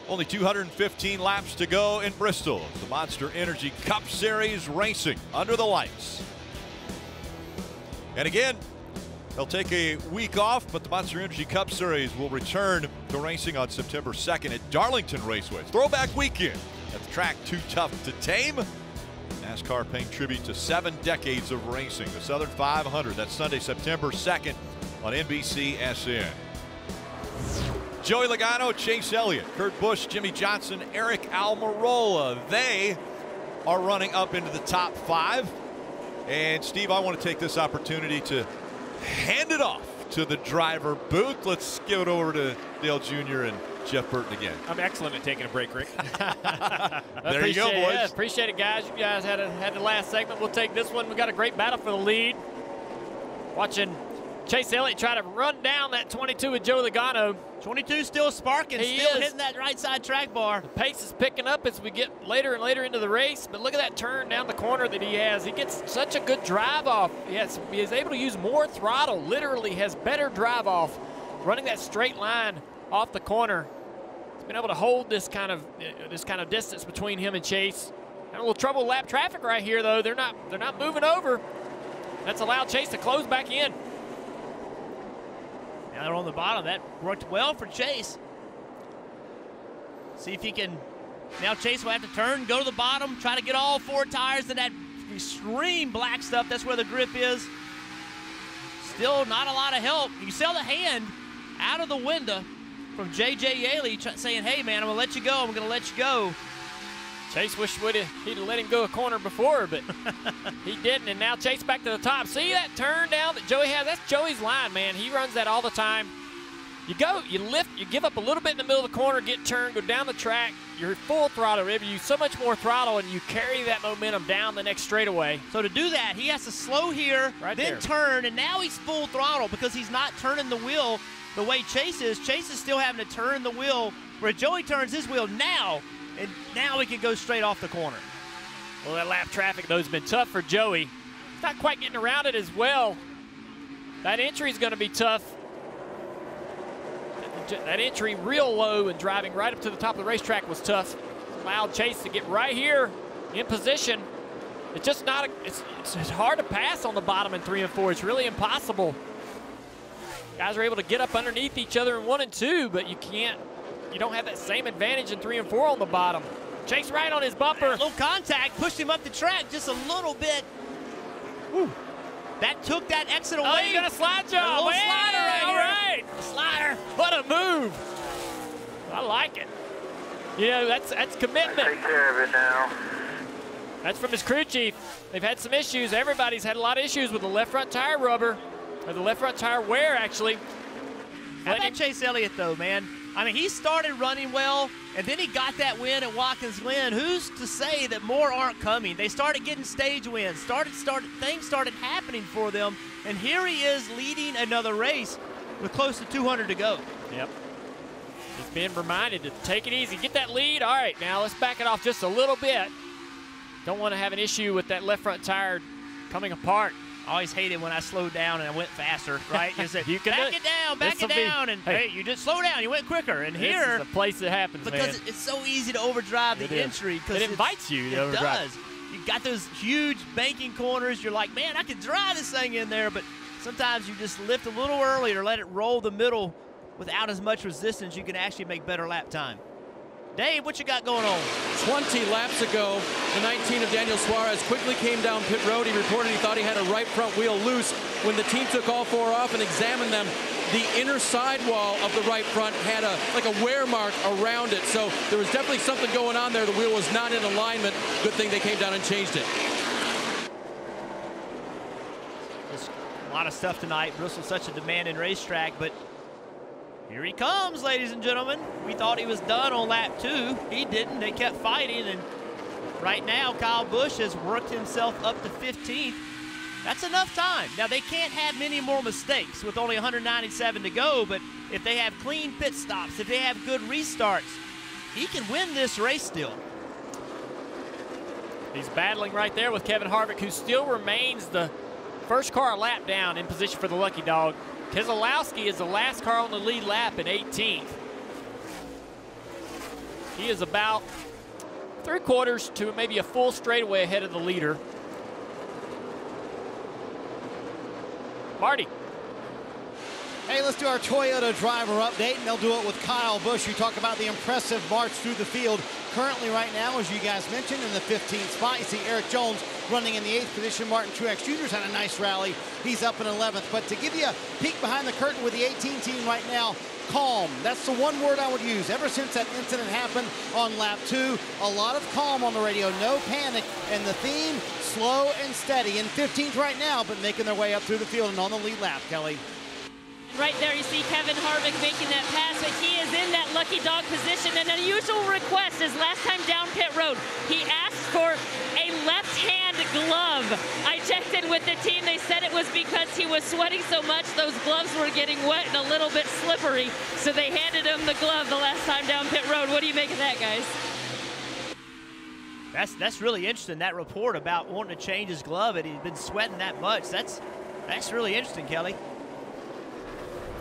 Only 215 laps to go in Bristol. The Monster Energy Cup Series racing under the lights. And again, they'll take a week off, but the Monster Energy Cup Series will return to racing on September 2nd at Darlington Raceway. Throwback weekend at the track Too Tough to Tame. NASCAR paying tribute to 7 decades of racing. The Southern 500, that's Sunday, September 2nd on NBCSN. Joey Logano, Chase Elliott, Kurt Busch, Jimmie Johnson, Eric Almirola. They are running up into the top 5. And Steve, I want to take this opportunity to hand it off to the driver booth. Let's give it over to Dale Jr. and Jeff Burton again.
I'm excellent at taking a break, Rick.
There you go, boys.
Yeah, appreciate it, guys. You guys had the last segment. We'll take this one. We got a great battle for the lead. Watching Chase Elliott try to run down that 22 with Joey Logano.
22 still sparking, still hitting that right side track bar.
The pace is picking up as we get later and later into the race, but look at that turn down the corner that he has. He gets such a good drive off. He is able to use more throttle, literally has better drive off, running that straight line off the corner. He's been able to hold this kind of distance between him and Chase. Having a little trouble with lap traffic right here, though. They're not moving over. That's allowed Chase to close back in.
Now they're on the bottom. That worked well for Chase. See if he can. Now Chase will have to turn, go to the bottom, try to get all 4 tires to that extreme black stuff. That's where the grip is. Still not a lot of help. You saw the hand out of the window from J.J. Yaley saying, hey, man, I'm going to let you go. I'm going to let you go.
Chase wished he'd have let him go a corner before, but he didn't, and now Chase back to the top. See that turn down that Joey has? That's Joey's line, man. He runs that all the time. You go, you lift, you give up a little bit in the middle of the corner, get turned, go down the track. You're full throttle. You use so much more throttle, and you carry that momentum down the next straightaway.
So to do that, he has to slow here, then turn, and now he's full throttle because he's not turning the wheel the way Chase is. Chase is still having to turn the wheel where Joey turns his wheel now, and now he can go straight off the corner.
Well, that lap traffic, though, has been tough for Joey. He's not quite getting around it as well. That entry is going to be tough. That entry real low and driving right up to the top of the racetrack was tough. Allowed Chase to get right here in position. It's just not, it's hard to pass on the bottom in 3 and 4. It's really impossible. Guys are able to get up underneath each other in 1 and 2, but you don't have that same advantage in 3 and 4 on the bottom. Chase right on his bumper.
A little contact, pushed him up the track just a little bit. Woo. That took that exit away.
Oh, you got a slide job.
A little slider right
all
here.
Right. Slider. What a move. I like it. You know, that's commitment.
Take care of it now.
That's from his crew chief. They've had some issues. Everybody's had a lot of issues with the left front tire rubber, or the left front tire wear, actually.
How about Chase Elliott, though, man? I mean, he started running well, and then he got that win at Watkins Glen. Who's to say that more aren't coming? They started getting stage wins. Things started happening for them, and here he is leading another race with close to 200 to go.
Yep. He's being reminded to take it easy. Get that lead. All right, now let's back it off just a little bit. Don't want to have an issue with that left front tire coming apart.
I always hated when I slowed down and I went faster, right? You said, back it down, and hey, you just slow down, you went quicker. And
this
here,
is the place that happens,
because it's so easy to overdrive the entry.
It invites you to overdrive.
It does. You got those huge banking corners. You're like, man, I could drive this thing in there, but sometimes you just lift a little earlier, let it roll the middle without as much resistance. You can actually make better lap time. Dave, what you got going on?
20 laps ago, the 19 of Daniel Suarez quickly came down pit road. He reported he thought he had a right front wheel loose. When the team took all 4 off and examined them, the inner sidewall of the right front had like a wear mark around it. So there was definitely something going on there. The wheel was not in alignment. Good thing they came down and changed it.
There's a lot of stuff tonight. Bristol's such a demanding racetrack, but here he comes, ladies and gentlemen. We thought he was done on lap 2. He didn't. They kept fighting, and right now Kyle Busch has worked himself up to 15th. That's enough time. Now, they can't have many more mistakes with only 197 to go, but if they have clean pit stops, if they have good restarts, he can win this race still.
He's battling right there with Kevin Harvick, who still remains the first car a lap down in position for the lucky dog. Keselowski is the last car on the lead lap in 18th. He is about 3/4 to maybe a full straightaway ahead of the leader. Marty.
Hey, let's do our Toyota driver update, and they'll do it with Kyle Busch. We talk about the impressive march through the field. Currently right now, as you guys mentioned, in the 15th spot, you see Eric Jones running in the 8th position. Martin Truex Jr.'s had a nice rally. He's up in 11th. But to give you a peek behind the curtain with the 18 team right now, calm. That's the one word I would use. Ever since that incident happened on lap 2, a lot of calm on the radio, no panic, and the theme, slow and steady. In 15th right now, but making their way up through the field and on the lead lap, Kelly.
Right there, you see Kevin Harvick making that pass, but he is in that lucky dog position. An unusual request is last time down pit road, he asked for a left-hand glove. I checked in with the team. They said it was because he was sweating so much, those gloves were getting wet and a little bit slippery, so they handed him the glove the last time down pit road. What do you make of that, guys?
That's really interesting, that report about wanting to change his glove, and he's been sweating that much. That's really interesting, Kelly.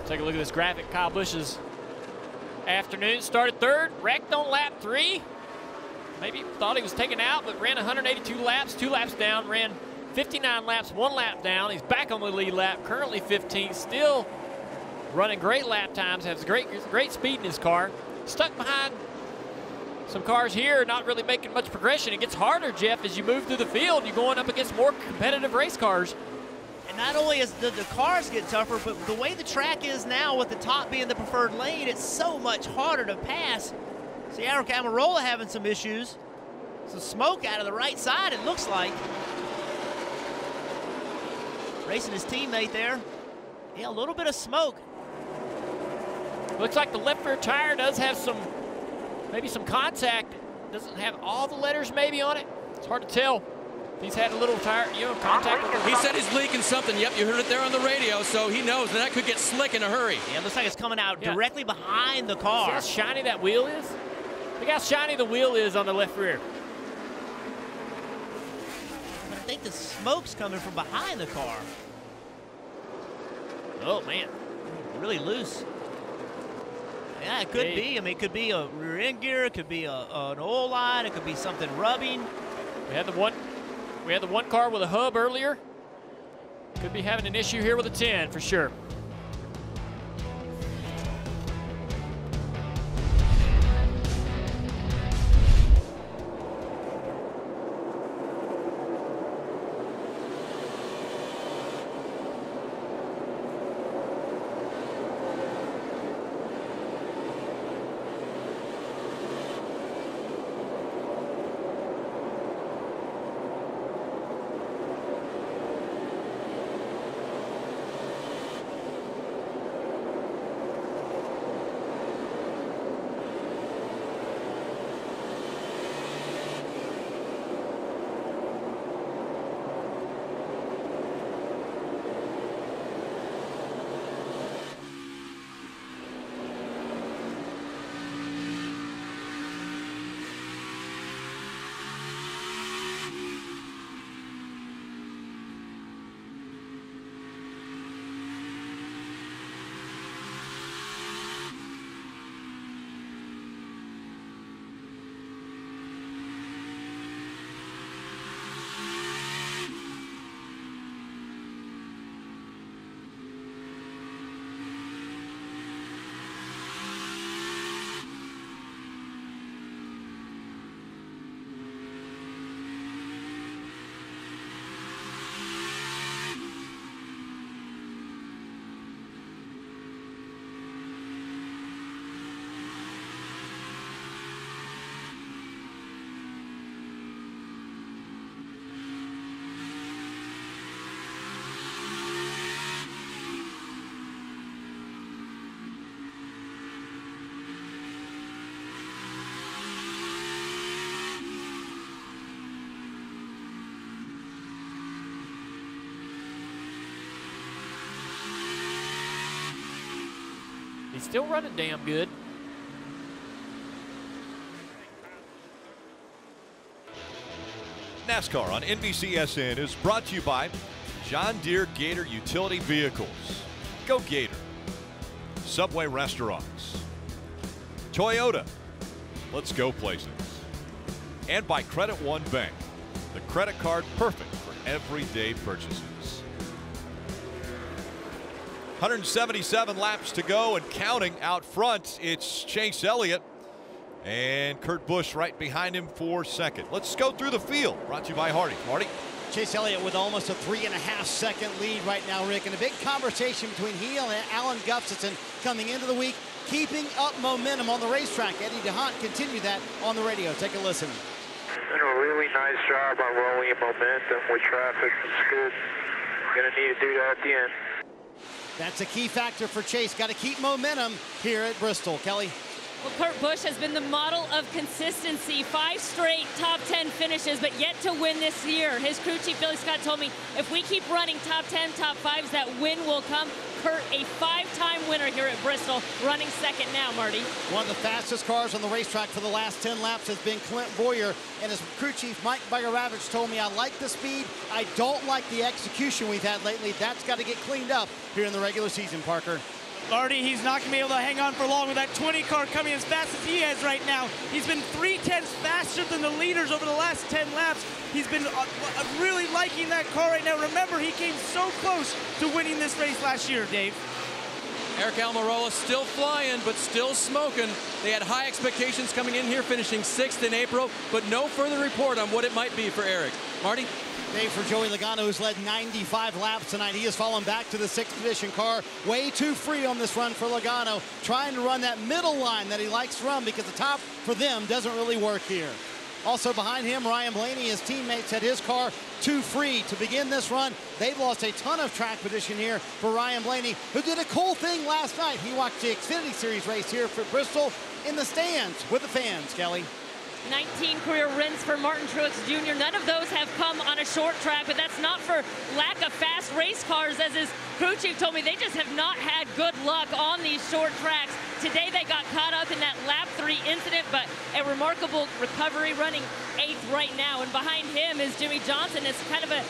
Take a look at this graphic. Kyle Busch's afternoon started 3rd, wrecked on lap 3. Maybe thought he was taken out, but ran 182 laps, 2 laps down, ran 59 laps, 1 lap down. He's back on the lead lap, currently 15th, still running great lap times, has great speed in his car. Stuck behind Some cars here not really making much progression. It gets harder, Jeff, as you move through the field. You're going up against more competitive race cars.
And not only is the cars get tougher, but the way the track is now with the top being the preferred lane, it's so much harder to pass. See, Almirola having some issues. Some smoke out of the right side, it looks like. Racing his teammate there. Yeah, a little bit of smoke.
Looks like the left rear tire does have maybe some contact. Doesn't have all the letters maybe on it. It's hard to tell. He's had a little tire, contact with
He said he's leaking something. Yep, you heard it there on the radio, so he knows that could get slick in a hurry.
Yeah, it looks like it's coming out directly behind the car.
See how shiny that wheel is? Look how shiny the wheel is on the left rear.
I think the smoke's coming from behind the car.
Oh, man.
Really loose. Yeah, it could be. I mean, it could be a rear end gear. It could be an oil line. It could be something rubbing.
We had the one car with a hub earlier. Could be having an issue here with a 10 for sure. He's still running damn good.
NASCAR on NBCSN is brought to you by John Deere Gator Utility Vehicles. Go Gator. Subway Restaurants. Toyota. Let's go places. And by Credit One Bank, the credit card perfect for everyday purchases. 177 laps to go and counting. Out front, it's Chase Elliott and Kurt Busch right behind him for second. Let's go through the field. Brought to you by Hardy. Hardy.
Chase Elliott with almost a 3.5-second lead right now, Rick, and a big conversation between he and Alan Gustafson coming into the week, keeping up momentum on the racetrack. Eddie DeHaan continued that on the radio. Take a listen.
Did a really nice job on rolling in momentum with traffic. It's good. Gonna need to do that at the end.
That's a key factor for Chase. Got to keep momentum here at Bristol. Kelly.
Well, Kurt Busch has been the model of consistency. 5 straight top 10 finishes, but yet to win this year. His crew chief, Billy Scott, told me if we keep running top 10, top 5s, that win will come. Kurt, a 5-time winner here at Bristol, running second now, Marty.
One of the fastest cars on the racetrack for the last 10 laps has been Clint Boyer, and his crew chief, Mike Bagoravich, told me, I like the speed. I don't like the execution we've had lately. That's got to get cleaned up here in the regular season, Parker.
Marty, he's not going to be able to hang on for long with that 20 car coming as fast as he has right now. He's been 3/10 faster than the leaders over the last 10 laps. He's been really liking that car right now. Remember, he came so close to winning this race last year, Dave.
Eric Almirola still flying, but still smoking. They had high expectations coming in here, finishing 6th in April, but no further report on what it might be for Eric. Marty?
Dave, for Joey Logano, who's led 95 laps tonight, he has fallen back to the 6th position car. Way too free on this run for Logano, trying to run that middle line that he likes to run because the top for them doesn't really work here. Also behind him, Ryan Blaney, his teammates had his car too free to begin this run. They've lost a ton of track position here for Ryan Blaney, who did a cool thing last night. He watched the Xfinity Series race here for Bristol in the stands with the fans, Kelly.
19 career wins for Martin Truex Jr. None of those have come on a short track, but that's not for lack of fast race cars. As his crew chief told me, they just have not had good luck on these short tracks. Today they got caught up in that lap 3 incident, but a remarkable recovery, running 8th right now. And behind him is Jimmie Johnson. It's kind of an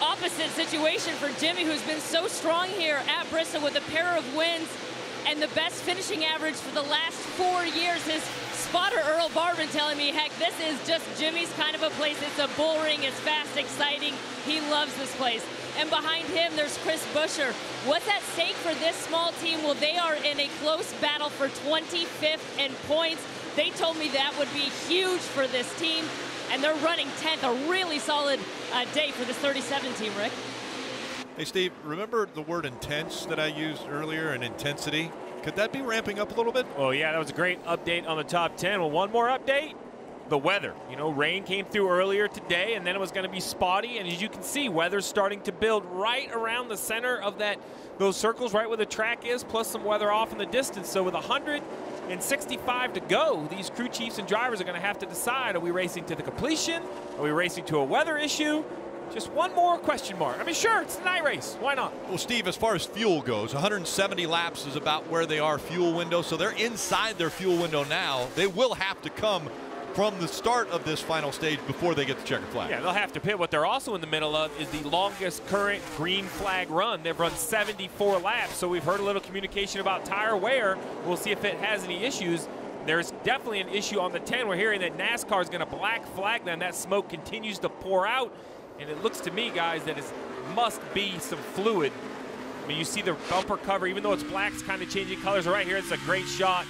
opposite situation for Jimmie, who's been so strong here at Bristol with a pair of wins and the best finishing average for the last 4 years. His spotter Earl Barban telling me, heck, this is just Jimmie's kind of a place. It's a bull ring, it's fast, exciting. He loves this place. And behind him, there's Chris Buescher. What's at stake for this small team? Well, they are in a close battle for 25th in points. They told me that would be huge for this team, and they're running 10th, a really solid day for this 37 team, Rick.
Hey, Steve, remember the word intense that I used earlier, and intensity? Could that be ramping up a little bit?
Oh, yeah, that was a great update on the top 10. Well, one more update. The weather. You know, rain came through earlier today, and then it was going to be spotty. And as you can see, weather's starting to build right around the center of those circles, right where the track is, plus some weather off in the distance. So with 165 to go, these crew chiefs and drivers are going to have to decide, are we racing to the completion? Are we racing to a weather issue? Just one more question mark. I mean, sure, it's a night race. Why not?
Well, Steve, as far as fuel goes, 170 laps is about where they are fuel window. So they're inside their fuel window now. They will have to come from the start of this final stage before they get the checkered flag.
Yeah, they'll have to pit. What they're also in the middle of is the longest current green flag run. They've run 74 laps, so we've heard a little communication about tire wear. We'll see if it has any issues. There's definitely an issue on the 10. We're hearing that NASCAR is going to black flag them. That smoke continues to pour out, and it looks to me, guys, that it must be some fluid. I mean, you see the bumper cover, even though it's black, it's kind of changing colors. Right here, it's a great shot.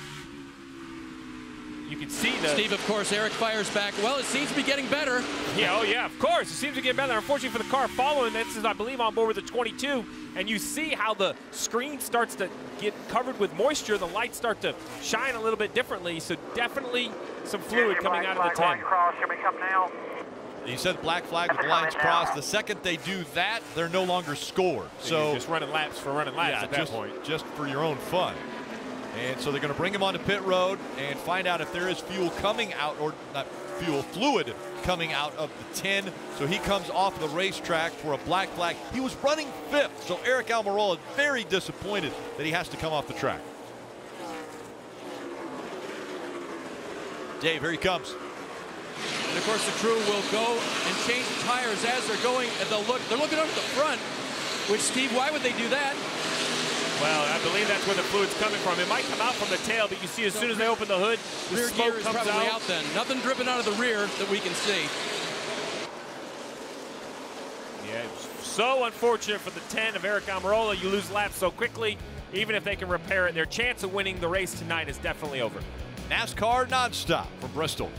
You can see the...
Steve, of course, Eric fires back. Well, it seems to be getting better.
Yeah, oh yeah, of course. It seems to get better. Unfortunately for the car following, this is, I believe, on board with the 22. And you see how the screen starts to get covered with moisture. The lights start to shine a little bit differently. So definitely some fluid coming out of the 10.
Cross, here we come now.
You said black flag with the lines crossed. The second they do that, they're no longer scored. So
you're just running laps for running laps at that point.
Just for your own fun. And so they're going to bring him onto pit road and find out if there is fuel coming out, or not fuel, fluid coming out of the 10. So he comes off the racetrack for a black flag. He was running 5th, so Eric Almirola is very disappointed that he has to come off the track. Dave, here he comes.
And of course the crew will go and change the tires as they're going, and they're looking over the front, which, Steve, why would they do that?
Well, I believe that's where the fluid's coming from. It might come out from the tail, but you see as soon as they open the hood, the
rear
smoke
gear is
comes
probably
out.
out then. Nothing dripping out of the rear that we can see.
Yeah, it's so unfortunate for the 10 of Eric Almirola. You lose laps so quickly. Even if they can repair it, their chance of winning the race tonight is definitely over.
NASCAR nonstop from Bristol.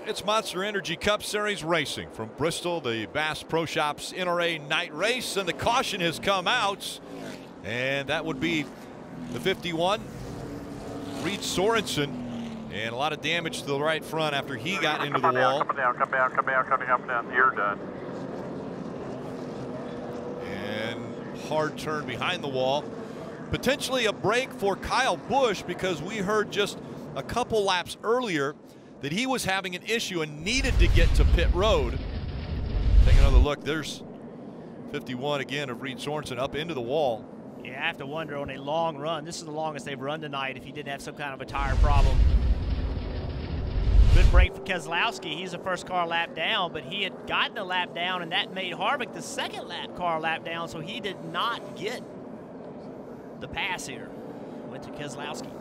It's Monster Energy Cup Series racing from Bristol, the Bass Pro Shops NRA night race, and the caution has come out, and that would be the 51, Reed Sorensen, and a lot of damage to the right front after he got into the wall.
Come down, come down, come down, coming up and down. You're done.
And hard turn behind the wall. Potentially a break for Kyle Busch, because we heard just a couple laps earlier that he was having an issue and needed to get to pit road. Take another look. There's 51 again of Reed Sorensen up into the wall.
Yeah, I have to wonder on a long run. This is the longest they've run tonight if he didn't have some kind of a tire problem. Good break for Keselowski. He's the first car lap down, but he had gotten a lap down, and that made Harvick the second car lap down, so he did not get the pass here. Went to Keselowski.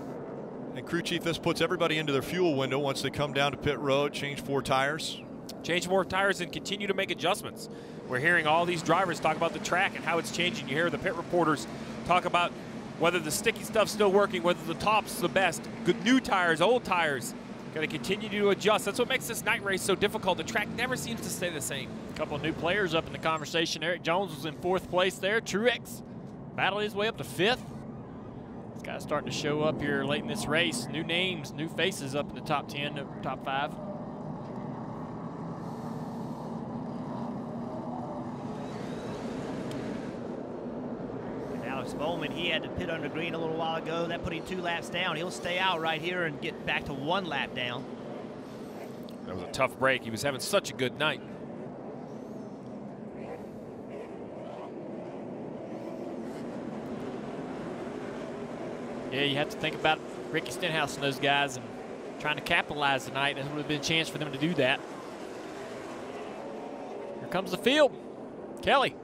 And crew chief, this puts everybody into their fuel window once they come down to pit road, change 4 tires.
Change more tires and continue to make adjustments. We're hearing all these drivers talk about the track and how it's changing. You hear the pit reporters talk about whether the sticky stuff's still working, whether the top's the best. Good new tires, old tires. Got to continue to adjust. That's what makes this night race so difficult. The track never seems to stay the same.
A couple of new players up in the conversation. Eric Jones was in 4th place there. Truex battled his way up to 5th. These guys starting to show up here late in this race. New names, new faces up in the top 10, top 5.
Alex Bowman, he had to pit under green a little while ago. That put him 2 laps down. He'll stay out right here and get back to 1 lap down.
That was a tough break. He was having such a good night.
Yeah, you have to think about Ricky Stenhouse and those guys and trying to capitalize tonight. There would have been a chance for them to do that. Here comes the field. Kelly.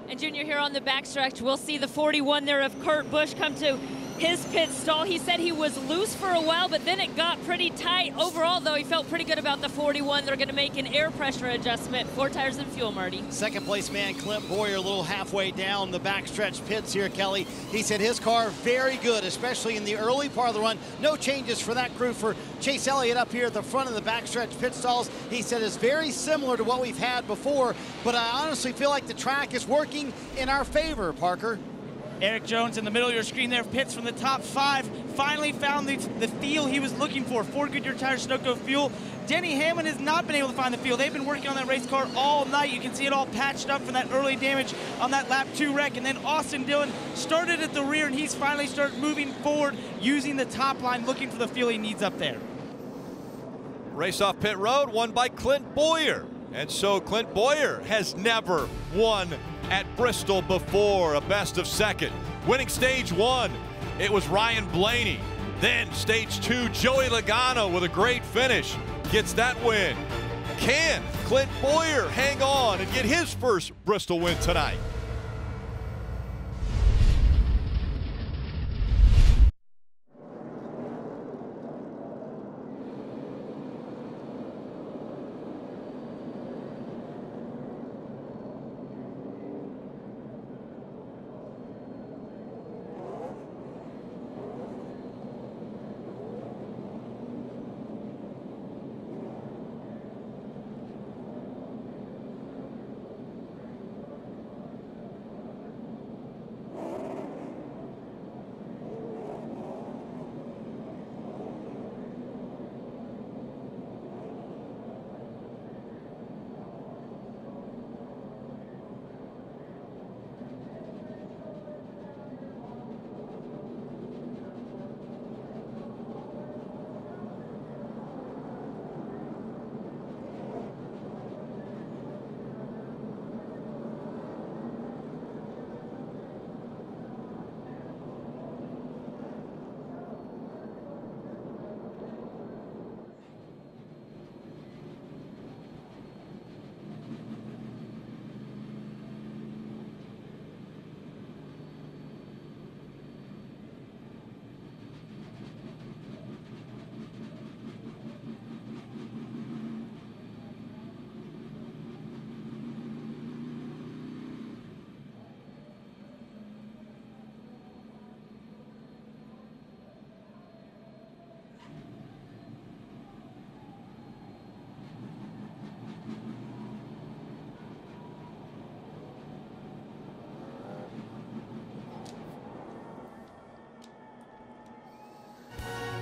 And Junior, here on the backstretch, we'll see the 41 there of Kurt Busch come to his pit stall. He said he was loose for a while, but then it got pretty tight. Overall, though, he felt pretty good about the 41. They're going to make an air pressure adjustment. 4 tires and fuel, Marty.
Second place man Clint Boyer, a little halfway down the backstretch pits here, Kelly. He said his car very good, especially in the early part of the run. No changes for that crew. For Chase Elliott up here at the front of the backstretch pit stalls, he said is very similar to what we've had before, but I honestly feel like the track is working in our favor, Parker.
Eric Jones in the middle of your screen there, pits from the top 5, finally found the feel he was looking for. 4 Goodyear tires, Sunoco fuel. Denny Hamlin has not been able to find the feel. They've been working on that race car all night. You can see it all patched up from that early damage on that lap 2 wreck. And then Austin Dillon started at the rear, and he's finally started moving forward using the top line, looking for the feel he needs up there.
Race off pit road, won by Clint Boyer. And so Clint Boyer has never won at Bristol before, a best of 2nd. Winning stage 1, it was Ryan Blaney. Then stage 2, Joey Logano with a great finish gets that win. Can Clint Boyer hang on and get his first Bristol win tonight?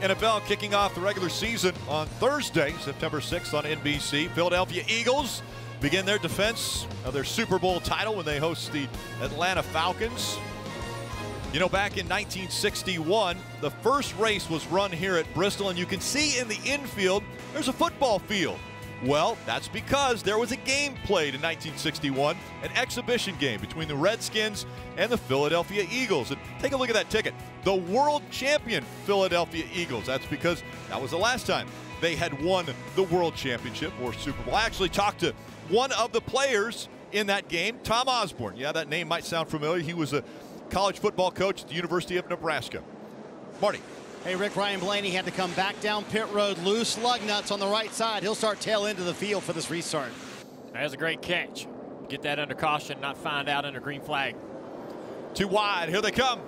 NFL kicking off the regular season on Thursday, September 6th on NBC. Philadelphia Eagles begin their defense of their Super Bowl title when they host the Atlanta Falcons. You know, back in 1961, the first race was run here at Bristol, and you can see in the infield, there's a football field. Well, that's because there was a game played in 1961, an exhibition game between the Redskins and the Philadelphia Eagles. And take a look at that ticket. The world champion Philadelphia Eagles. That's because that was the last time they had won the world championship or Super Bowl. I actually talked to one of the players in that game, Tom Osborne. Yeah, that name might sound familiar. He was a college football coach at the University of Nebraska. Marty.
Hey, Rick, Ryan Blaney had to come back down pit road, loose lug nuts on the right side. He'll start tail into the field for this restart.
That was a great catch. Get that under caution, not find out under green flag.
Too wide, here they come.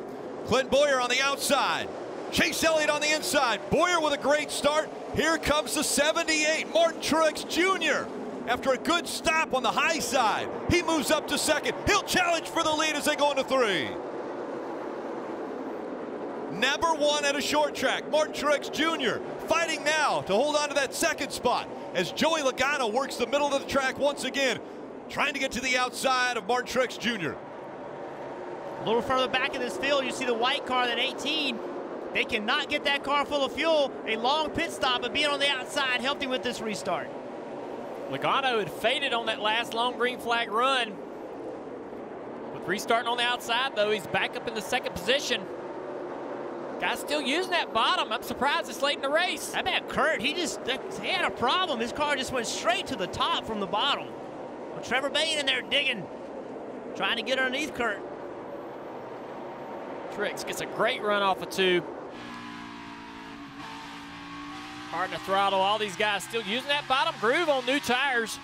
Clint Boyer on the outside. Chase Elliott on the inside. Boyer with a great start. Here comes the 78, Martin Truex Jr. After a good stop on the high side, he moves up to second. He'll challenge for the lead as they go into 3. Never won at a short track. Martin Truex Jr. fighting now to hold on to that second spot as Joey Logano works the middle of the track once again, trying to get to the outside of Martin Truex Jr.
A little further back in this field, you see the white car, that 18. They cannot get that car full of fuel. A long pit stop, but being on the outside helped him with this restart.
Logano had faded on that last long green flag run. With restarting on the outside, though, he's back up in the second position. Guy's still using that bottom. I'm surprised it's late in the race.
How about Kurt? He had a problem. His car just went straight to the top from the bottom. Well, Trevor Bayne in there digging, trying to get underneath Kurt.
Truex gets a great run off of 2. Hard to throttle. All these guys still using that bottom groove on new tires.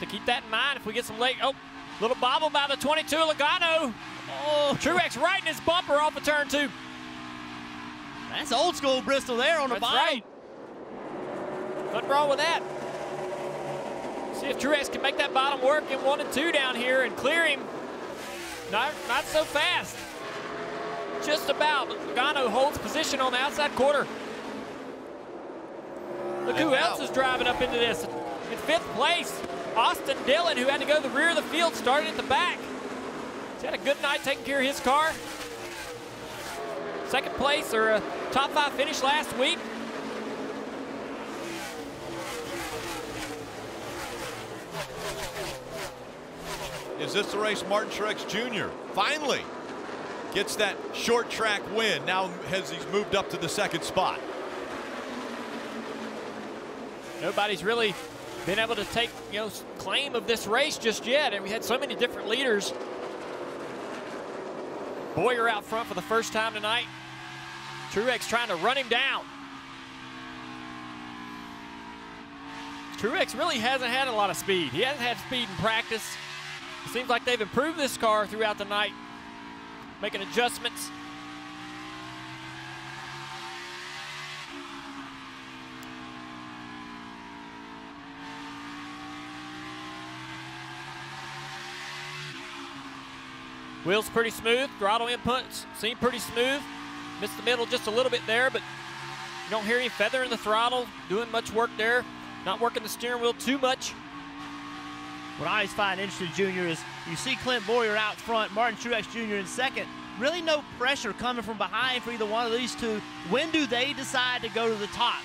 To keep that in mind if we get some late. Oh, little bobble by the 22 Logano. Oh, Truex right in his bumper off of turn 2.
That's old school Bristol there on the bottom.
That's right. Nothing wrong with that. See if Truex can make that bottom work in 1 and 2 down here and clear him. Not so fast. Just about. Logano holds position on the outside quarter. Look who else is driving up into this. In 5th place, Austin Dillon, who had to go to the rear of the field, started at the back. He's had a good night taking care of his car. 2nd place, or a top 5 finish last week.
Is this the race Martin Truex Jr. finally gets that short track win? Now as he's moved up to the 2nd spot.
Nobody's really been able to take, claim of this race just yet. And we had so many different leaders. Boyer out front for the first time tonight. Truex trying to run him down. Truex really hasn't had a lot of speed. He hasn't had speed in practice. It seems like they've improved this car throughout the night, making adjustments. Wheels pretty smooth, throttle inputs seem pretty smooth. Missed the middle just a little bit there, but you don't hear any feather in the throttle, doing much work there. Not working the steering wheel too much.
What I always find interesting, Junior, is you see Clint Boyer out front, Martin Truex Jr. in 2nd. Really no pressure coming from behind for either one of these two. When do they decide to go to the top?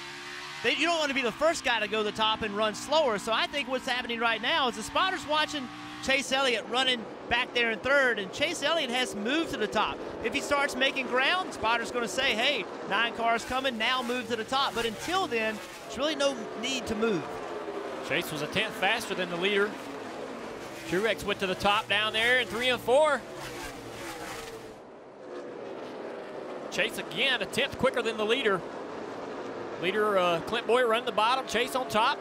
You don't want to be the first guy to go to the top and run slower. So I think what's happening right now is the spotter's watching Chase Elliott running back there in 3rd, and Chase Elliott has moved to the top. If he starts making ground, spotter's going to say, hey, 9 cars coming, now move to the top. But until then, there's really no need to move.
Chase was a 10th faster than the leader. Truex went to the top down there in 3 and 4. Chase again, a 10th quicker than the leader. Leader Clint Boyer running the bottom, Chase on top.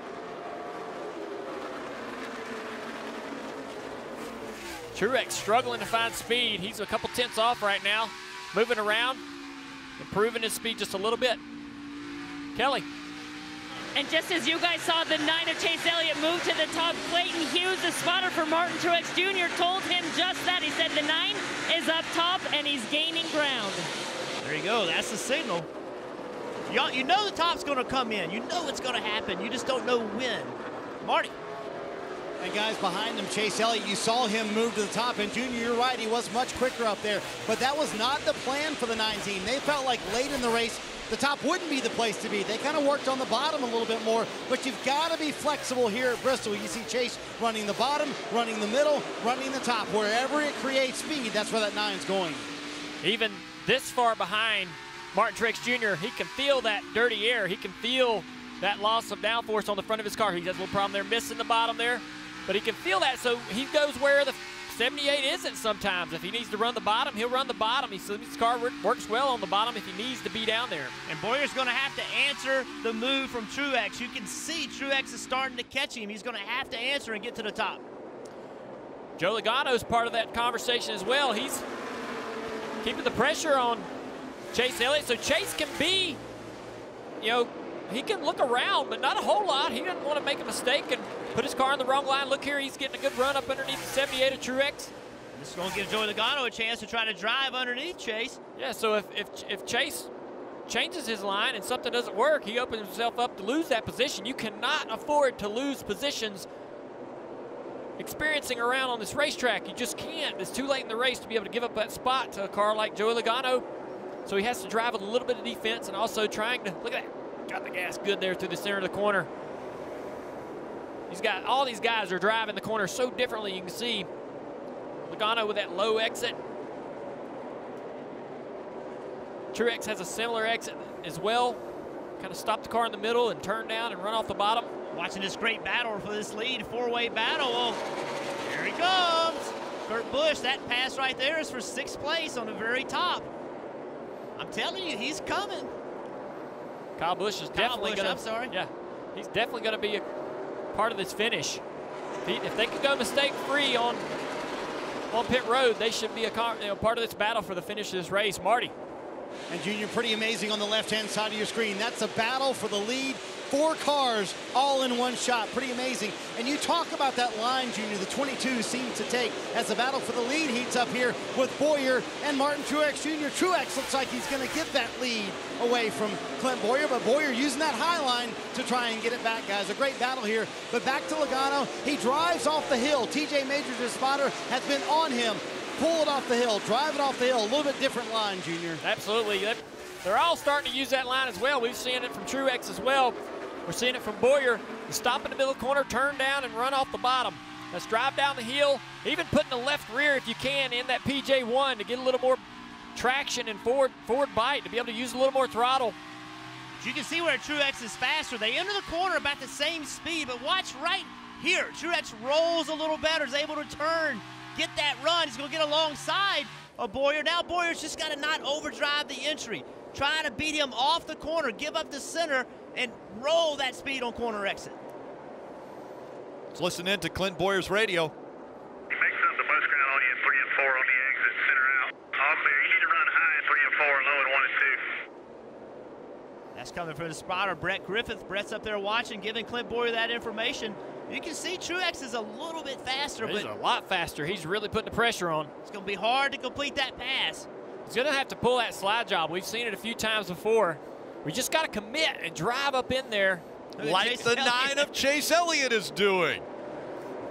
Truex struggling to find speed. He's a couple tenths off right now. Moving around, improving his speed just a little bit. Kelly.
And just as you guys saw the 9 of Chase Elliott move to the top, Clayton Hughes, the spotter for Martin Truex Jr., told him just that. He said the 9 is up top and he's gaining ground.
There you go, that's the signal. You know the top's going to come in. You know it's going to happen. You just don't know when. Marty.
And guys behind him, Chase Elliott, you saw him move to the top. And Junior, you're right, he was much quicker up there. But that was not the plan for the 9 team. They felt like late in the race, the top wouldn't be the place to be. They kind of worked on the bottom a little bit more. But you've got to be flexible here at Bristol. You see Chase running the bottom, running the middle, running the top. Wherever it creates speed, that's where that 9's going.
Even this far behind Martin Truex Jr., he can feel that dirty air. He can feel that loss of downforce on the front of his car. He has a little problem there, missing the bottom there. But he can feel that, so he goes where the 78 isn't sometimes. If he needs to run the bottom, he'll run the bottom. His car works well on the bottom if he needs to be down there.
And Boyer's going to have to answer the move from Truex. You can see Truex is starting to catch him. He's going to have to answer and get to the top.
Joe Logano's part of that conversation as well. He's keeping the pressure on Chase Elliott, so Chase can be, you know, he can look around, but not a whole lot. He doesn't want to make a mistake and put his car in the wrong line. Look here, he's getting a good run up underneath the 78 of Truex.
This is going to give Joey Logano a chance to try to drive underneath Chase.
Yeah, so if Chase changes his line and something doesn't work, he opens himself up to lose that position. You cannot afford to lose positions experiencing around on this racetrack. You just can't. It's too late in the race to be able to give up that spot to a car like Joey Logano. So he has to drive with a little bit of defense and also trying to, look at that, got the gas good there through the center of the corner. He's got, all these guys are driving the corner so differently. You can see Logano with that low exit. Truex has a similar exit as well. Kind of stop the car in the middle and turn down and run off the bottom.
Watching this great battle for this lead, four-way battle. Oh, here he comes. Kurt Busch, that pass right there is for 6th place on the very top. I'm telling you, he's coming.
Kyle Busch is definitely going to.
I'm sorry.
Yeah, he's definitely going to be a part of this finish. If they could go mistake-free on pit road, they should be a part of this battle for the finish of this race. Marty.
And Junior, pretty amazing on the left-hand side of your screen. That's a battle for the lead. 4 cars all in one shot. Pretty amazing. And you talk about that line, Junior, the 22 seems to take as the battle for the lead heats up here with Boyer and Martin Truex Jr. Truex looks like he's going to get that lead away from Clint Boyer, but Boyer using that high line to try and get it back, guys. A great battle here. But back to Logano. He drives off the hill. TJ Majors, his spotter, has been on him. Pull it off the hill, drive it off the hill. A little bit different line, Junior.
Absolutely. They're all starting to use that line as well. We've seen it from Truex as well. We're seeing it from Boyer. Stop in the middle of the corner, turn down, and run off the bottom. Let's drive down the hill, even putting the left rear, if you can, in that PJ1 to get a little more traction and forward bite, to be able to use a little more throttle.
You can see where Truex is faster. They enter the corner about the same speed, but watch right here. Truex rolls a little better, is able to turn, get that run. He's going to get alongside of Boyer. Now Boyer's just got to not overdrive the entry. Try to beat him off the corner, give up the center, and roll that speed on corner exit.
Let's listen in to Clint Boyer's radio.
He makes up the bus ground on you in 3 and 4 on the exit, center out. All clear. You need to run high in 3 and 4, low in 1 and 2.
That's coming from the spotter, Brett Griffith. Brett's up there watching, giving Clint Boyer that information. You can see Truex is a little bit faster.
He's a lot faster. He's really putting the pressure on.
It's going to be hard to complete that pass.
He's going to have to pull that slide job. We've seen it a few times before. We just got to commit and drive up in there.
Like the 9 of Chase Elliott is doing.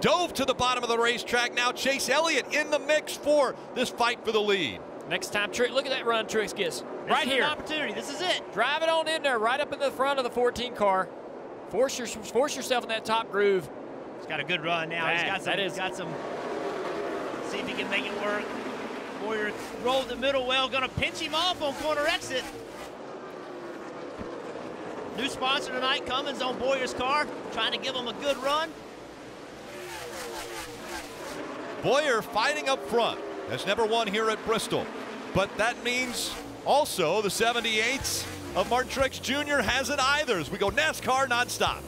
Dove to the bottom of the racetrack. Now Chase Elliott in the mix for this fight for the lead.
Next time, look at that run Truex gets. Right here.
This is an opportunity. This is it.
Drive it on in there, right up in the front of the 14 car. Force yourself in that top groove.
He's got a good run now. He's got some. See if he can make it work. Boyer rolled the middle well, going to pinch him off on corner exit. New sponsor tonight, Cummins on Boyer's car, trying to give him a good run.
Boyer fighting up front. Has never won here at Bristol. But that means also the 78s of Martin Truex Jr. hasn't either as we go NASCAR nonstop.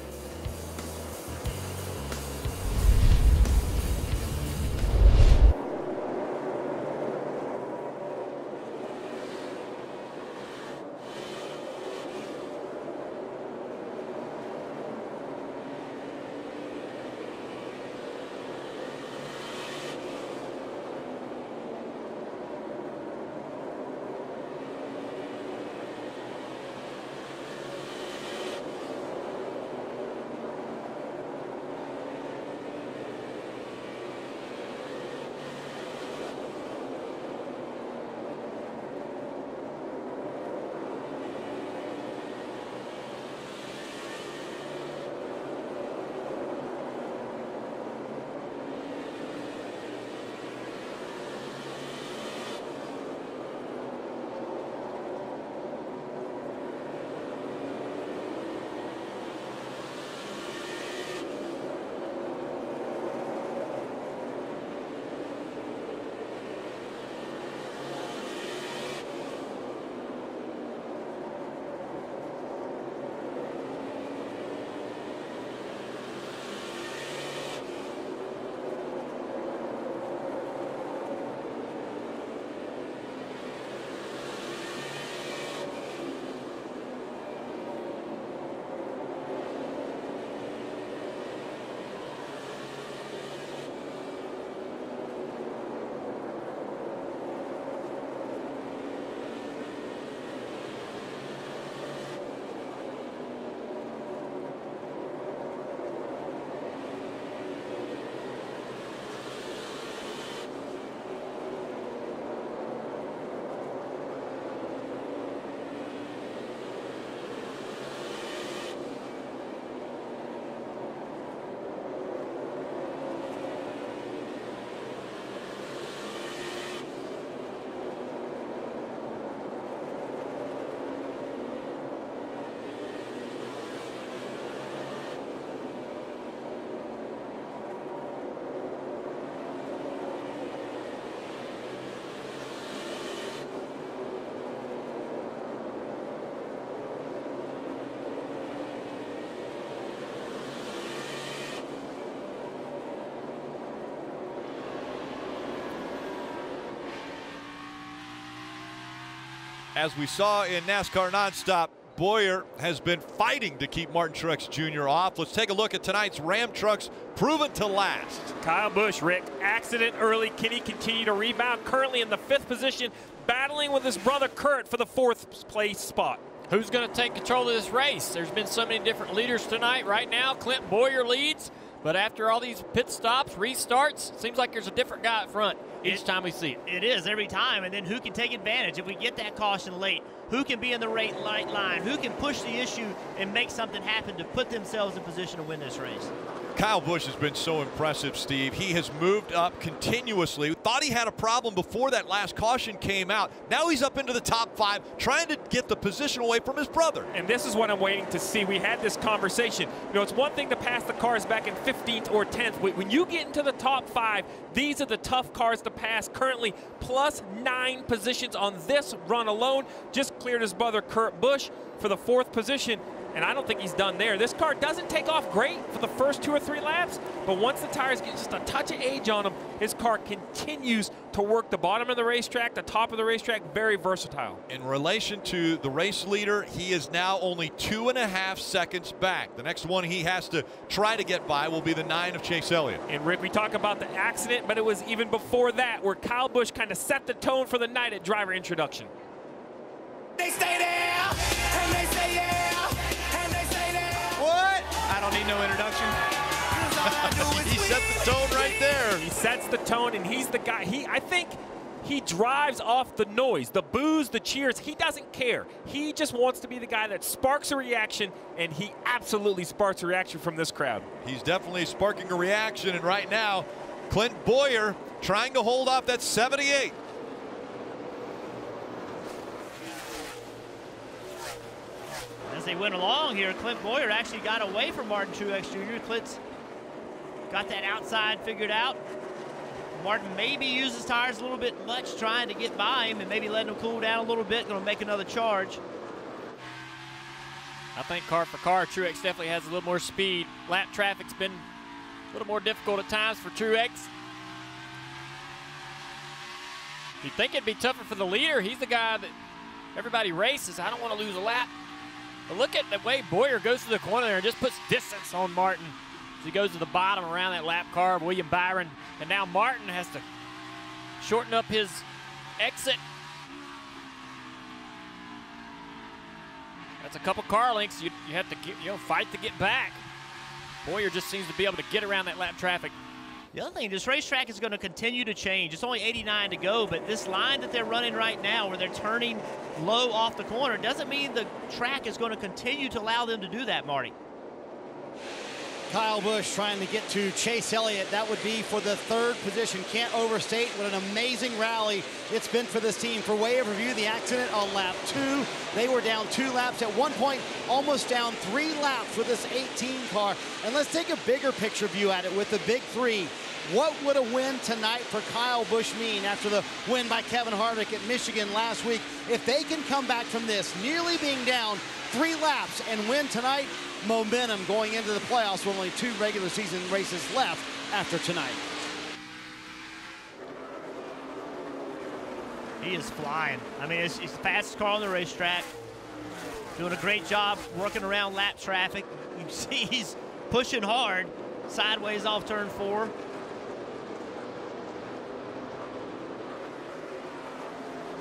As we saw in NASCAR Nonstop, Boyer has been fighting to keep Martin Truex Jr. off. Let's take a look at tonight's Ram trucks proven to last.
Kyle Busch, Rick, accident early. Can he continue to rebound? Currently in the 5th position, battling with his brother Kurt for the 4th place spot.
Who's going to take control of this race? There's been so many different leaders tonight. Right now, Clint Boyer leads. But after all these pit stops, restarts, it seems like there's a different guy up front each time we see it.
It is every time. And then who can take advantage if we get that caution late? Who can be in the right line? Who can push the issue and make something happen to put themselves in position to win this race?
Kyle Busch has been so impressive, Steve. He has moved up continuously. Thought he had a problem before that last caution came out. Now he's up into the top 5, trying to get the position away from his brother.
And this is what I'm waiting to see. We had this conversation. You know, it's one thing to pass the cars back in 15th or 10th. When you get into the top 5, these are the tough cars to pass. Currently, plus 9 positions on this run alone. Just cleared his brother Kurt Busch for the 4th position. And I don't think he's done there. This car doesn't take off great for the first 2 or 3 laps, but once the tires get just a touch of age on them, his car continues to work the bottom of the racetrack, the top of the racetrack, very versatile.
In relation to the race leader, he is now only 2.5 seconds back. The next one he has to try to get by will be the 9 of Chase Elliott.
And Rick, we talk about the accident, but it was even before that where Kyle Busch kind of set the tone for the night at driver introduction.
They stay there, and they say yeah.
What? I don't need no introduction.
He set the tone right there.
He sets the tone, and he's the guy. I think he drives off the noise, the boos, the cheers. He doesn't care. He just wants to be the guy that sparks a reaction, and he absolutely sparks a reaction from this crowd.
He's definitely sparking a reaction, and right now, Clint Boyer trying to hold off that 78.
As they went along here, Clint Boyer actually got away from Martin Truex Jr. Clint's got that outside figured out. Martin maybe used his tires a little bit much trying to get by him and maybe letting him cool down a little bit. Going to make another charge.
I think car for car, Truex definitely has a little more speed. Lap traffic's been a little more difficult at times for Truex. You'd think it'd be tougher for the leader. He's the guy that everybody races. I don't want to lose a lap. But look at the way Boyer goes to the corner there and just puts distance on Martin. As he goes to the bottom around that lap car of William Byron. And now Martin has to shorten up his exit. That's a couple car lengths. You have to fight to get back. Boyer just seems to be able to get around that lap traffic.
The other thing, this racetrack is going to continue to change. It's only 89 to go, but this line that they're running right now where they're turning low off the corner doesn't mean the track is going to continue to allow them to do that, Marty.
Kyle Busch trying to get to Chase Elliott. That would be for the 3rd position. Can't overstate what an amazing rally it's been for this team. For way of review, the accident on lap 2. They were down 2 laps. At one point, almost down 3 laps with this 18 car. And let's take a bigger picture view at it with the big 3. What would a win tonight for Kyle Busch mean after the win by Kevin Harvick at Michigan last week? If they can come back from this, nearly being down 3 laps and win tonight, momentum going into the playoffs with only 2 regular season races left after tonight.
He is flying. I mean, it's the fastest car on the racetrack. Doing a great job working around lap traffic. You see he's pushing hard sideways off turn 4.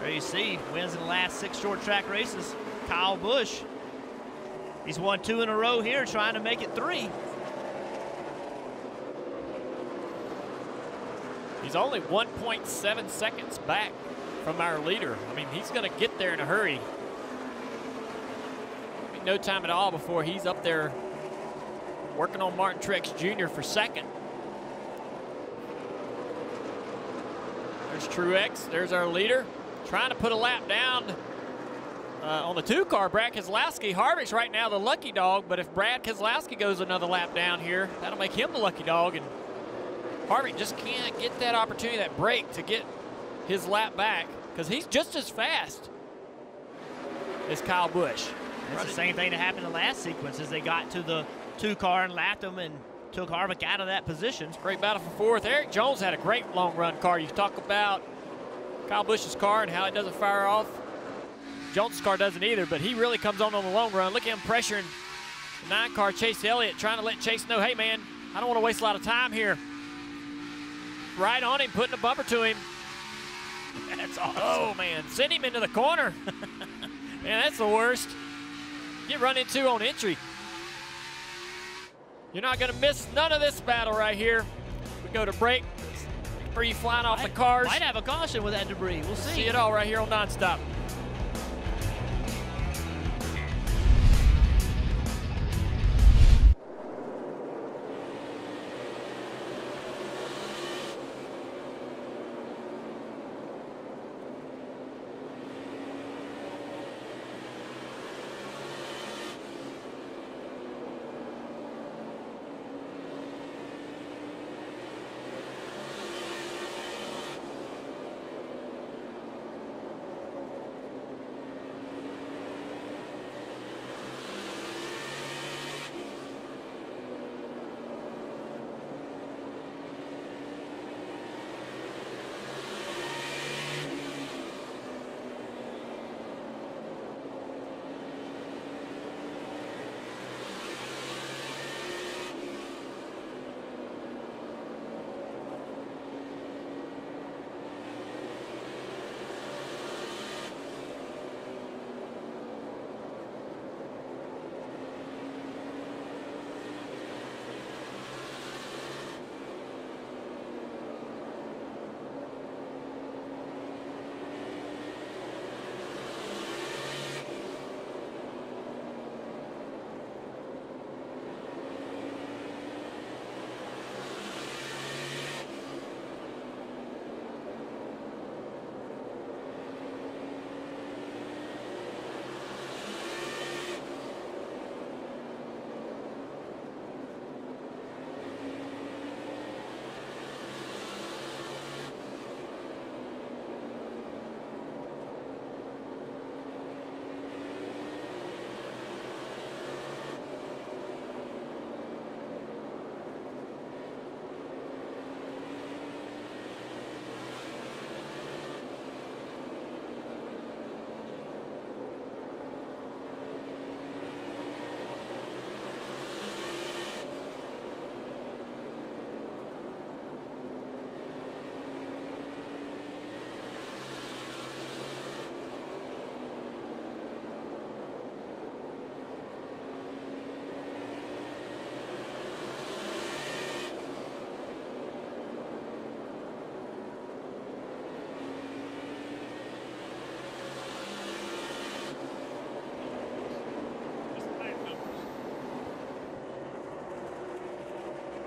There you see, wins in the last 6 short track races. Kyle Busch. He's won 2 in a row here, trying to make it 3.
He's only 1.7 seconds back from our leader. I mean, he's going to get there in a hurry. No time at all before he's up there working on Martin Truex Jr. for 2nd. There's Truex. There's our leader. Trying to put a lap down on the 2 car, Brad Keselowski. Harvick's right now the lucky dog, but if Brad Keselowski goes another lap down here, that'll make him the lucky dog, and Harvick just can't get that opportunity, that break to get his lap back, because he's just as fast as Kyle Busch.
It's the same thing that happened in the last sequence as they got to the 2 car and lapped him and took Harvick out of that position.
Great battle for 4th. Erik Jones had a great long run car. You talk about Kyle Busch's car and how it doesn't fire off. Johnson's car doesn't either, but he really comes on the long run. Look at him pressuring the 9 car, Chase Elliott, trying to let Chase know, hey, man, I don't want to waste a lot of time here. Right on him, putting a bumper to him.
That's awesome.
Oh, man, send him into the corner. Man, that's the worst. Get run into on entry. You're not going to miss none of this battle right here. We go to break. Debris flying off the cars.
Might have a caution with that debris. We'll see.
See it all right here on Nonstop.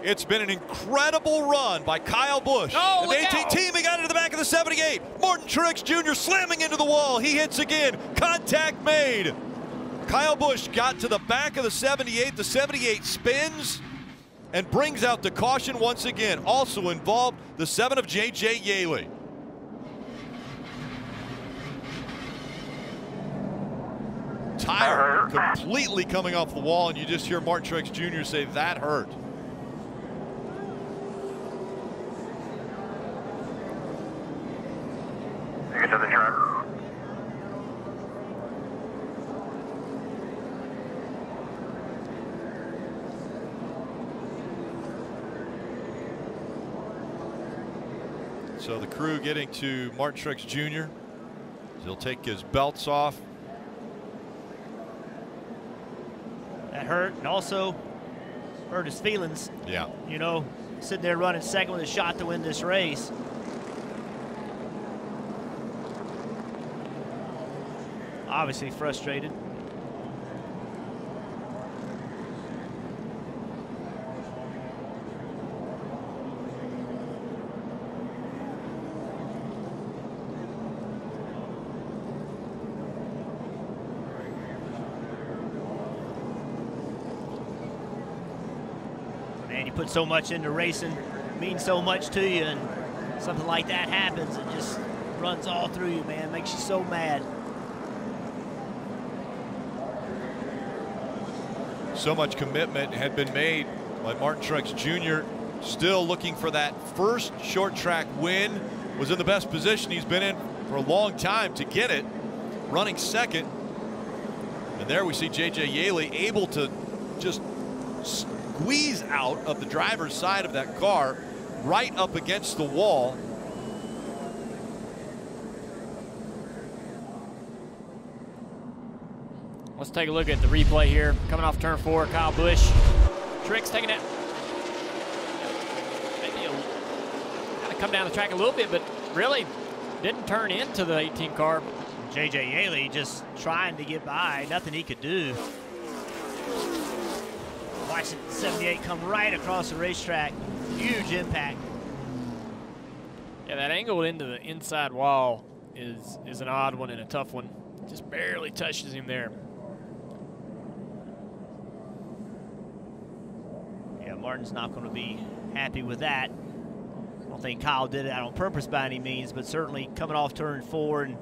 It's been an incredible run by Kyle Busch.
Oh,
the 18 team, he got into the back of the 78. Martin Truex Jr. slamming into the wall. He hits again. Contact made. Kyle Busch got to the back of the 78. The 78 spins and brings out the caution once again. Also involved the 7 of J.J. Yaley. Tire completely coming off the wall, and you just hear Martin Truex Jr. say, that hurt.
Take it to the truck.
So the crew getting to Martin Truex Jr. He'll take his belts off.
That hurt, and also hurt his feelings.
Yeah.
You know, sitting there running second with a shot to win this race. Obviously frustrated. Man, you put so much into racing, means so much to you, and something like that happens, it just runs all through you, man. Makes you so mad.
So much commitment had been made by Martin Truex Jr. Still looking for that first short track win. Was in the best position he's been in for a long time to get it. running second. And there we see J.J. Yaley able to just squeeze out of the driver's side of that car right up against the wall.
Let's take a look at the replay here. Coming off turn 4, Kyle Busch. Tricks taking it. Maybe kind of come down the track a little bit, but really didn't turn into the 18 car.
J.J. Yaley just trying to get by. Nothing he could do. Watching 78 come right across the racetrack. Huge impact.
Yeah, that angle into the inside wall is an odd one and a tough one. Just barely touches him there.
Yeah, Martin's not going to be happy with that. I don't think Kyle did it on purpose by any means, but certainly coming off turn 4 and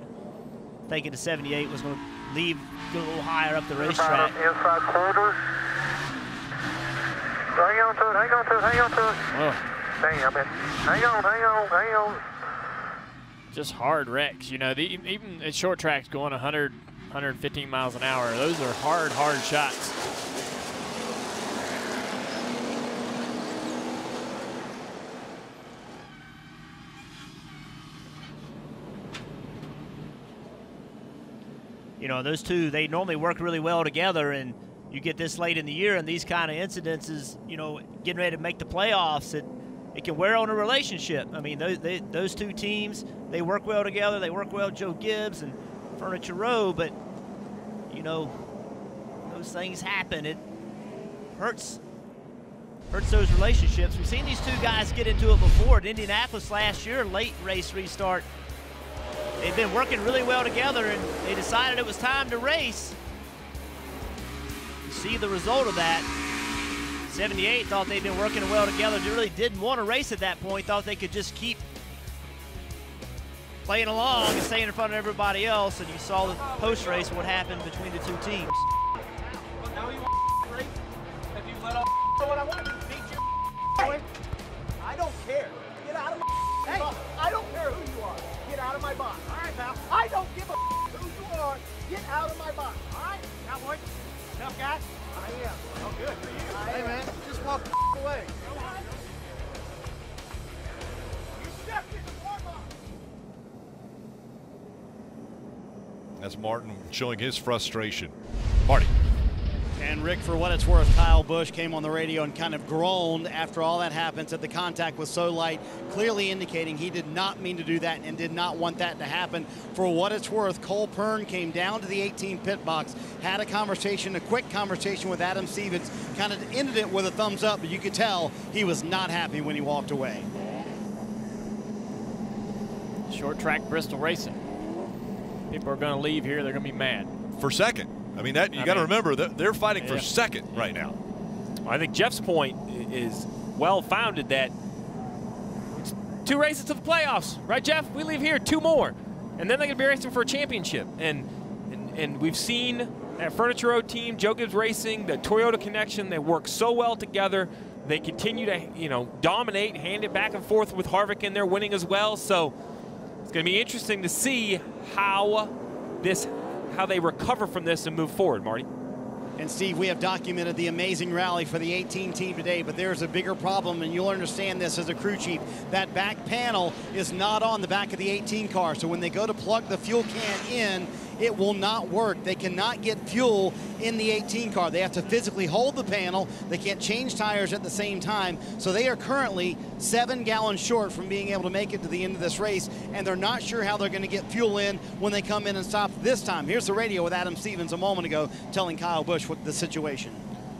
thinking the 78 was going to leave, go a little higher up the racetrack.
Inside quarter. Hang on to it, hang on to it, hang on to it.
Oh.
Damn it. Hang on, hang on, hang on.
Just hard wrecks. You know, even at short tracks going 100, 115 miles an hour, those are hard shots.
You know, those two, they normally work really well together, and you get this late in the year and these kind of incidences, you know, getting ready to make the playoffs, it can wear on a relationship. I mean, those two teams, they work well together. They work well, Joe Gibbs and Furniture Row, but, you know, those things happen. It hurts those relationships. We've seen these two guys get into it before. At Indianapolis last year, late race restart. They've been working really well together, and they decided it was time to race. You see the result of that. 78 thought they'd been working well together. They really didn't want to race at that point. Thought they could just keep playing along and staying in front of everybody else. And you saw the post-race what happened between the two teams.
Well, now you want to race? If you let off what I want to beat you. I don't care. Get out of my box. I don't care who you are. Get out of my box. All right, pal. I don't give a who you are. Get out of my box. All right, cowboy. Tough guy. I am. Oh, good for you. Hey, man, just walk away. You stepped in the warm-up.
That's Martin showing his frustration. Marty.
And Rick, for what it's worth, Kyle Busch came on the radio and kind of groaned after all that happened, said the contact was so light, clearly indicating he did not mean to do that and did not want that to happen. For what it's worth, Cole Pern came down to the 18 pit box, had a conversation, a quick conversation with Adam Stevens, kind of ended it with a thumbs up, but you could tell he was not happy when he walked away.
Short track Bristol racing. People are going to leave here. They're going to be mad.
For second. I mean, that you got to remember that they're fighting for second right now.
I think Jeff's point is well-founded that it's 2 races to the playoffs, right, Jeff? We leave here 2 more, and then they're going to be racing for a championship. And we've seen that Furniture Road team, Joe Gibbs Racing, the Toyota connection, they work so well together. They continue to, you know, dominate, hand it back and forth with Harvick in there winning as well. So it's going to be interesting to see how they recover from this and move forward, Marty.
And Steve, we have documented the amazing rally for the 18 team today, but there's a bigger problem, and you'll understand this as a crew chief. That back panel is not on the back of the 18 car, so when they go to plug the fuel can in, it will not work. They cannot get fuel in the 18 car. They have to physically hold the panel. They can't change tires at the same time. So they are currently 7 gallons short from being able to make it to the end of this race, and they're not sure how they're going to get fuel in when they come in and stop this time. Here's the radio with Adam Stevens a moment ago telling Kyle Busch what the situation.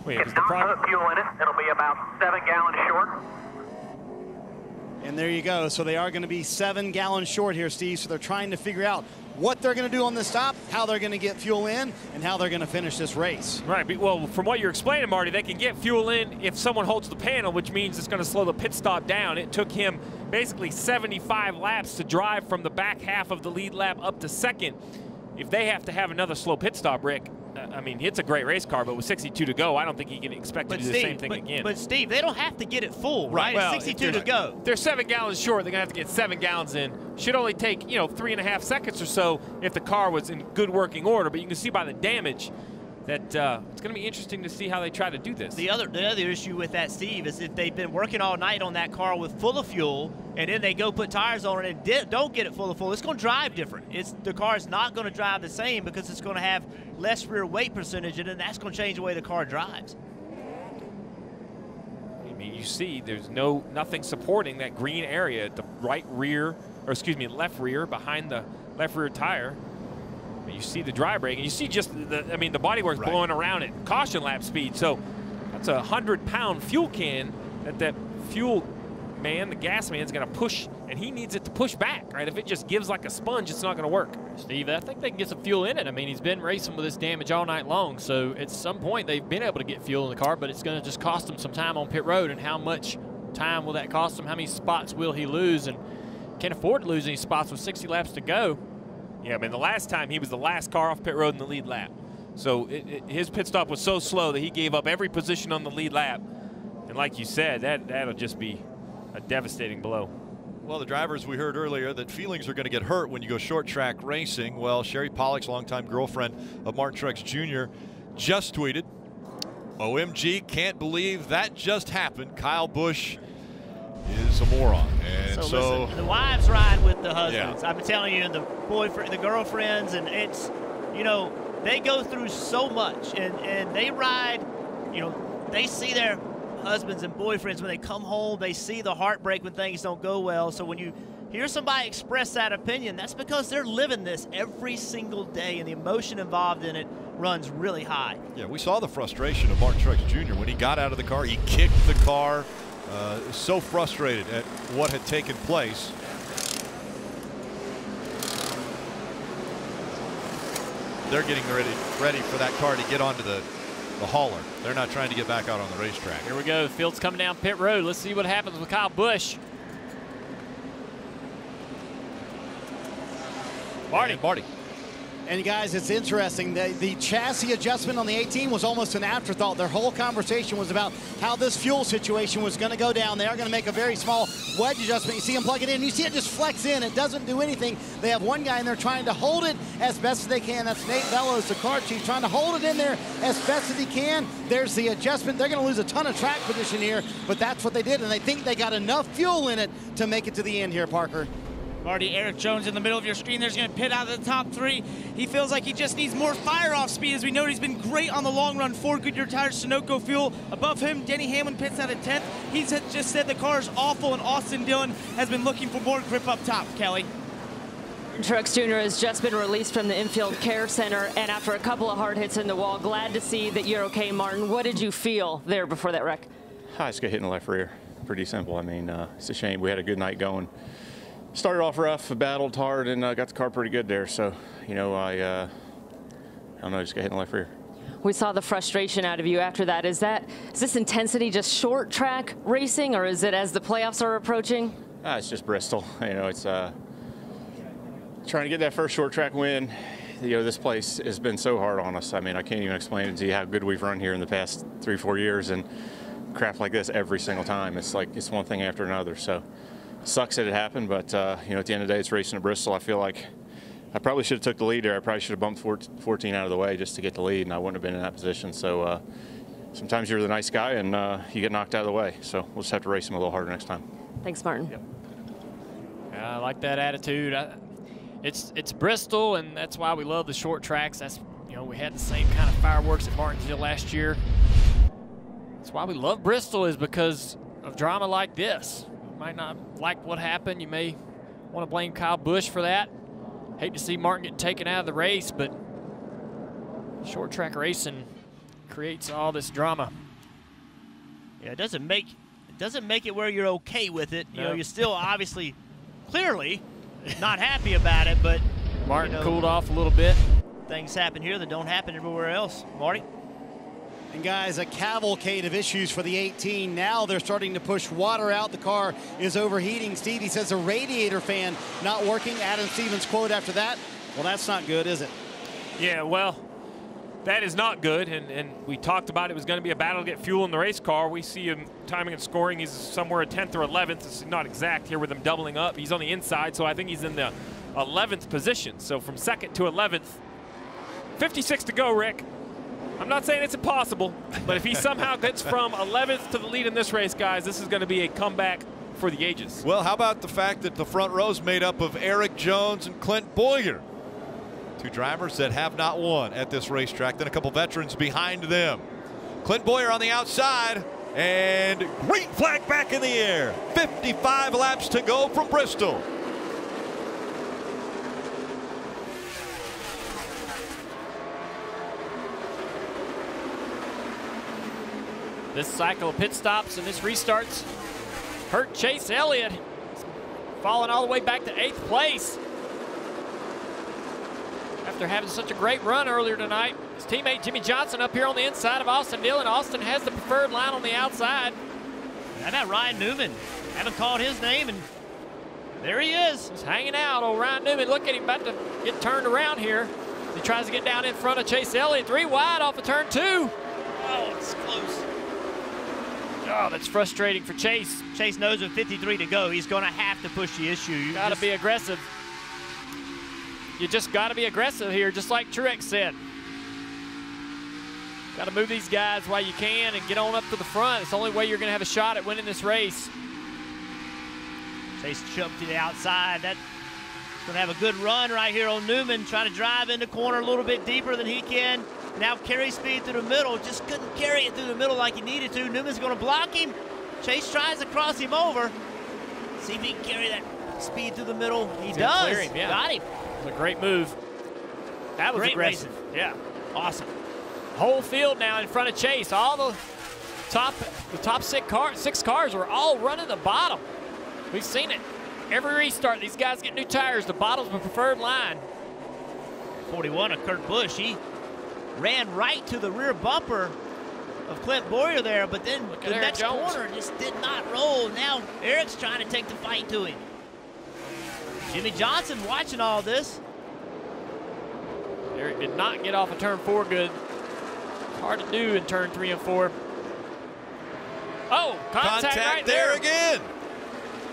If don't put fuel in it, it'll be about 7 gallons short.
And there you go. So they are going to be 7 gallons short here, Steve. So they're trying to figure out what they're going to do on the stop, how they're going to get fuel in, and how they're going to finish this race.
Right. Well, from what you're explaining, Marty, they can get fuel in if someone holds the panel, which means it's going to slow the pit stop down. It took him basically 75 laps to drive from the back half of the lead lap up to second. If they have to have another slow pit stop, Rick, I mean, it's a great race car, but with 62 to go, I don't think he can expect to do the same thing again.
But Steve, they don't have to get it full, right?
Well,
It's 62 to go.
They're 7 gallons short. They're going to have to get 7 gallons in. Should only take, 3.5 seconds or so if the car was in good working order. But you can see by the damage that it's going to be interesting to see how they try to do this.
The other issue with that, Steve, is if they've been working all night on that car with full of fuel, and then they go put tires on it and don't get it full of fuel, it's going to drive different. The car's not going to drive the same because it's going to have less rear weight percentage, and then that's going to change the way the car drives.
I mean, you see there's nothing supporting that green area at the left rear behind the left rear tire. You see the dry brake, and you see just the bodywork's blowing around at caution lap speed. So that's a 100-pound fuel can that fuel man, the gas man's going to push, and he needs it to push back, right? If it just gives like a sponge, it's not going to work.
Steve, I think they can get some fuel in it. I mean, he's been racing with this damage all night long, so at some point they've been able to get fuel in the car, but it's going to just cost him some time on pit road. And how much time will that cost him? How many spots will he lose? And can't afford to lose any spots with 60 laps to go.
Yeah, I mean, the last time he was the last car off pit road in the lead lap. So his pit stop was so slow that he gave up every position on the lead lap. And like you said, that'll just be a devastating blow.
Well, the drivers, we heard earlier that feelings are going to get hurt when you go short track racing. Well, Sherry Pollock's longtime girlfriend of Martin Truex Jr. just tweeted, OMG, can't believe that just happened. Kyle Busch is a moron. And so
listen, the wives ride with the husbands.
Yeah.
I've been telling you, and the boyfriend, the girlfriends, and it's, they go through so much, and they ride, they see their husbands and boyfriends when they come home, they see the heartbreak when things don't go well. So when you hear somebody express that opinion, that's because they're living this every single day, and the emotion involved in it runs really high.
Yeah, we saw the frustration of Martin Truex Jr. when he got out of the car. He kicked the car. So frustrated at what had taken place. They're getting ready for that car to get onto the hauler. They're not trying to get back out on the racetrack.
Here we go. Field's coming down pit road. Let's see what happens with Kyle Busch.
Marty.
And guys, it's interesting. The chassis adjustment on the 18 was almost an afterthought. Their whole conversation was about how this fuel situation was going to go down. They are going to make a very small wedge adjustment. You see him plug it in. You see it just flex in. It doesn't do anything. They have one guy in there trying to hold it as best as they can. That's Nate Bellows, the car chief, trying to hold it in there as best as he can. There's the adjustment. They're going to lose a ton of track position here, but that's what they did, and they think they got enough fuel in it to make it to the end here, Parker.
Marty, Eric Jones in the middle of your screen. There's going to pit out of the top 3. He feels like he just needs more fire-off speed. As we know, he's been great on the long run. 4 Goodyear tires, Sunoco fuel. Above him, Denny Hamlin pits out at 10th. He's just said the car is awful, and Austin Dillon has been looking for more grip up top. Kelly.
Truex Jr. has just been released from the infield care center, and after a couple of hard hits in the wall, glad to see that you're okay, Martin. What did you feel there before that wreck?
I just got hit in the left rear. Pretty simple. I mean, it's a shame. We had a good night going. Started off rough, battled hard, and got the car pretty good there. So, I don't know, just got hit in the left rear.
We saw the frustration out of you after that. Is this intensity just short track racing, or is it as the playoffs are approaching?
It's just Bristol. It's trying to get that first short track win. This place has been so hard on us. I mean, I can't even explain it to you how good we've run here in the past 3-4 years, and crap like this every single time. It's like it's one thing after another. So. Sucks that it happened, but at the end of the day, it's racing at Bristol. I feel like I probably should have took the lead there. I probably should have bumped 14 out of the way just to get the lead, and I wouldn't have been in that position. So sometimes you're the nice guy, and you get knocked out of the way. So we'll just have to race him a little harder next time.
Thanks, Martin.
Yep. I like that attitude. It's Bristol, and that's why we love the short tracks. That's we had the same kind of fireworks at Martinsville last year. That's why we love Bristol, is because of drama like this. Might not like what happened. You may want to blame Kyle Busch for that. Hate to see Martin get taken out of the race, but short track racing creates all this drama.
Yeah, it doesn't make it where you're okay with it.
No.
You're still obviously, clearly, not happy about it, but
Martin cooled off a little bit.
Things happen here that don't happen everywhere else. Marty?
And guys, a cavalcade of issues for the 18. Now they're starting to push water out. The car is overheating. Steve, he says a radiator fan not working. Adam Stevens' quote after that, well, that's not good, is it?
Yeah, well, That is not good, and we talked about it was going to be a battle to get fuel in the race car. We see him timing and scoring. He's somewhere at 10th or 11th. It's not exact here with him doubling up. He's on the inside, so I think he's in the 11th position. So from 2nd to 11th, 56 to go, Rick. I'm not saying it's impossible, but if he somehow gets from 11th to the lead in this race, guys, this is going to be a comeback for the ages.
Well, how about the fact that the front row is made up of Erik Jones and Clint Boyer? Two drivers that have not won at this racetrack. Then a couple veterans behind them. Clint Boyer on the outside, and green flag back in the air. 55 laps to go from Bristol.
This cycle of pit stops and this restarts hurt Chase Elliott. Falling all the way back to 8th place. After having such a great run earlier tonight. His teammate Jimmie Johnson up here on the inside of Austin Dillon. Austin has the preferred line on the outside.
How about Ryan Newman? Haven't called his name, and there he is.
He's hanging out. Old Ryan Newman, look at him about to get turned around here. He tries to get down in front of Chase Elliott. 3 wide off of turn 2.
Oh, it's close.
Oh, that's frustrating for Chase.
Chase knows with 53 to go, he's going to have to push the issue. You
got to be aggressive. You just got to be aggressive here, just like Truex said. Got to move these guys while you can and get on up to the front. It's the only way you're going to have a shot at winning this race.
Chase jumped to the outside. That's going to have a good run right here on Newman. Trying to drive in the corner a little bit deeper than he can. Now carry speed through the middle. Just couldn't carry it through the middle like he needed to. Newman's going to block him. Chase tries to cross him over. See if he can carry that speed through the middle. He does.
Clear him, yeah.
Got him.
It was a great move. That was
Great
aggressive.
racing.
Yeah.
Awesome.
Whole field now in front of Chase. All the top 6 cars were all running the bottom. We've seen it. Every restart, these guys get new tires. The bottom's the preferred line.
41 of Kurt Busch. He ran right to the rear bumper of Clint Boyer there, but then the next corner just did not roll. Now Eric's trying to take the fight to him. Jimmie Johnson watching all this.
Eric did not get off of turn 4 good. Hard to do in turn 3 and 4. Oh, contact right there
again.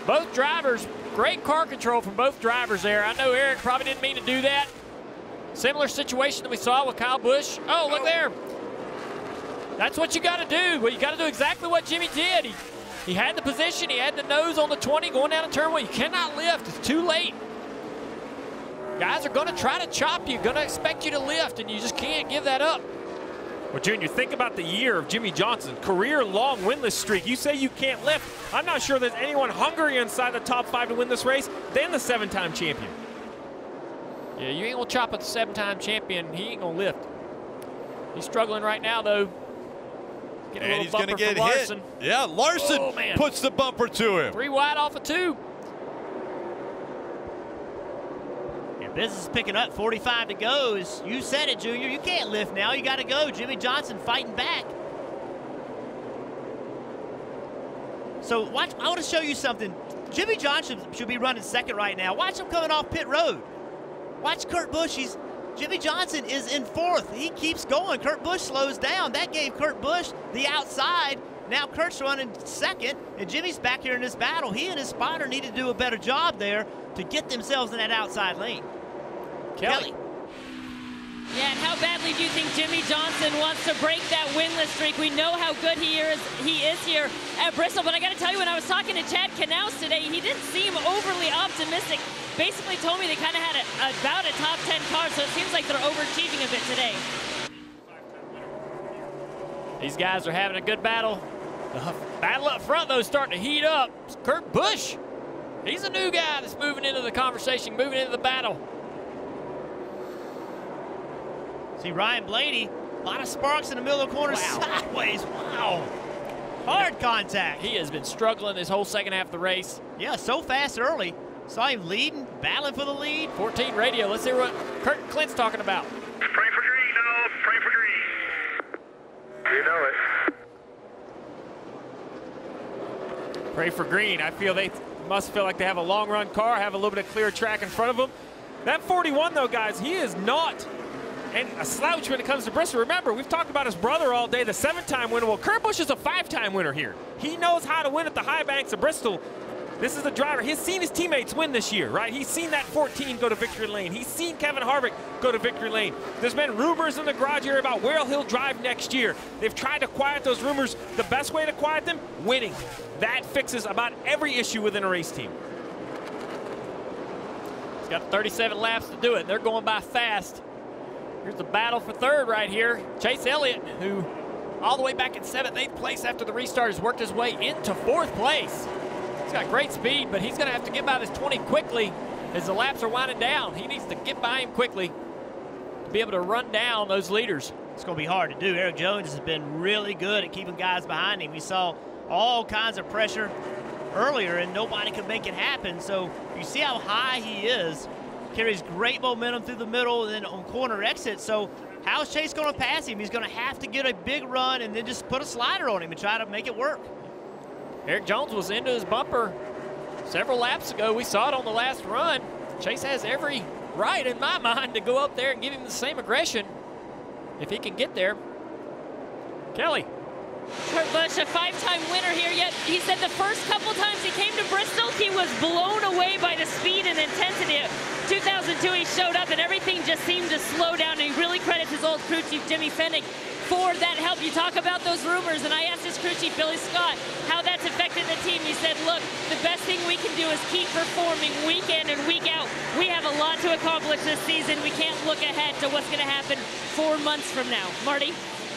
Both drivers, great car control from both drivers there. I know Eric probably didn't mean to do that. Similar situation that we saw with Kyle Busch. Oh, look there. That's what you got to do. Well, you got to do exactly what Jimmie did. He had the position. He had the nose on the 20 going down to turn 1. You cannot lift. It's too late. Guys are going to try to chop you, going to expect you to lift, and you just can't give that up.
Well, Junior, think about the year of Jimmie Johnson. Career-long winless streak. You say you can't lift. I'm not sure there's anyone hungrier inside the top 5 to win this race than the 7-time champion.
Yeah, you ain't going to chop at the 7-time champion. He ain't going to lift. He's struggling right now, though.
And he's going to get hit. Yeah, Larson puts the bumper to him.
3 wide off of 2.
Yeah, business is picking up. 45 to go. You said it, Junior. You can't lift now. You got to go. Jimmie Johnson fighting back. So watch. I want to show you something. Jimmie Johnson should be running 2nd right now. Watch him coming off pit road. Watch Kurt Busch. Jimmie Johnson is in 4th. He keeps going. Kurt Busch slows down. That gave Kurt Busch the outside. Now Kurt's running 2nd, and Jimmie's back here in this battle. He and his spotter need to do a better job there to get themselves in that outside lane. Kelly.
Yeah, and how badly do you think Jimmie Johnson wants to break that winless streak? We know how good he is here at Bristol, but I got to tell you, when I was talking to Chad Knaus today, he didn't seem overly optimistic. Basically told me they kind of had about a top 10 car, so it seems like they're overachieving a bit today.
These guys are having a good battle. The battle up front, though, is starting to heat up. It's Kurt Busch. He's a new guy that's moving into the conversation, moving into the battle.
See Ryan Blaney, a lot of sparks in the middle of the corner, sideways. Wow. Hard contact.
He has been struggling this whole second half of the race.
Yeah, so fast early. Saw him leading, battling for the lead.
14 radio. Let's hear what Kurt and Clint's talking about.
Pray for green, dog. Pray for green. You know it.
Pray for green. I feel they must feel like they have a long run car, have a little bit of clear track in front of them. That 41, though, guys, he is not and a slouch when it comes to Bristol. Remember, we've talked about his brother all day, the 7-time winner. Well, Kurt Busch is a 5-time winner here. He knows how to win at the high banks of Bristol. This is the driver. He's seen his teammates win this year, right? He's seen that 14 go to victory lane. He's seen Kevin Harvick go to victory lane. There's been rumors in the garage area about where he'll drive next year. They've tried to quiet those rumors. The best way to quiet them, winning. That fixes about every issue within a race team.
He's got 37 laps to do it. They're going by fast. Here's the battle for third right here. Chase Elliott, who all the way back in 7th, 8th place after the restart, has worked his way into 4th place. He's got great speed, but he's going to have to get by this 20 quickly as the laps are winding down. He needs to get by him quickly to be able to run down those leaders.
It's going to be hard to do. Erik Jones has been really good at keeping guys behind him. We saw all kinds of pressure earlier, and nobody could make it happen. So you see how high he is. Carries great momentum through the middle and then on corner exit. So how's Chase going to pass him? He's going to have to get a big run and then just put a slider on him and try to make it work.
Erik Jones was into his bumper several laps ago. We saw it on the last run. Chase has every right, in my mind, to go up there and give him the same aggression if he can get there. Kelly.
Kurt Busch, a 5-time winner here, yet he said the first couple times he came to Bristol, he was blown away by the speed and intensity. 2002, he showed up and everything just seemed to slow down, and he really credits his old crew chief, Jimmy Fennick, for that help. You talk about those rumors, and I asked his crew chief, Billy Scott, how that's affected the team. He said, look, the best thing we can do is keep performing week in and week out. We have a lot to accomplish this season. We can't look ahead to what's going to happen 4 months from now. Marty?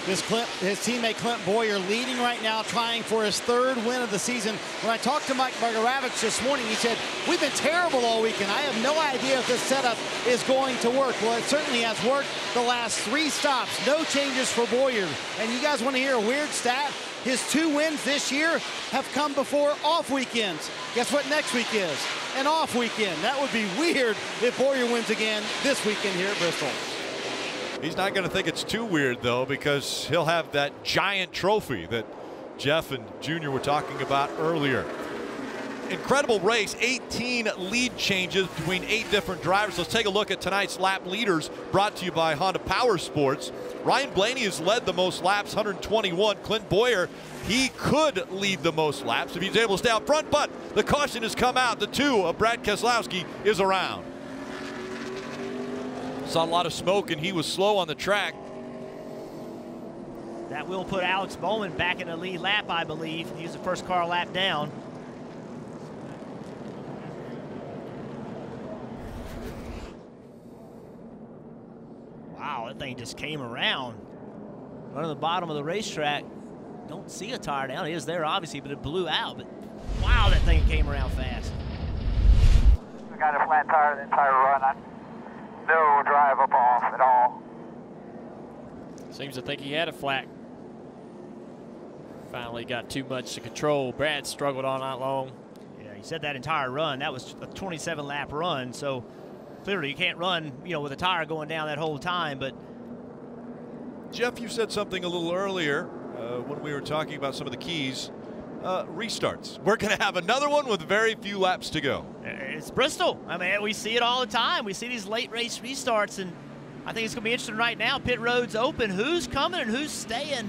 His teammate Clint Boyer leading right now, trying for his 3rd win of the season. When I talked to Mike Buescher this morning, he said, we've been terrible all weekend. I have no idea if this setup is going to work. Well, it certainly has worked the last 3 stops. No changes for Boyer. And you guys want to hear a weird stat? His 2 wins this year have come before off weekends. Guess what next week is? An off weekend. That would be weird if Boyer wins again this weekend here at Bristol.
He's not going to think it's too weird, though, because he'll have that giant trophy that Jeff and Junior were talking about earlier. Incredible race, 18 lead changes between 8 different drivers. Let's take a look at tonight's lap leaders, brought to you by Honda Power Sports. Ryan Blaney has led the most laps, 121. Clint Boyer, he could lead the most laps if he's able to stay out front, but the caution has come out. The 2 of Brad Keselowski is around. Saw a lot of smoke, and he was slow on the track.
That will put Alex Bowman back in the lead lap, I believe. He was the first car lap down. Wow, that thing just came around. Right on the bottom of the racetrack. Don't see a tire down. It is there, obviously, but it blew out. But wow, that thing came around fast.
We got a flat tire the entire run. No drive up off at all.
Seems to think he had a flat. Finally got too much to control. Brad struggled all night long.
Yeah, he said that entire run. That was a 27-lap run, so clearly you can't run, you know, with a tire going down that whole time. But
Jeff, you said something a little earlier when we were talking about some of the keys. Restarts. We're going to have another one with very few laps to go.
It's Bristol. I mean, we see it all the time. We see these late race restarts, and I think it's going to be interesting right now. Pit road's open. Who's coming and who's staying?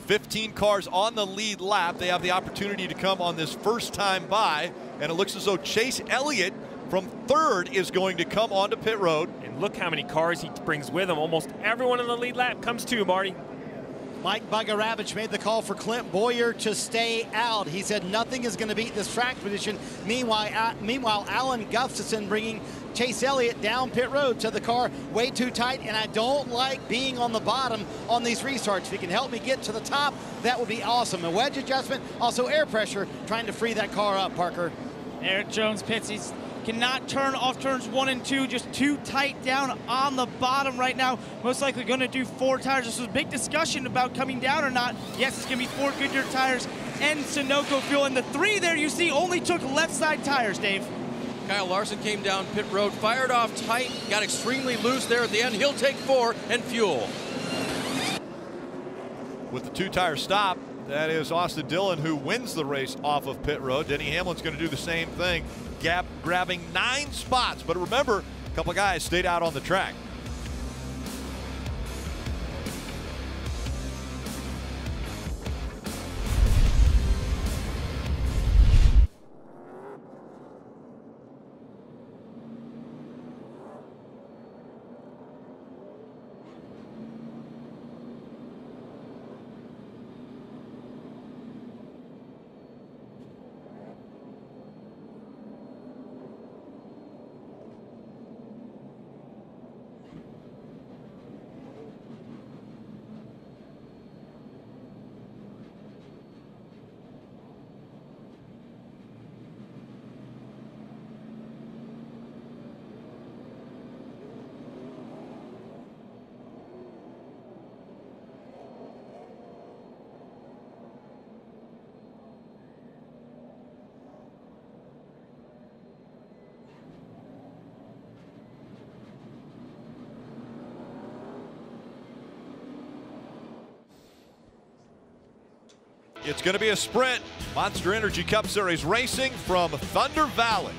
15 cars on the lead lap. They have the opportunity to come on this first time by, and it looks as though Chase Elliott from 3rd is going to come onto pit road.
And look how many cars he brings with him. Almost everyone in the lead lap comes to, Marty.
Mike Buescher made the call for Clint Boyer to stay out. He said nothing is going to beat this track position. Meanwhile, Alan Gustafson bringing Chase Elliott down pit road to the car way too tight, and I don't like being on the bottom on these restarts. If you can help me get to the top, that would be awesome. A wedge adjustment, also air pressure, trying to free that car up, Parker.
Erik Jones pits. He cannot turn off turns 1 and 2, just too tight down on the bottom right now. Most likely going to do 4 tires. This was a big discussion about coming down or not. Yes, it's going to be 4 Goodyear tires and Sunoco fuel. And the 3 there you see only took left side tires, Dave.
Kyle Larson came down pit road, fired off tight, got extremely loose there at the end. He'll take 4 and fuel.
With the 2-tire stop, that is Austin Dillon who wins the race off of pit road. Denny Hamlin's going to do the same thing, grabbing 9 spots. But remember, a couple of guys stayed out on the track. It's going to be a sprint. Monster Energy Cup Series racing from Thunder Valley.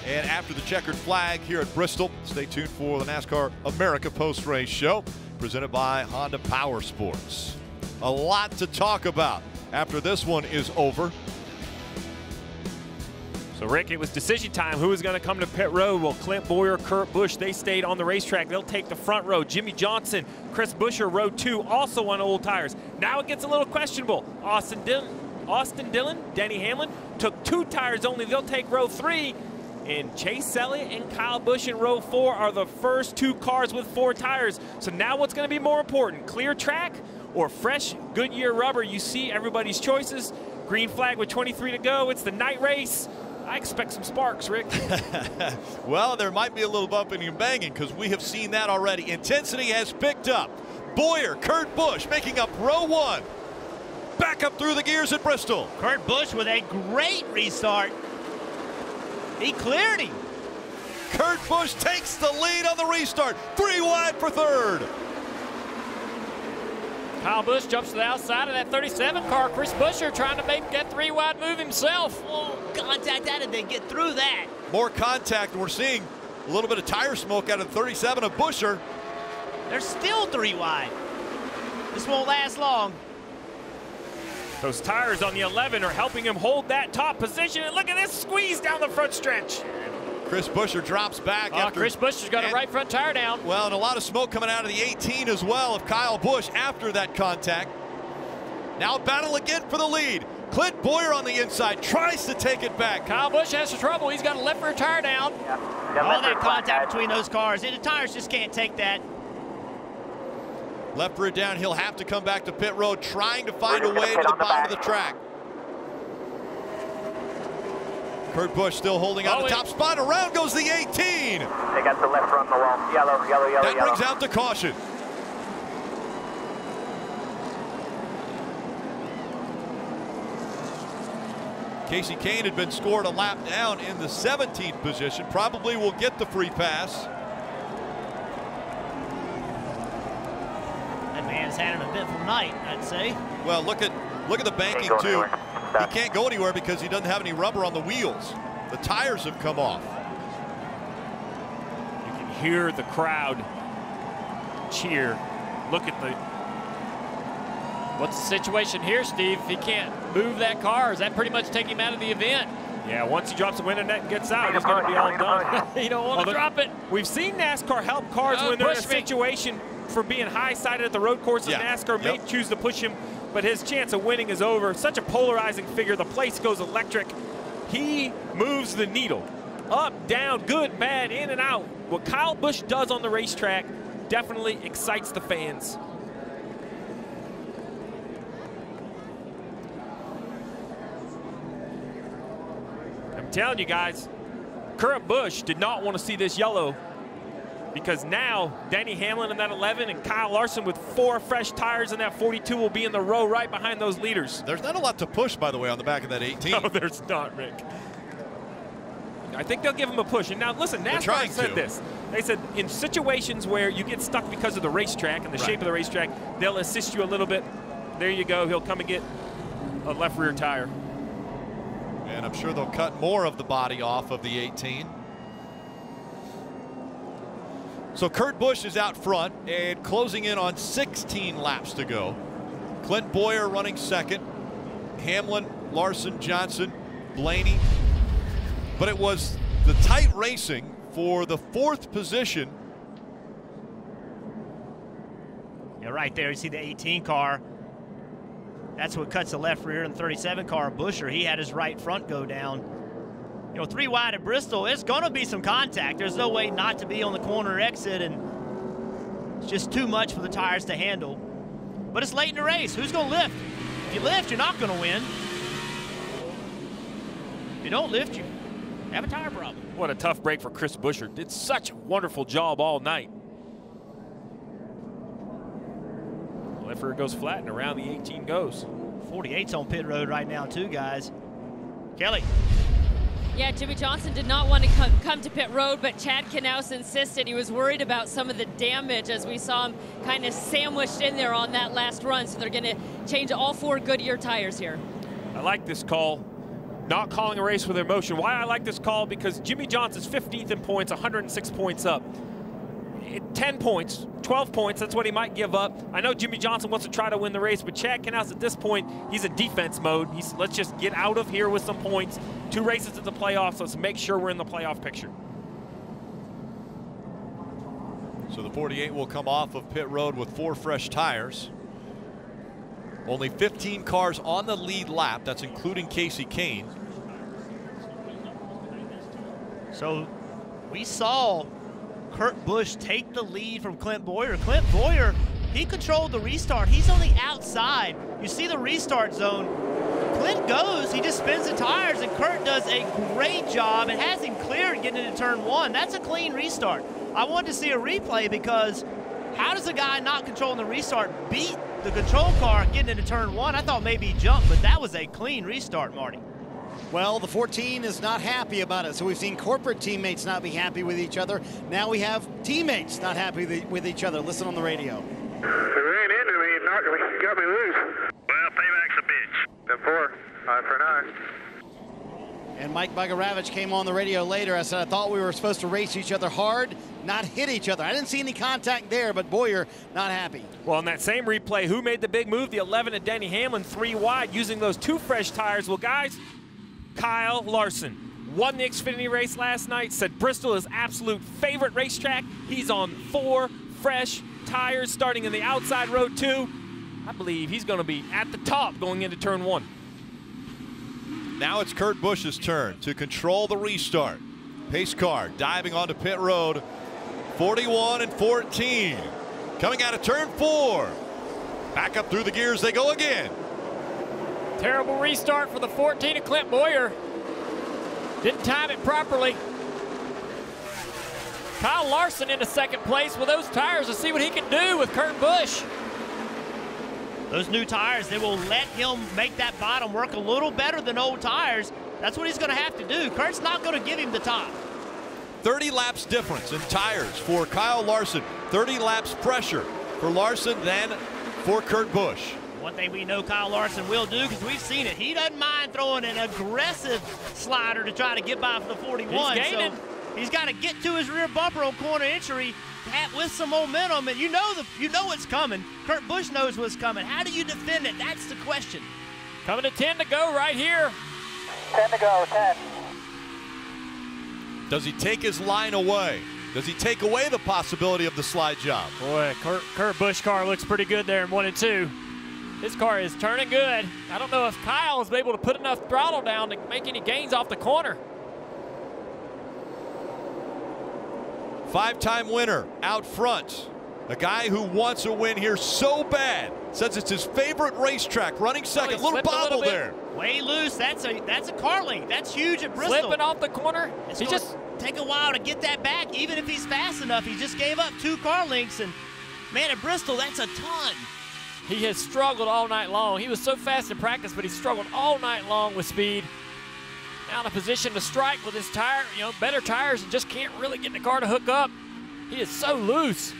And after the checkered flag here at Bristol, stay tuned for the NASCAR America post-race show presented by Honda Power Sports. A lot to talk about after this one is over.
So, Rick, it was decision time. Who was going to come to pit road? Well, Clint Boyer, Kurt Busch, they stayed on the racetrack. They'll take the front row. Jimmie Johnson, Chris Buescher, row 2, also on old tires. Now it gets a little questionable. Austin Dillon, Denny Hamlin took 2 tires only. They'll take row 3. And Chase Elliott and Kyle Busch in row 4 are the first 2 cars with 4 tires. So now what's going to be more important? Clear track or fresh Goodyear rubber? You see everybody's choices. Green flag with 23 to go. It's the night race. I expect some sparks, Rick.
Well, there might be a little bumping and banging because we have seen that already. Intensity has picked up. Boyer, Kurt Busch making up row 1. Back up through the gears at Bristol.
Kurt Busch with a great restart. He cleared him.
Kurt Busch takes the lead on the restart. 3 wide for 3rd.
Kyle Busch jumps to the outside of that 37 car. Chris Buescher trying to make that 3 wide move himself.
Oh, contact. How did they get through that?
More contact. We're seeing a little bit of tire smoke out of the 37 of Buescher.
They're still 3 wide. This won't last long.
Those tires on the 11 are helping him hold that top position. And look at this squeeze down the front stretch.
Chris Buescher drops back after.
Chris Buescher's got a right front tire down.
Well, and a lot of smoke coming out of the 18 as well of Kyle Busch after that contact. Now battle again for the lead. Clint Boyer on the inside tries to take it back.
Kyle Busch has some trouble. He's got a left rear tire down.
All that contact between those cars. The tires just can't take that.
Left rear down. He'll have to come back to pit road trying to find a way to the bottom of the track. Kurt Busch still holding on the top spot. Around goes the 18.
They got the left front on the wall. Yellow, yellow, yellow,
that brings out the caution. Kasey Kahne had been scored a lap down in the 17th position. Probably will get the free pass.
That man's having a bit of a night, I'd say.
Well, look at the banking too. He can't go anywhere because he doesn't have any rubber on the wheels. The tires have come off.
You can hear the crowd cheer. Look at the.
What's the situation here, Steve? If he can't move that car, is that pretty much take him out of the event?
Yeah, once he drops the window net and gets out, he's going to be all done.
You don't want to drop it.
We've seen NASCAR help cars when they're in a situation for being high-sided at the road courses. NASCAR may choose to push him, but his chance of winning is over. Such a polarizing figure. The place goes electric. He moves the needle. Up, down, good, bad, in and out. What Kyle Busch does on the racetrack definitely excites the fans. I'm telling you guys, Kurt Busch did not want to see this yellow, because now Denny Hamlin in that 11 and Kyle Larson with 4 fresh tires in that 42 will be in the row right behind those leaders.
There's not a lot to push, by the way, on the back of that 18.
No, there's not, Rick. I think they'll give him a push. And now, listen, NASCAR said this. They said in situations where you get stuck because of the racetrack and the shape of the racetrack, they'll assist you a little bit. There you go. He'll come and get a left rear tire.
And I'm sure they'll cut more of the body off of the 18. So Kurt Busch is out front and closing in on 16 laps to go. Clint Boyer running second. Hamlin, Larson, Johnson, Blaney. But it was the tight racing for the 4th position.
Yeah, right there, you see the 18 car. That's what cuts the left rear, and the 37 car, Buescher, he had his right front go down. You know, 3 wide at Bristol, it's going to be some contact. There's no way not to be on the corner exit, and it's just too much for the tires to handle. But it's late in the race. Who's going to lift? If you lift, you're not going to win. If you don't lift, you have a tire problem.
What a tough break for Chris Buescher. Did such a wonderful job all night. Left rear goes flat, and around the 18 goes.
48's on pit road right now, too, guys. Kelly.
Yeah, Jimmie Johnson did not want to come to pit road, but Chad Knaus insisted. He was worried about some of the damage as we saw him kind of sandwiched in there on that last run. So they're going to change all 4 Goodyear tires here.
I like this call. Not calling a race with emotion. Why I like this call? Because Jimmie Johnson's 15th in points, 106 points up. 10 points, 12 points, that's what he might give up. I know Jimmie Johnson wants to try to win the race, but Chad Knaus at this point, he's in defense mode. Let's just get out of here with some points. 2 races in the playoffs, let's make sure we're in the playoff picture.
So the 48 will come off of pit road with 4 fresh tires. Only 15 cars on the lead lap. That's including Kasey Kahne.
So we saw Kurt Busch take the lead from Clint Boyer. Clint Boyer, he controlled the restart. He's on the outside. You see the restart zone. Clint goes, he just spins the tires, and Kurt does a great job and has him cleared getting into turn 1. That's a clean restart. I wanted to see a replay because how does a guy not controlling the restart beat the control car getting into turn 1? I thought maybe he jumped, but that was a clean restart, Marty.
Well, the 14 is not happy about it. So we've seen corporate teammates not be happy with each other. Now we have teammates not happy with each other. Listen on the radio.
They ran into me and knocked me, got me loose. Well, payback's a bitch. Then 4, eye for an eye.
And Mike Bagaravich came on the radio later. I said, I thought we were supposed to race each other hard, not hit each other. I didn't see any contact there, but Boyer not happy.
Well, in that same replay, who made the big move? The 11 of Denny Hamlin, 3 wide, using those 2 fresh tires. Well, guys, Kyle Larson won the Xfinity race last night, said Bristol is absolute favorite racetrack. He's on 4 fresh tires starting in the outside row 2. I believe he's going to be at the top going into turn 1.
Now it's Kurt Busch's turn to control the restart. Pace car diving onto pit road. 41 and 14. Coming out of turn 4. Back up through the gears they go again.
Terrible restart for the 14 of Clint Boyer. Didn't time it properly. Kyle Larson into second place with those tires to see what he can do with Kurt Busch.
Those new tires, they will let him make that bottom work a little better than old tires. That's what he's going to have to do. Kurt's not going to give him the top.
30 laps difference in tires for Kyle Larson. 30 laps pressure for Larson than for Kurt Busch.
One thing we know Kyle Larson will do, because we've seen it, he doesn't mind throwing an aggressive slider to try to get by for the 41.
He's gaining.
So he's got to get to his rear bumper on corner entry with some momentum, and you know what's coming. Kurt Busch knows what's coming. How do you defend it? That's the question.
Coming to 10 to go right here.
10 to go, 10.
Does he take his line away? Does he take away the possibility of the slide job?
Boy, Kurt Busch car looks pretty good there in 1 and 2. His car is turning good. I don't know if Kyle is able to put enough throttle down to make any gains off the corner.
5-time winner out front. A guy who wants a win here so bad. Says it's his favorite racetrack. Running second. Little bobble there.
Way loose. That's a car link. That's huge at Bristol.
Slipping off the corner.
He just take a while to get that back, even if he's fast enough. He just gave up 2 car links, and man, at Bristol, that's a ton.
He has struggled all night long. He was so fast in practice, but he struggled all night long with speed. Now in a position to strike with his tire, better tires, and just can't really get the car to hook up. He is so loose.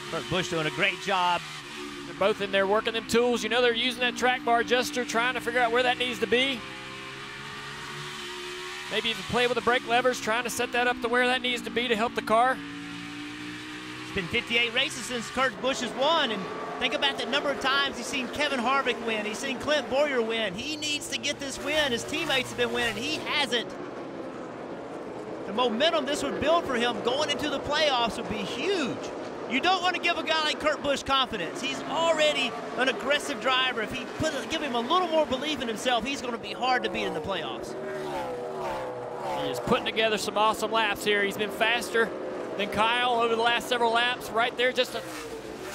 Kurt Busch doing a great job.
They're both in there working them tools. They're using that track bar adjuster, trying to figure out where that needs to be. Maybe even play with the brake levers, trying to set that up to where that needs to be to help the car.
It's been 58 races since Kurt Busch has won, and think about the number of times he's seen Kevin Harvick win. He's seen Clint Boyer win. He needs to get this win. His teammates have been winning. He hasn't. The momentum this would build for him going into the playoffs would be huge. You don't want to give a guy like Kurt Busch confidence. He's already an aggressive driver. If he give him a little more belief in himself, he's going to be hard to beat in the playoffs.
He is putting together some awesome laps here. He's been faster than Kyle over the last several laps. Right there, just a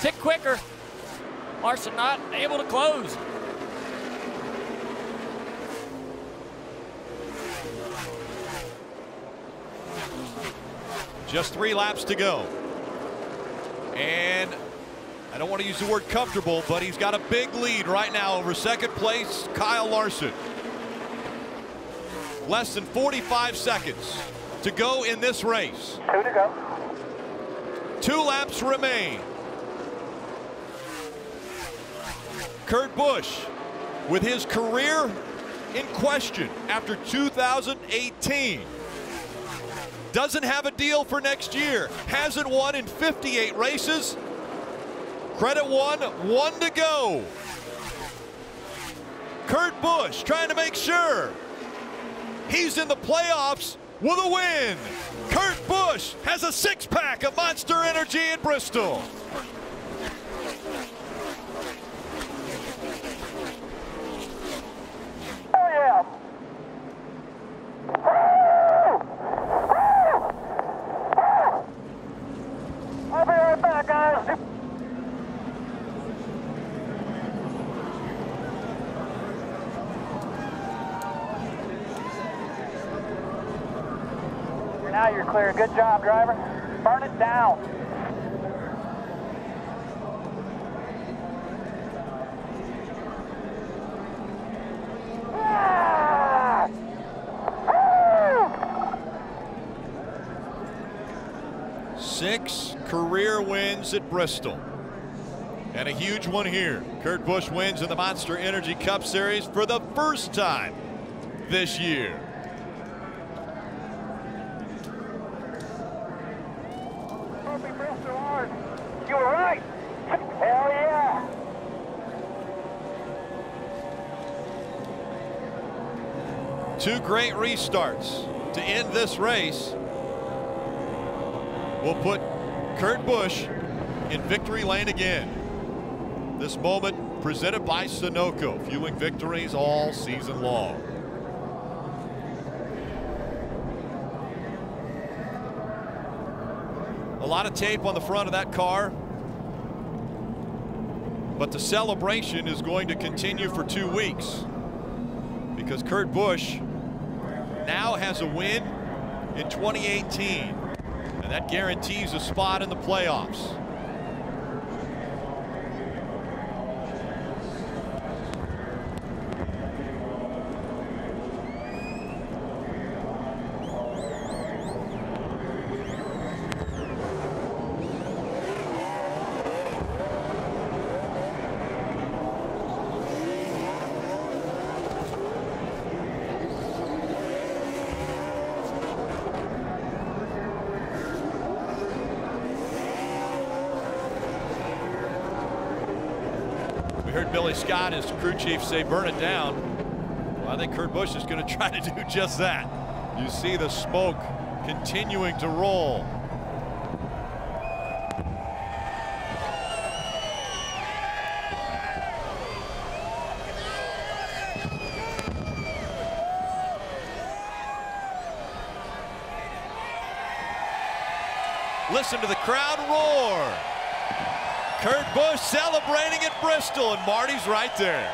tick quicker. Larson not able to close.
Just 3 laps to go. And I don't want to use the word comfortable, but he's got a big lead right now over second place, Kyle Larson. Less than 45 seconds to go in this race.
2 to go.
2 laps remain. Kurt Busch, with his career in question after 2018, doesn't have a deal for next year. Hasn't won in 58 races. Credit one to go. Kurt Busch trying to make sure he's in the playoffs with a win. Kurt Busch has a 6-pack of Monster Energy in Bristol.
Oh, yeah. I'll be right back, guys. Now you're clear. Good job, driver. Burn it down. Ah!
6 career wins at Bristol. And a huge one here. Kurt Busch wins in the Monster Energy Cup Series for the first time this year.
You were right. Hell yeah.
Two great restarts to end this race will put Kurt Busch in victory lane again. This moment presented by Sunoco, fueling victories all season long. A lot of tape on the front of that car, but the celebration is going to continue for 2 weeks because Kurt Busch now has a win in 2018, and that guarantees a spot in the playoffs. Billy Scott, his crew chief, say burn it down. Well, I think Kurt Busch is going to try to do just that. You see the smoke continuing to roll. Listen to the crowd roar. Kurt Busch celebrating at Bristol, and Marty's right there.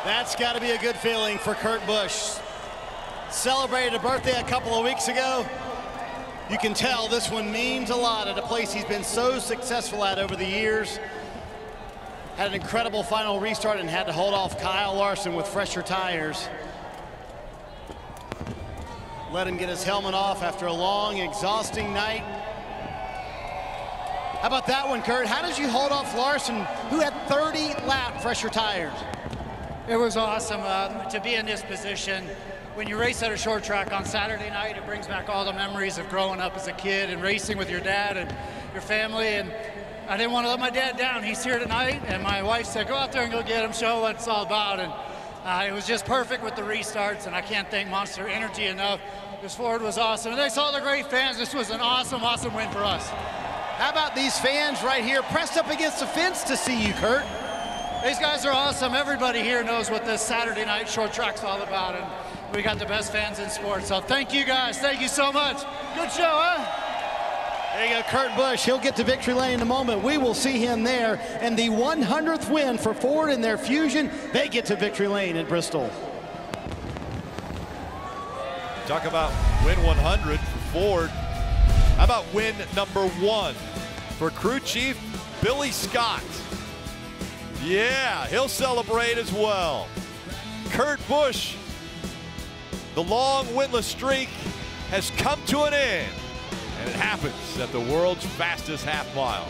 That's got to be a good feeling for Kurt Busch. Celebrated a birthday a couple of weeks ago. You can tell this one means a lot at a place he's been so successful at over the years. Had an incredible final restart and had to hold off Kyle Larson with fresher tires. Let him get his helmet off after a long, exhausting night. How about that one, Kurt? How did you hold off Larson, who had 30-lap fresher tires?
It was awesome to be in this position. When you race at a short track on Saturday night, it brings back all the memories of growing up as a kid and racing with your dad and your family. And I didn't want to let my dad down. He's here tonight, and my wife said, go out there and go get him, show what it's all about. And it was just perfect with the restarts, and I can't thank Monster Energy enough. This Ford was awesome. And thanks to all the great fans. This was an awesome, awesome win for us.
How about these fans right here pressed up against the fence to see you, Kurt?
These guys are awesome. Everybody here knows what this Saturday night short track's all about, and we got the best fans in sports. So thank you guys. Thank you so much. Good show, huh?
There you go, Kurt Busch. He'll get to victory lane in a moment. We will see him there. And the 100th win for Ford in their Fusion. They get to victory lane in Bristol.
Talk about win 100 for Ford. How about win number 1 for crew chief Billy Scott? Yeah, he'll celebrate as well. Kurt Busch The long winless streak has come to an end, and it happens at the world's fastest half mile.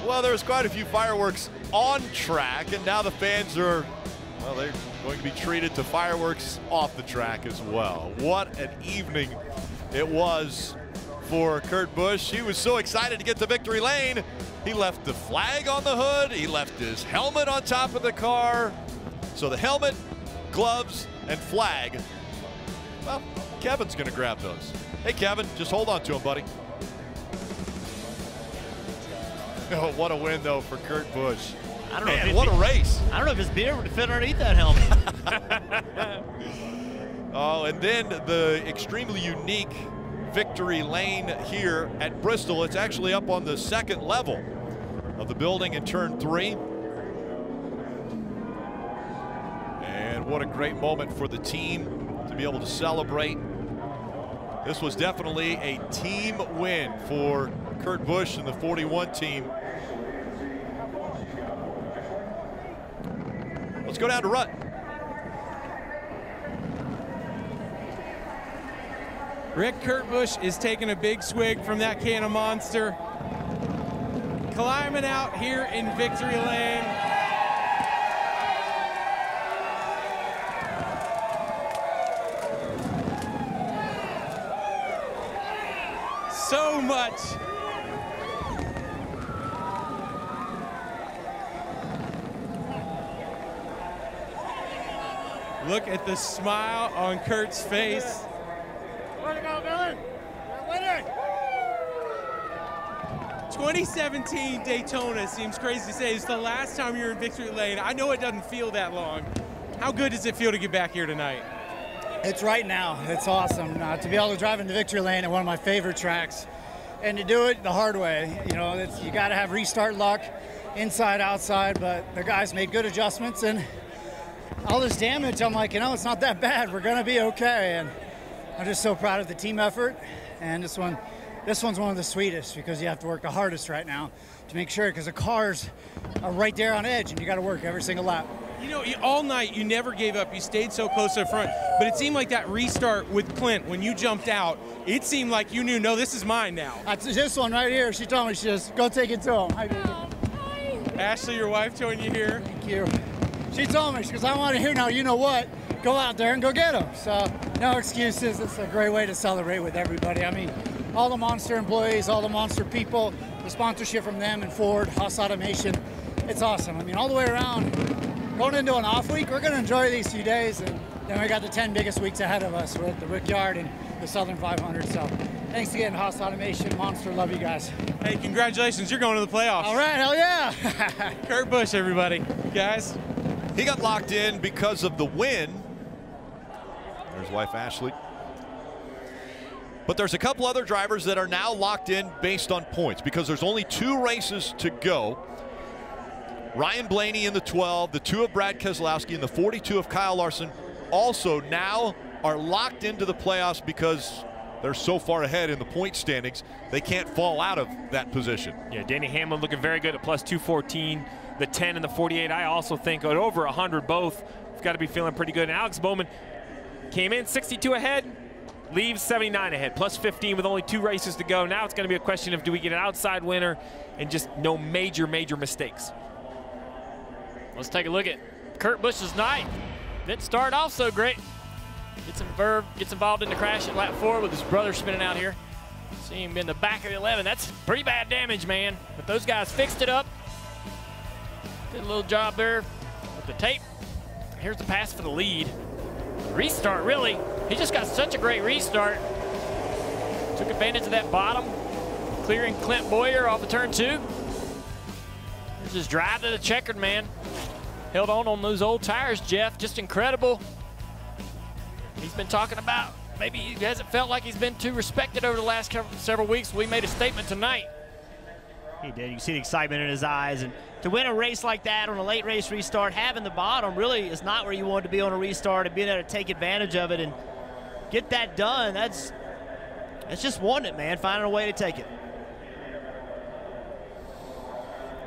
Well, there's quite a few fireworks on track, and now the fans are, well, they're going to be treated to fireworks off the track as well. What an evening it was for Kurt Busch. He was so excited to get to victory lane. He left the flag on the hood. He left his helmet on top of the car. So the helmet, gloves, and flag, well, Kevin's going to grab those. Hey, Kevin, just hold on to them, buddy. Oh, what a win, though, for Kurt Busch.
I don't know.
Man, what a race.
I don't know if his beard would fit underneath that helmet.
Oh, and then the extremely unique victory lane here at Bristol. It's actually up on the second level of the building in turn 3. And what a great moment for the team to be able to celebrate. This was definitely a team win for Kurt Busch and the 41 team. Let's go down to Rutt.
Rick, Kurt Busch is taking a big swig from that can of Monster. Climbing out here in victory lane. So much. Look at the smile on Kurt's face.
Way to go, Billy. You're winning.
2017 Daytona seems crazy to say. It's the last time you're in victory lane. I know it doesn't feel that long. How good does it feel to get back here tonight?
It's right now. It's awesome to be able to drive into victory lane at one of my favorite tracks, and to do it the hard way. You know, you got to have restart luck, inside, outside. But the guys made good adjustments, and all this damage, I'm like, you know, it's not that bad. We're gonna be okay. And I'm just so proud of the team effort. And this one's one of the sweetest, because you have to work the hardest right now to make sure, because the cars are right there on edge, and you got to work every single lap.
You know, all night you never gave up. You stayed so close to the front. But it seemed like that restart with Clint, when you jumped out, it seemed like you knew, no, this is mine now.
That's this one right here. She told me, she just go take it to him. Hi, baby.
Ashley, your wife, joined you here.
Thank you. She told me, because I want to hear now, you know what, go out there and go get them. So no excuses. It's a great way to celebrate with everybody. I mean, all the Monster employees, all the Monster people, the sponsorship from them and Ford, Haas Automation. It's awesome. I mean, all the way around, going into an off week, we're going to enjoy these few days. And then we got the 10 biggest weeks ahead of us with the Rickyard and the Southern 500. So thanks again, Haas Automation, Monster. Love you guys.
Hey, congratulations. You're going to the playoffs.
All right, hell yeah.
Kurt Busch, everybody. Guys.
He got locked in because of the win. There's wife Ashley. But there's a couple other drivers that are now locked in based on points, because there's only 2 races to go. Ryan Blaney in the 12, the 2 of Brad Keselowski, and the 42 of Kyle Larson also now are locked into the playoffs because they're so far ahead in the point standings, they can't fall out of that position.
Yeah, Danny Hamlin looking very good at plus 214. The 10 and the 48, I also think, at over 100 both. We've got to be feeling pretty good. And Alex Bowman came in 62 ahead. leaves 79 ahead, plus 15 with only 2 races to go. Now it's going to be a question of do we get an outside winner and just no major mistakes.
Let's take a look at Kurt Busch's night. Didn't start off so great. Gets involved in the crash at lap 4 with his brother spinning out here. See him in the back of the 11. That's pretty bad damage, man. But those guys fixed it up. Did a little job there with the tape. Here's the pass for the lead. Restart, really. He just got such a great restart. Took advantage of that bottom, clearing Clint Boyer off of turn 2. There's his drive to the checkered, man. Held on those old tires, Jeff. Just incredible. He's been talking about maybe he hasn't felt like he's been too respected over the last several weeks. We made a statement tonight.
He did. You can see the excitement in his eyes. And to win a race like that on a late race restart, having the bottom really is not where you want to be on a restart, and being able to take advantage of it and get that done, that's just wanting it, man, finding a way to take it.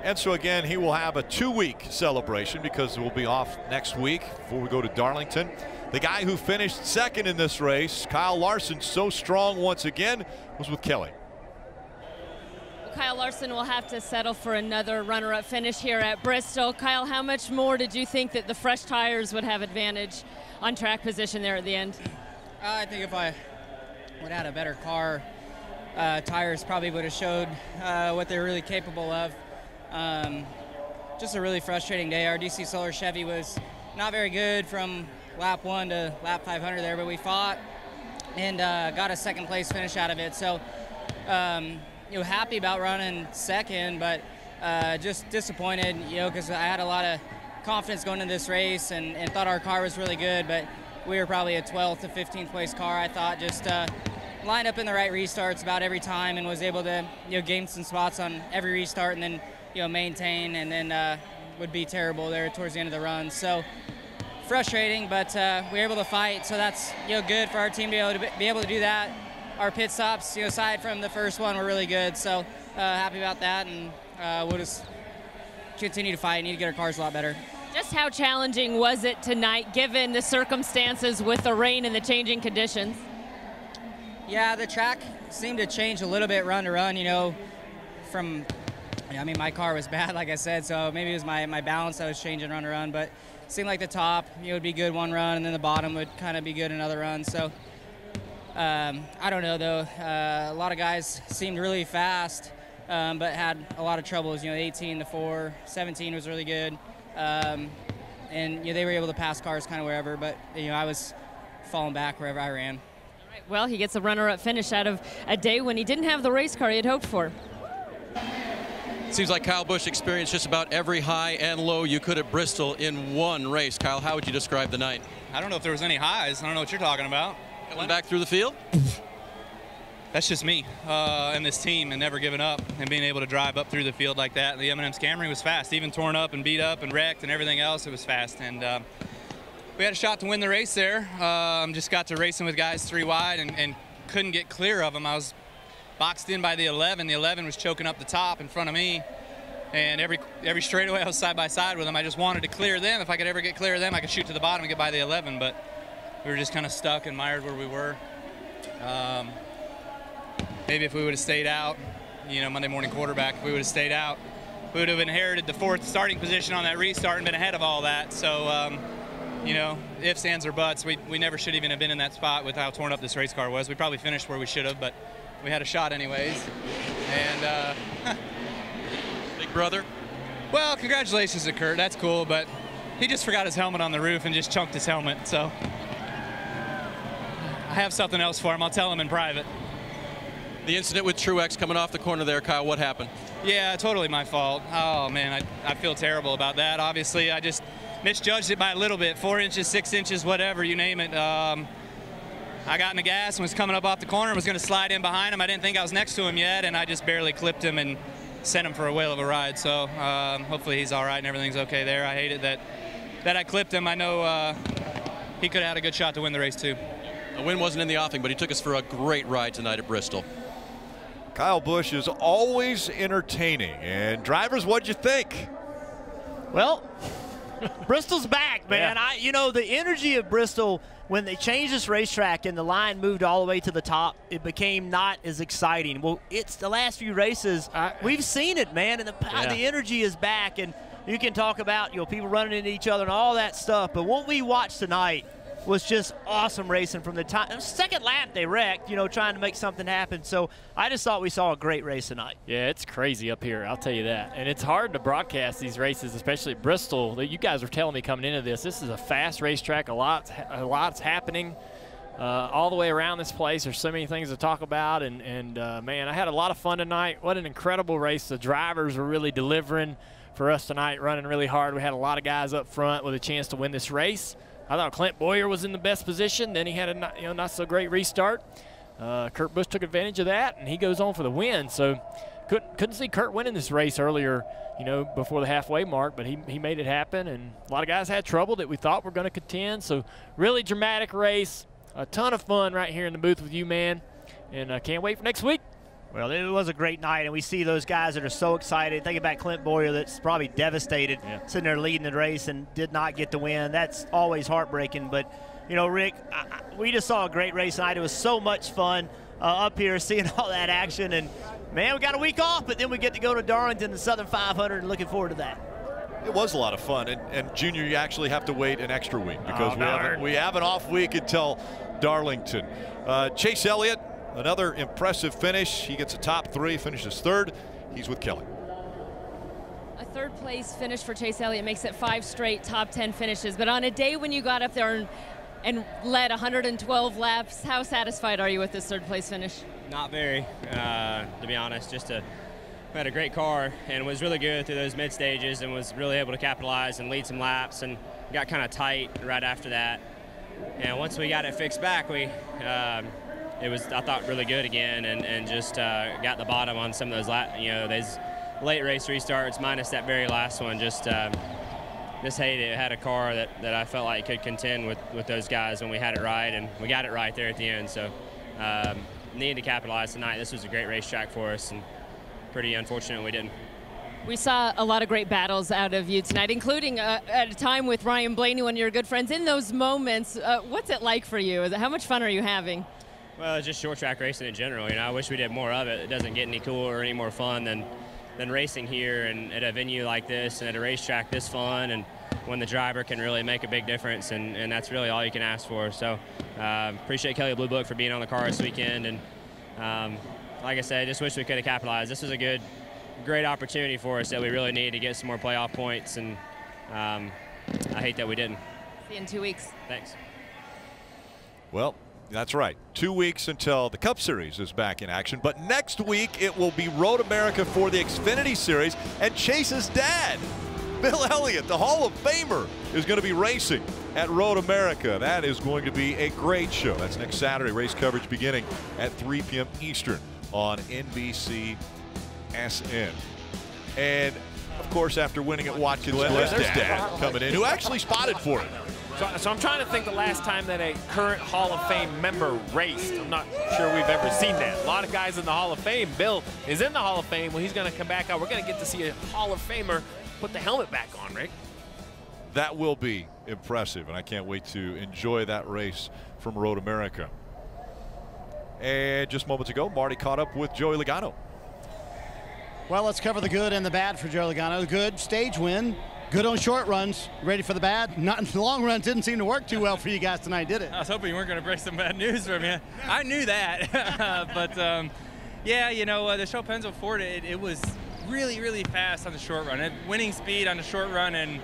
And so again, he will have a 2-week celebration because we'll be off next week before we go to Darlington. The guy who finished second in this race, Kyle Larson, so strong once again, was with Kelly.
Kyle Larson will have to settle for another runner-up finish here at Bristol. Kyle, how much more did you think that the fresh tires would have advantage on track position there at the end?
I think if I would have had a better car, tires probably would have showed what they're really capable of. Just a really frustrating day. Our DC Solar Chevy was not very good from lap 1 to lap 500 there, but we fought and got a second place finish out of it. So, happy about running second, but just disappointed, because I had a lot of confidence going into this race and thought our car was really good, but we were probably a 12th to 15th place car. I thought just lined up in the right restarts about every time and was able to gain some spots on every restart and then maintain, and then would be terrible there towards the end of the run. So frustrating, but we were able to fight, so that's good for our team to be able to do that. Our pit stops, aside from the first one, were really good, so happy about that, and we'll just continue to fight. Need to get our cars a lot better.
Just how challenging was it tonight, given the circumstances with the rain and the changing conditions?
Yeah, the track seemed to change a little bit run to run, my car was bad, like I said, so maybe it was my balance that was changing run to run, but it seemed like the top, would be good one run, and then the bottom would kind of be good another run, so I don't know, though. A lot of guys seemed really fast, but had a lot of troubles, 18 to 4, 17 was really good, and they were able to pass cars kind of wherever, but I was falling back wherever I ran.
All right, well, he gets a runner-up finish out of a day when he didn't have the race car he had hoped for.
Seems like Kyle Busch experienced just about every high and low you could at Bristol in one race. Kyle, how would you describe the night?
I don't know if there was any highs. I don't know what you're talking about.
Coming back through the field?
That's just me and this team, and never giving up and being able to drive up through the field like that. The M&M's Camry was fast, even torn up and beat up and wrecked and everything else. It was fast, and we had a shot to win the race there. Just got to racing with guys 3 wide and couldn't get clear of them. I was boxed in by the 11. The 11 was choking up the top in front of me, and every straightaway I was side by side with them. I just wanted to clear them. If I could ever get clear of them, I could shoot to the bottom and get by the 11, but we were just kind of stuck and mired where we were. Maybe if we would have stayed out, Monday morning quarterback, if we would have stayed out, we would have inherited the 4th starting position on that restart and been ahead of all that. So, ifs, ands, or buts, we never should even have been in that spot with how torn up this race car was. We probably finished where we should have, but we had a shot anyways. And
big brother?
Well, congratulations to Kurt. That's cool, but he just forgot his helmet on the roof and just chunked his helmet. So I have something else for him. I'll tell him in private.
The incident with Truex coming off the corner there, Kyle, what happened?
Yeah, totally my fault. Oh, man, I feel terrible about that. Obviously, I just misjudged it by a little bit, 4 inches, 6 inches, whatever, you name it. I got in the gas and was coming up off the corner and was going to slide in behind him. I didn't think I was next to him yet, and I just barely clipped him and sent him for a whale of a ride. So hopefully he's all right and everything's okay there. I hate it that I clipped him. I know he could have had a good shot to win the race, too.
The win wasn't in the offing, but he took us for a great ride tonight at Bristol.
Kyle Busch is always entertaining. And drivers, what'd you think?
Well, Bristol's back, man.
Yeah.
You know, the energy of Bristol, when they changed this racetrack and the line moved all the way to the top, it became not as exciting. Well, it's the last few races. We've seen it, man, and the energy is back. And you can talk about, you know, people running into each other and all that stuff. But what we watched tonight was just awesome racing from the time. Second lap, they wrecked, you know, trying to make something happen. So I just thought we saw a great race tonight.
Yeah, it's crazy up here, I'll tell you that. And it's hard to broadcast these races, especially at Bristol. You guys were telling me coming into this is a fast racetrack. A lot's happening all the way around this place. There's so many things to talk about. And man, I had a lot of fun tonight. What an incredible race. The drivers were really delivering for us tonight, running really hard. We had a lot of guys up front with a chance to win this race. I thought Clint Boyer was in the best position. Then he had a not so great restart. Kurt Busch took advantage of that, and he goes on for the win. So couldn't see Kurt winning this race earlier, you know, before the halfway mark, but he made it happen. And a lot of guys had trouble that we thought were going to contend. So really dramatic race, a ton of fun right here in the booth with you, man. And I can't wait for next week.
Well, it was a great night, and we see those guys that are so excited. Think about Clint Boyer that's probably devastated, sitting there leading the race and did not get the win. That's always heartbreaking. But, you know, Rick, we just saw a great race tonight. It was so much fun up here seeing all that action. And, man, we got a week off, but then we get to go to Darlington, the Southern 500, and looking forward to that.
It was a lot of fun. And Junior, you actually have to wait an extra week because we have an off week until Darlington. Chase Elliott, another impressive finish. He gets a top 3, finishes 3rd. He's with Kelly.
A 3rd place finish for Chase Elliott makes it 5 straight top 10 finishes. But on a day when you got up there and led 112 laps, how satisfied are you with this 3rd place finish?
Not very, to be honest. We had a great car and was really good through those mid stages and was really able to capitalize and lead some laps and got kind of tight right after that. And once we got it fixed back, it was, I thought, really good again, and just got the bottom on some of those, those late race restarts, minus that very last one. Just hated it. Had a car that I felt like could contend with those guys when we had it right, and we got it right there at the end. So needed to capitalize tonight. This was a great racetrack for us, and pretty unfortunate we didn't.
We saw a lot of great battles out of you tonight, including at a time with Ryan Blaney, one of your good friends. In those moments, what's it like for you? How much fun are you having?
Well, it's just short track racing in general. You know, I wish we did more of it. It doesn't get any cooler or any more fun than racing here and at a venue like this and at a racetrack this fun, and when the driver can really make a big difference, and that's really all you can ask for. So appreciate Kelly Blue Book for being on the car this weekend, and like I said, I just wish we could have capitalized. This was a great opportunity for us that we really need to get some more playoff points, and I hate that we didn't.
See you in 2 weeks.
Thanks.
Well, that's right. 2 weeks until the Cup Series is back in action. But next week, it will be Road America for the Xfinity Series. And Chase's dad, Bill Elliott, the Hall of Famer, is going to be racing at Road America. That is going to be a great show. That's next Saturday. Race coverage beginning at 3 p.m. Eastern on NBC SN. And, of course, after winning at Watkins, there's dad coming in, who actually spotted for it.
So I'm trying to think the last time that a current Hall of Fame member raced. I'm not sure we've ever seen that. A lot of guys in the Hall of Fame. Bill is in the Hall of Fame. Well, he's going to come back out. We're going to get to see a Hall of Famer put the helmet back on, Rick.
That will be impressive, and I can't wait to enjoy that race from Road America. And just moments ago, Marty caught up with Joey Logano.
Well, let's cover the good and the bad for Joey Logano. The good, stage win. Good on short runs. Ready for the bad? Not in the long run. Didn't seem to work too well for you guys tonight, did it?
I was hoping you weren't going to break some bad news for me. I knew that. But, yeah, you know, the Chopinzo Ford, it was really, really fast on the short run. Winning speed on the short run and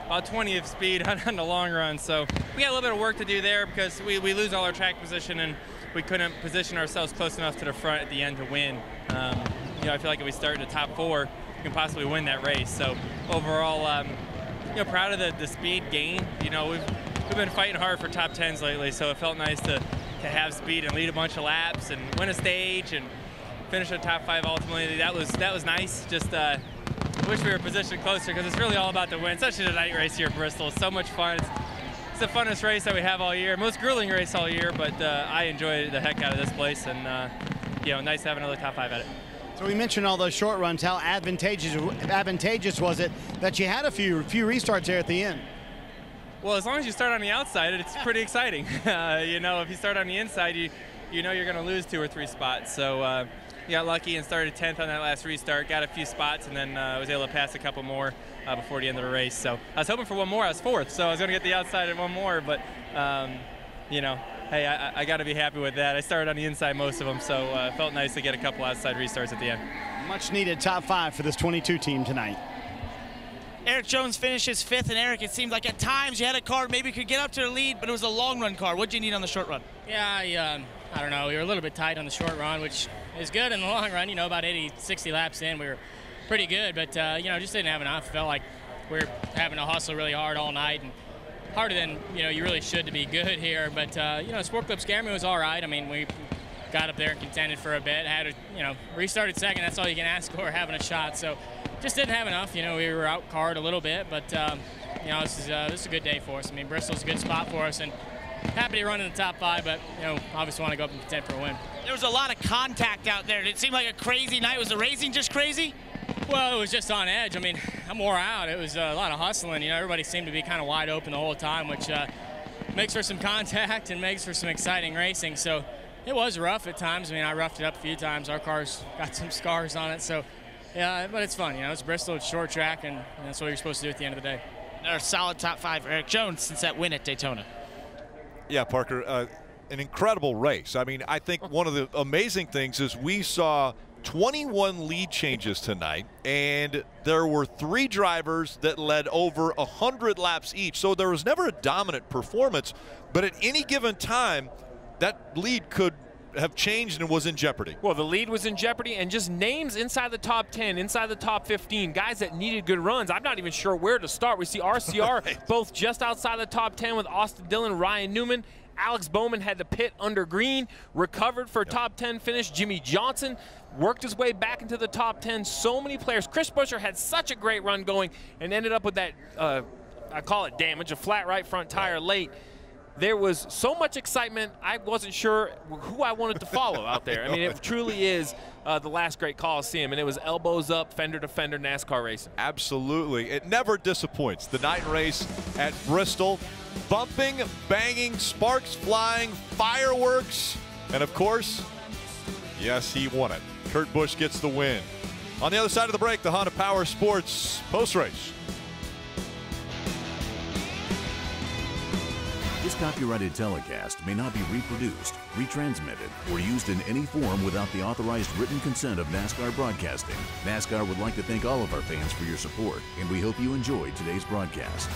about 20th speed on the long run. So we got a little bit of work to do there because we lose all our track position and we couldn't position ourselves close enough to the front at the end to win. You know, I feel like if we start in the top 4, we can possibly win that race. So overall, you know, proud of the speed gain. You know, we've been fighting hard for top 10s lately, so it felt nice to have speed and lead a bunch of laps and win a stage and finish a top 5 ultimately. That was nice. Just wish we were positioned closer because it's really all about the win. Such a night race here at Bristol. It's so much fun. It's the funnest race that we have all year. Most grueling race all year, but I enjoy the heck out of this place, and you know, nice to have another top 5 at it.
So we mentioned all those short runs. How advantageous was it that you had a few restarts there at the end?
Well, as long as you start on the outside, it's pretty exciting. You know, if you start on the inside, you know you're going to lose 2 or 3 spots. So you got lucky and started 10th on that last restart, got a few spots, and then was able to pass a couple more before the end of the race. So I was hoping for one more. I was 4th, so I was going to get the outside at one more, but you know, hey, I got to be happy with that. I started on the inside most of them, so it felt nice to get a couple outside restarts at the end.
Much needed top 5 for this 22 team tonight.
Erik Jones finishes 5th, and Erik, it seemed like at times you had a car maybe could get up to the lead, but it was a long run car. What did you need on the short run?
Yeah, I don't know. We were a little bit tight on the short run, which is good in the long run. You know, about 80, 60 laps in, we were pretty good, but you know, just didn't have enough. Felt like we were having to hustle really hard all night, and harder than you really should to be good here. But you know, Sport Clip Scaramouche was all right. I mean, we got up there and contended for a bit. Had restarted second. That's all you can ask for, having a shot. So just didn't have enough. You know, we were out carred a little bit, but you know, this is a good day for us. I mean, Bristol's a good spot for us, and happy to run in the top 5. But you know, obviously want to go up and contend for a win.
There was a lot of contact out there. Did it seem like a crazy night? Was the racing just crazy?
Well, it was just on edge. I mean, I'm wore out. It was a lot of hustling. You know, everybody seemed to be kind of wide open the whole time, which makes for some contact and makes for some exciting racing. So it was rough at times. I mean, I roughed it up a few times. Our car's got some scars on it. So, yeah, but it's fun. You know, it's Bristol, it's short track, and that's what you're supposed to do at the end of the day.
Another solid top 5 for Erik Jones since that win at Daytona.
Yeah, Parker, an incredible race. I mean, I think one of the amazing things is we saw 21 lead changes tonight, and there were 3 drivers that led over 100 laps each. So there was never a dominant performance, but at any given time, that lead could have changed and was in jeopardy.
Well, the lead was in jeopardy, and just names inside the top 10, inside the top 15, guys that needed good runs. I'm not even sure where to start. We see RCR
right.
both just outside the top 10 with Austin Dillon, Ryan Newman. Alex Bowman had to pit under green, recovered for a top 10 finish. Jimmie Johnson worked his way back into the top 10. So many players. Chris Buescher had such a great run going and ended up with that, I call it damage, a flat right front tire late. There was so much excitement, I wasn't sure who I wanted to follow out there. I mean, it truly is the last great Coliseum, and it was elbows up, fender to fender NASCAR racing.
Absolutely. It never disappoints. The night race at Bristol. Bumping, banging, sparks flying, fireworks, and of course, yes, he won it. Kurt Busch gets the win. On the other side of the break, the Honda Power Sports post-race.
This copyrighted telecast may not be reproduced, retransmitted, or used in any form without the authorized written consent of NASCAR Broadcasting. NASCAR would like to thank all of our fans for your support, and we hope you enjoyed today's broadcast.